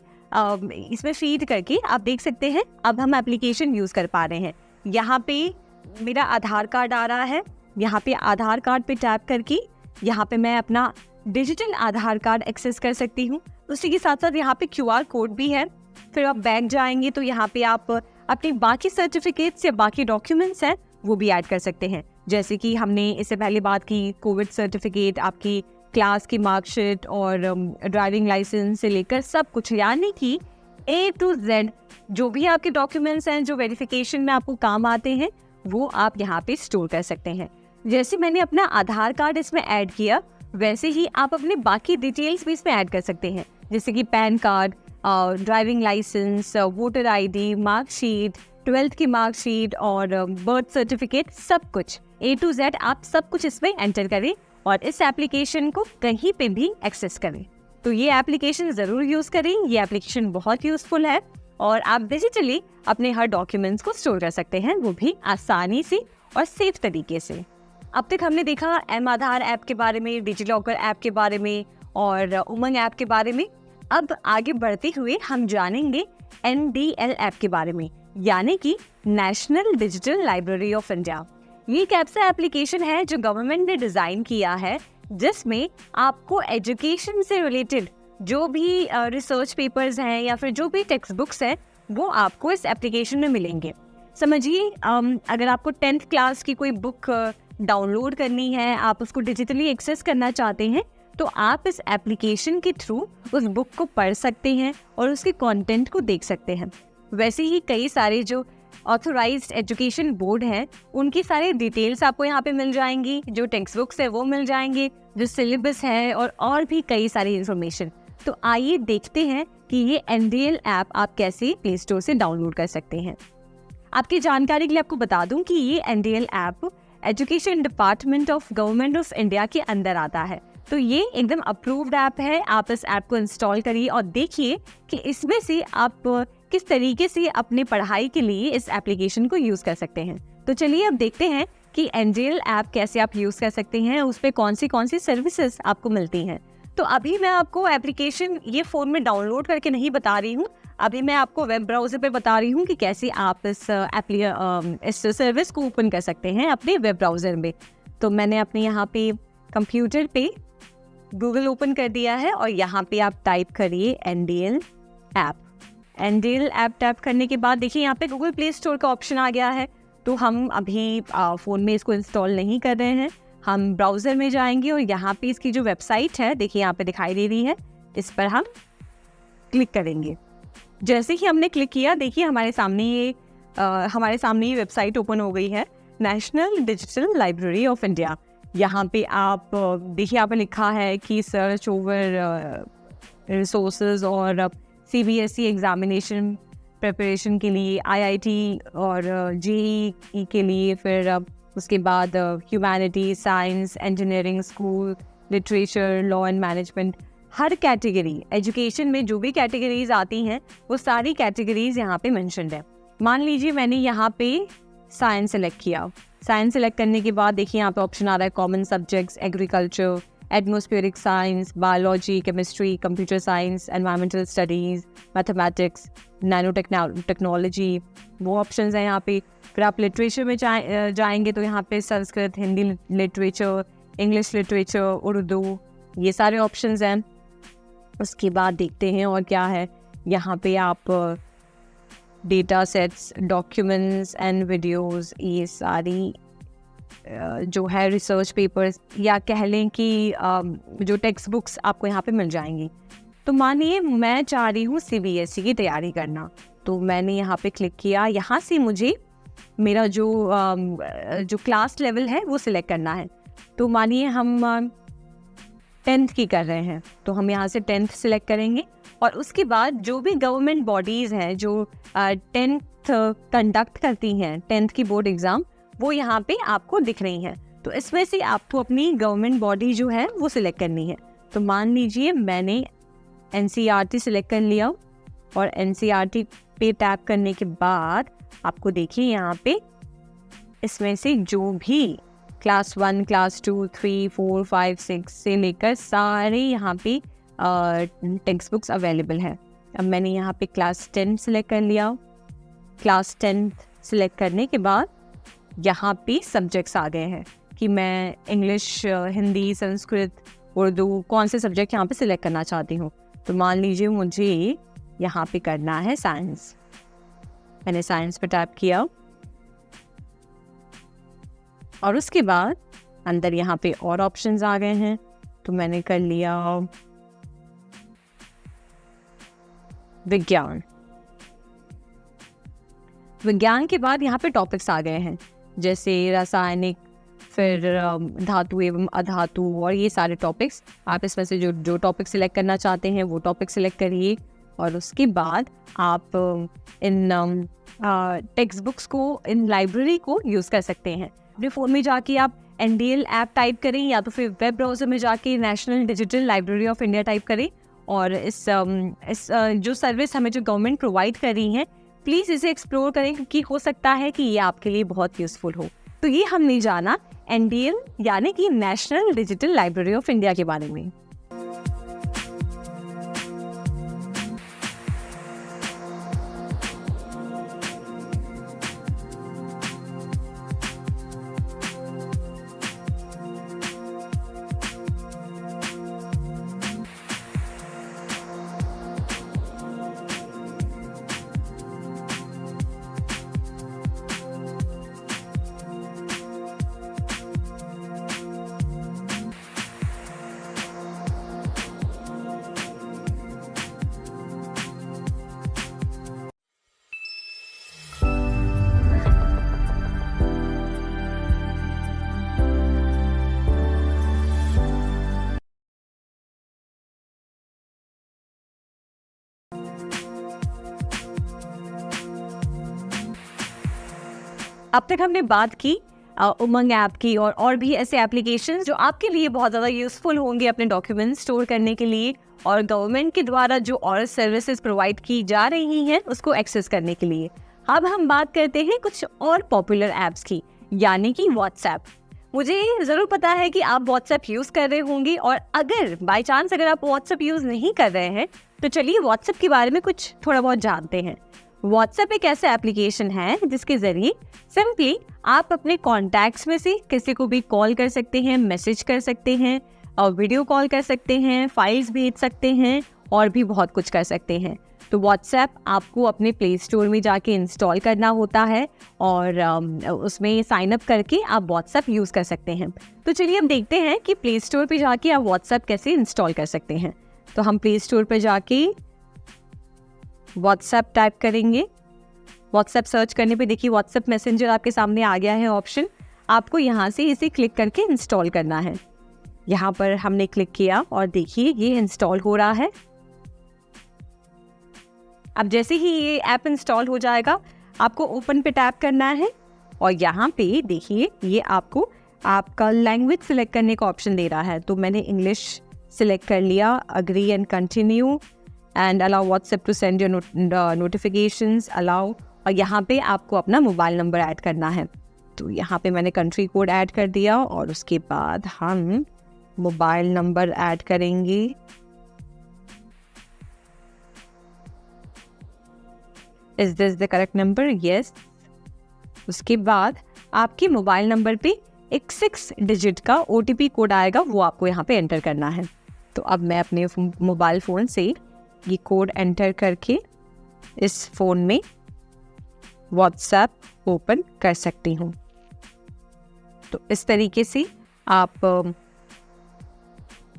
इसमें फीड करके आप देख सकते हैं अब हम एप्लीकेशन यूज़ कर पा रहे हैं। यहाँ पे मेरा आधार कार्ड आ रहा है, यहाँ पे आधार कार्ड पे टैप करके यहाँ पे मैं अपना डिजिटल आधार कार्ड एक्सेस कर सकती हूँ। उसी के साथ साथ यहाँ पे QR कोड भी है। फिर आप बैक जाएंगे तो यहाँ पे आप अपनी बाकी सर्टिफिकेट्स या बाकी डॉक्यूमेंट्स हैं वो भी ऐड कर सकते हैं, जैसे कि हमने इससे पहले बात की कोविड सर्टिफिकेट, आपकी क्लास की मार्कशीट और ड्राइविंग लाइसेंस से लेकर सब कुछ, यानी कि A to Z जो भी आपके डॉक्यूमेंट्स हैं जो वेरिफिकेशन में आपको काम आते हैं वो आप यहाँ पे स्टोर कर सकते हैं। जैसे मैंने अपना आधार कार्ड इसमें ऐड किया वैसे ही आप अपने बाकी डिटेल्स भी इसमें ऐड कर सकते हैं, जैसे कि PAN card, driving licence, voter ID, marksheet, 12th की मार्कशीट और बर्थ सर्टिफिकेट, सब कुछ A to Z आप सब कुछ इसमें एंटर करें और इस एप्लीकेशन को कहीं पे भी एक्सेस करें। तो ये एप्लीकेशन ज़रूर यूज़ करें, ये एप्लीकेशन बहुत यूज़फुल है और आप डिजिटली अपने हर डॉक्यूमेंट्स को स्टोर कर सकते हैं, वो भी आसानी से और सेफ तरीके से। अब तक हमने देखा एम आधार ऐप के बारे में, डिजिलॉकर ऐप के बारे में और उमंग ऐप के बारे में। अब आगे बढ़ते हुए हम जानेंगे NDL ऐप के बारे में, यानी कि national digital library of India. ये एक ऐसा एप्लीकेशन है जो गवर्नमेंट ने डिज़ाइन किया है, जिसमें आपको एजुकेशन से रिलेटेड जो भी रिसर्च पेपर्स हैं या फिर जो भी टेक्स्ट बुक्स हैं वो आपको इस एप्लीकेशन में मिलेंगे। समझिए अगर आपको 10th क्लास की कोई बुक डाउनलोड करनी है, आप उसको डिजिटली एक्सेस करना चाहते हैं, तो आप इस एप्लीकेशन के थ्रू उस बुक को पढ़ सकते हैं और उसके कंटेंट को देख सकते हैं। वैसे ही कई सारे जो ऑथोराइज्ड एजुकेशन बोर्ड हैं उनकी सारी डिटेल्स आपको यहाँ पे मिल जाएंगी, जो टेक्स्ट बुक्स है वो मिल जाएंगे, जो सिलेबस है और भी कई सारी इन्फॉर्मेशन। तो आइए देखते हैं कि ये NDL ऐप आप कैसे प्ले स्टोर से डाउनलोड कर सकते हैं। आपकी जानकारी के लिए आपको बता दूं कि ये NDL app education department of government of India के अंदर आता है, तो ये एकदम अप्रूव्ड ऐप है। आप इस ऐप को इंस्टॉल करिए और देखिए कि इसमें से आप किस तरीके से अपने पढ़ाई के लिए इस एप्लीकेशन को यूज़ कर सकते हैं। तो चलिए अब देखते हैं कि NDL ऐप कैसे आप यूज़ कर सकते हैं, उस पर कौन सी सर्विसेज आपको मिलती हैं। तो अभी मैं आपको एप्लीकेशन ये फ़ोन में डाउनलोड करके नहीं बता रही हूँ, अभी मैं आपको वेब ब्राउज़र पे बता रही हूँ कि कैसे आप इस सर्विस को ओपन कर सकते हैं अपने वेब ब्राउज़र में। तो मैंने अपने यहाँ पे कंप्यूटर पे गूगल ओपन कर दिया है और यहाँ पे आप टाइप करिए NDL app. NDL app tap करने के बाद देखिए यहाँ पे गूगल प्ले स्टोर का ऑप्शन आ गया है। तो हम अभी फ़ोन में इसको इंस्टॉल नहीं कर रहे हैं, हम ब्राउज़र में जाएंगे और यहाँ पे इसकी जो वेबसाइट है देखिए यहाँ पे दिखाई दे रही है, इस पर हम क्लिक करेंगे। जैसे ही हमने क्लिक किया देखिए हमारे सामने ये वेबसाइट ओपन हो गई है, national digital library of India. यहाँ पे आप देखिए यहाँ पे लिखा है कि सर्च ओवर रिसोर्सेज और सीबीएसई एग्जामिनेशन प्रिपरेशन के लिए, आईआईटी और जेईई के लिए, फिर उसके बाद humanity, science, engineering, school, literature, law and management, her category, education में जो भी कैटेगरीज आती हैं वो सारी कैटेगरीज यहाँ पे मेंशन्ड है। मान लीजिए मैंने यहाँ पे साइंस सेलेक्ट किया। साइंस सेलेक्ट करने के बाद देखिए यहाँ पे ऑप्शन आ रहा है common subjects, agriculture, atmospheric science, biology, chemistry, computer science, environmental studies, mathematics, nano technology, वो ऑप्शंस हैं यहाँ पे। फिर आप लिटरेचर में जाएंगे तो यहाँ पे Sanskrit, Hindi literature, English literature, Urdu, ये सारे ऑप्शंस हैं। उसके बाद देखते हैं और क्या है, यहाँ पे आप data sets, documents and videos, ये सारी जो है रिसर्च पेपर्स या कह लें कि जो टेक्स्ट बुक्स आपको यहाँ पे मिल जाएंगी। तो मानिए मैं चाह रही हूँ सीबीएसई की तैयारी करना, तो मैंने यहाँ पे क्लिक किया। यहाँ से मुझे मेरा जो क्लास लेवल है वो सिलेक्ट करना है। तो मानिए हम 10th की कर रहे हैं, तो हम यहाँ से 10th सिलेक्ट करेंगे और उसके बाद जो भी गवर्नमेंट बॉडीज़ हैं जो 10th कंडक्ट करती हैं, 10th की बोर्ड एग्ज़ाम, वो यहाँ पे आपको दिख रही हैं। तो इसमें से आपको अपनी गवर्नमेंट बॉडी जो है वो सिलेक्ट करनी है। तो मान लीजिए मैंने एनसीईआरटी सिलेक्ट कर लिया और एनसीईआरटी पे टैप करने के बाद आपको देखिए यहाँ पे इसमें से जो भी क्लास 1, क्लास 2, 3, 4, 5, 6 से लेकर सारे यहाँ पे टेक्स्ट बुक्स अवेलेबल हैं। अब मैंने यहाँ पे क्लास 10 सिलेक्ट कर लिया। क्लास 10 सिलेक्ट करने के बाद यहाँ पे सब्जेक्ट्स आ गए हैं कि मैं इंग्लिश, हिंदी, संस्कृत, उर्दू, कौन से सब्जेक्ट यहाँ पे सिलेक्ट करना चाहती हूँ। तो मान लीजिए मुझे यहाँ पे करना है साइंस। मैंने साइंस पे टैप किया और उसके बाद अंदर यहाँ पे और ऑप्शंस आ गए हैं। तो मैंने कर लिया विज्ञान। विज्ञान के बाद यहाँ पे टॉपिक्स आ गए हैं जैसे रासायनिक, फिर धातु एवं अधातु और ये सारे टॉपिक्स। आप इसमें से जो टॉपिक सिलेक्ट करना चाहते हैं वो टॉपिक सिलेक्ट करिए और उसके बाद आप इन टेक्स्ट बुक्स को, इन लाइब्रेरी को यूज़ कर सकते हैं। अपने फ़ोन में जाके आप एनडीएल ऐप टाइप करें या तो फिर वेब ब्राउज़र में जाके national digital library of India type करें और इस जो सर्विस हमें जो गवर्नमेंट प्रोवाइड कर रही है, प्लीज़ इसे एक्सप्लोर करें क्योंकि हो सकता है कि ये आपके लिए बहुत यूज़फुल हो। तो ये हमने जाना एनडीएल यानी कि national digital library of India के बारे में। अब तक हमने बात की उमंग ऐप की और भी ऐसे एप्लीकेशंस जो आपके लिए बहुत ज़्यादा यूज़फुल होंगे अपने डॉक्यूमेंट्स स्टोर करने के लिए और गवर्नमेंट के द्वारा जो और सर्विसेज प्रोवाइड की जा रही हैं उसको एक्सेस करने के लिए। अब हम बात करते हैं कुछ और पॉपुलर ऐप्स की, यानी कि व्हाट्सएप। मुझे ज़रूर पता है कि आप व्हाट्सएप यूज़ कर रहे होंगे और अगर बाई चांस अगर आप व्हाट्सएप यूज़ नहीं कर रहे हैं तो चलिए व्हाट्सएप के बारे में कुछ थोड़ा बहुत जानते हैं। व्हाट्सएप एक ऐसा एप्लीकेशन है जिसके ज़रिए सिंपली आप अपने कॉन्टैक्ट्स में से किसी को भी कॉल कर सकते हैं, मैसेज कर सकते हैं और वीडियो कॉल कर सकते हैं, फाइल्स भेज सकते हैं और भी बहुत कुछ कर सकते हैं। तो व्हाट्सएप आपको अपने प्ले स्टोर में जाके इंस्टॉल करना होता है और उसमें साइन अप करके आप व्हाट्सएप यूज़ कर सकते हैं। तो चलिए हम देखते हैं कि प्ले स्टोर पे जाके आप व्हाट्सएप कैसे इंस्टॉल कर सकते हैं। तो हम प्ले स्टोर पे जाके व्हाट्सएप टाइप करेंगे। व्हाट्सएप सर्च करने पे देखिए व्हाट्सएप मैसेंजर आपके सामने आ गया है ऑप्शन। आपको यहाँ से इसे क्लिक करके इंस्टॉल करना है। यहाँ पर हमने क्लिक किया और देखिए ये इंस्टॉल हो रहा है। अब जैसे ही ये ऐप इंस्टॉल हो जाएगा आपको ओपन पे टैप करना है और यहाँ पे देखिए ये आपको आपका लैंग्वेज सिलेक्ट करने का ऑप्शन दे रहा है। तो मैंने इंग्लिश सिलेक्ट कर लिया। Agree and continue and allow WhatsApp to send your notifications, allow. और यहाँ पे आपको अपना मोबाइल नंबर ऐड करना है। तो यहाँ पे मैंने कंट्री कोड ऐड कर दिया और उसके बाद हम मोबाइल नंबर ऐड करेंगे। Is this the correct number? Yes. उसके बाद आपके मोबाइल नंबर पे एक 6 डिजिट का OTP कोड आएगा, वो आपको यहाँ पे एंटर करना है। तो अब मैं अपने मोबाइल फ़ोन से ये कोड एंटर करके इस फ़ोन में व्हाट्सएप ओपन कर सकती हूँ। तो इस तरीके से आप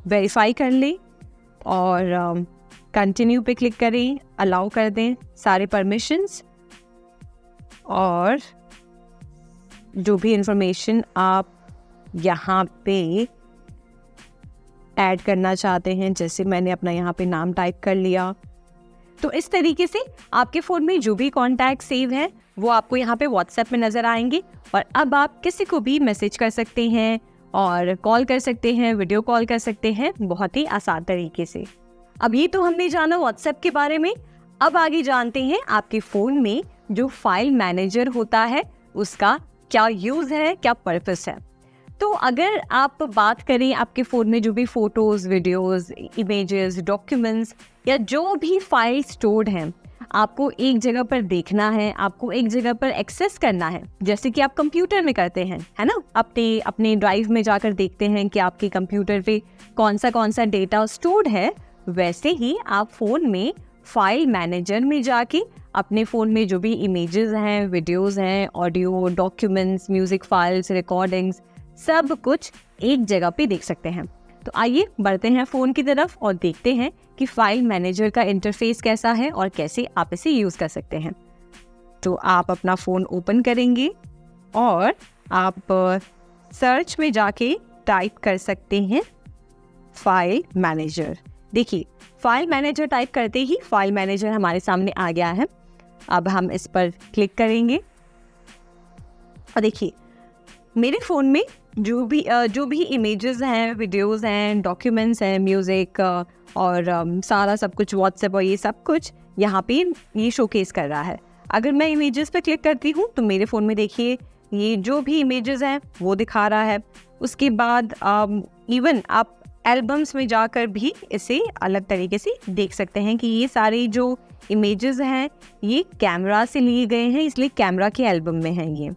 वेरीफाई कर लें और कंटिन्यू पे क्लिक करें, अलाउ कर दें सारे परमिशंस और जो भी इंफॉर्मेशन आप यहाँ पे ऐड करना चाहते हैं, जैसे मैंने अपना यहाँ पे नाम टाइप कर लिया। तो इस तरीके से आपके फ़ोन में जो भी कॉन्टैक्ट सेव है वो आपको यहाँ पे व्हाट्सएप में नज़र आएंगे और अब आप किसी को भी मैसेज कर सकते हैं और कॉल कर सकते हैं, वीडियो कॉल कर सकते हैं बहुत ही आसान तरीके से। अब ये तो हमने जाना व्हाट्सएप के बारे में। अब आगे जानते हैं आपके फ़ोन में जो फाइल मैनेजर होता है उसका क्या यूज़ है, क्या पर्पस है। तो अगर आप बात करें आपके फ़ोन में जो भी फ़ोटोज़, वीडियोज़, इमेजेस, डॉक्यूमेंट्स या जो भी फाइल स्टोर्ड हैं, आपको एक जगह पर देखना है, आपको एक जगह पर एक्सेस करना है, जैसे कि आप कंप्यूटर में करते हैं, है ना। अपने ड्राइव में जाकर देखते हैं कि आपके कंप्यूटर पे कौन सा डेटा स्टोर्ड है, वैसे ही आप फ़ोन में फाइल मैनेजर में जाके अपने फ़ोन में जो भी इमेजेस हैं, वीडियोज़ हैं, audio, documents, music files, recordings, सब कुछ एक जगह पे देख सकते हैं। तो आइए बढ़ते हैं फ़ोन की तरफ और देखते हैं कि फाइल मैनेजर का इंटरफेस कैसा है और कैसे आप इसे यूज़ कर सकते हैं। तो आप अपना फ़ोन ओपन करेंगे और आप सर्च में जाके टाइप कर सकते हैं फाइल मैनेजर। देखिए फाइल मैनेजर टाइप करते ही फाइल मैनेजर हमारे सामने आ गया है। अब हम इस पर क्लिक करेंगे और देखिए मेरे फ़ोन में जो भी इमेजेस हैं, वीडियोस हैं, डॉक्यूमेंट्स हैं, म्यूज़िक और सारा सब कुछ व्हाट्सएप और ये सब कुछ यहाँ पे ये शोकेस कर रहा है। अगर मैं इमेजेस पे क्लिक करती हूँ तो मेरे फ़ोन में देखिए ये जो भी इमेजेस हैं वो दिखा रहा है। उसके बाद इवन आप एल्बम्स में जाकर भी इसे अलग तरीके से देख सकते हैं कि ये सारे जो इमेजेस हैं ये कैमरा से लिए गए हैं, इसलिए कैमरा के एल्बम में हैं ये।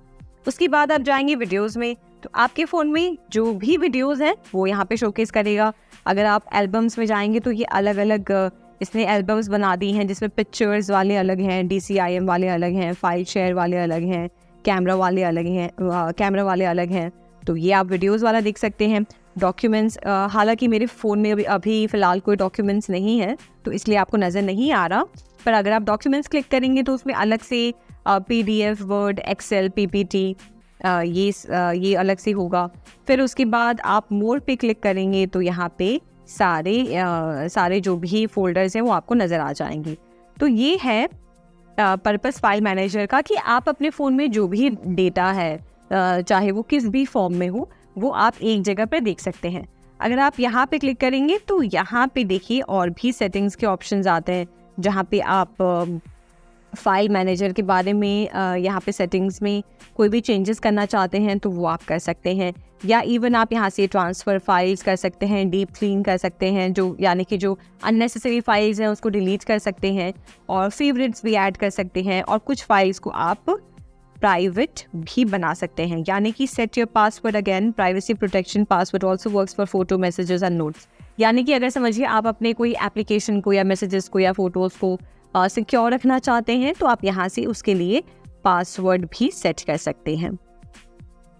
उसके बाद आप जाएंगे वीडियोस में, तो आपके फ़ोन में जो भी वीडियोस हैं वो यहाँ पे शोकेस करेगा। अगर आप एल्बम्स में जाएंगे तो ये अलग अलग इसने एल्बम्स बना दी हैं जिसमें पिक्चर्स वाले अलग हैं, DCIM वाले अलग हैं, फाइल शेयर वाले अलग हैं, कैमरा वाले अलग हैं। तो ये आप वीडियोस वाला देख सकते हैं। डॉक्यूमेंट्स, हालांकि मेरे फ़ोन में अभी फ़िलहाल कोई डॉक्यूमेंट्स नहीं है तो इसलिए आपको नज़र नहीं आ रहा, पर अगर आप डॉक्यूमेंट्स क्लिक करेंगे तो उसमें अलग से PDF, वर्ड, एक्सेल, PPT ये अलग से होगा। फिर उसके बाद आप मोर पे क्लिक करेंगे तो यहाँ पे सारे जो भी फोल्डर्स हैं वो आपको नज़र आ जाएंगे। तो ये है पर्पस फाइल मैनेजर का कि आप अपने फ़ोन में जो भी डेटा है चाहे वो किस भी फॉर्म में हो वो आप एक जगह पर देख सकते हैं। अगर आप यहाँ पे क्लिक करेंगे तो यहाँ पे देखिए और भी सेटिंग्स के ऑप्शंस आते हैं जहाँ पे आप फाइल मैनेजर के बारे में यहाँ पे सेटिंग्स में कोई भी चेंजेस करना चाहते हैं तो वो आप कर सकते हैं, या इवन आप यहाँ से ट्रांसफ़र फाइल्स कर सकते हैं, डीप क्लीन कर सकते हैं, जो यानी कि जो अननेसेसरी फाइल्स हैं उसको डिलीट कर सकते हैं, और फेवरेट्स भी ऐड कर सकते हैं, और कुछ फाइल्स को आप प्राइवेट भी बना सकते हैं। यानी कि set your password again, privacy protection password also works for photo, messages and notes. यानी कि अगर समझिए आप अपने कोई एप्लीकेशन को या मैसेजेस को या फ़ोटोज़ को सिक्योर रखना चाहते हैं तो आप यहाँ से उसके लिए पासवर्ड भी सेट कर सकते हैं।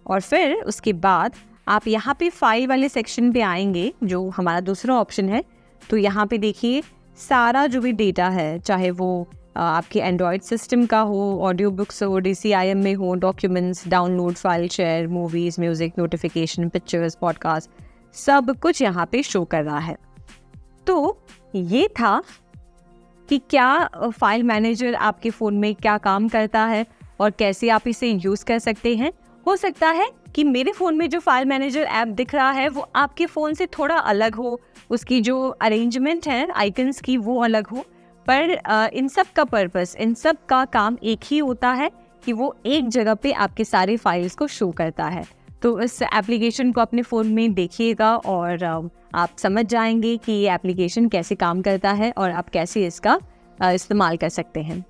और फिर उसके बाद आप यहाँ पे फाइल वाले सेक्शन पे आएंगे, जो हमारा दूसरा ऑप्शन है। तो यहाँ पे देखिए सारा जो भी डेटा है, चाहे वो आपके एंड्रॉयड सिस्टम का हो, ऑडियो बुक्स हो, DCIM में हो, documents, download, file share, movies, music, notification, pictures, podcast, सब कुछ यहाँ पे शो कर रहा है। तो ये था कि क्या फाइल मैनेजर आपके फ़ोन में क्या काम करता है और कैसे आप इसे यूज़ कर सकते हैं। हो सकता है कि मेरे फ़ोन में जो फाइल मैनेजर ऐप दिख रहा है वो आपके फ़ोन से थोड़ा अलग हो, उसकी जो अरेंजमेंट है आइकन्स की वो अलग हो, पर इन सब का पर्पस, इन सब का काम एक ही होता है कि वो एक जगह पे आपके सारे फाइल्स को शो करता है। तो इस एप्लीकेशन को अपने फ़ोन में देखिएगा और आप समझ जाएंगे कि ये एप्लीकेशन कैसे काम करता है और आप कैसे इसका इस्तेमाल कर सकते हैं।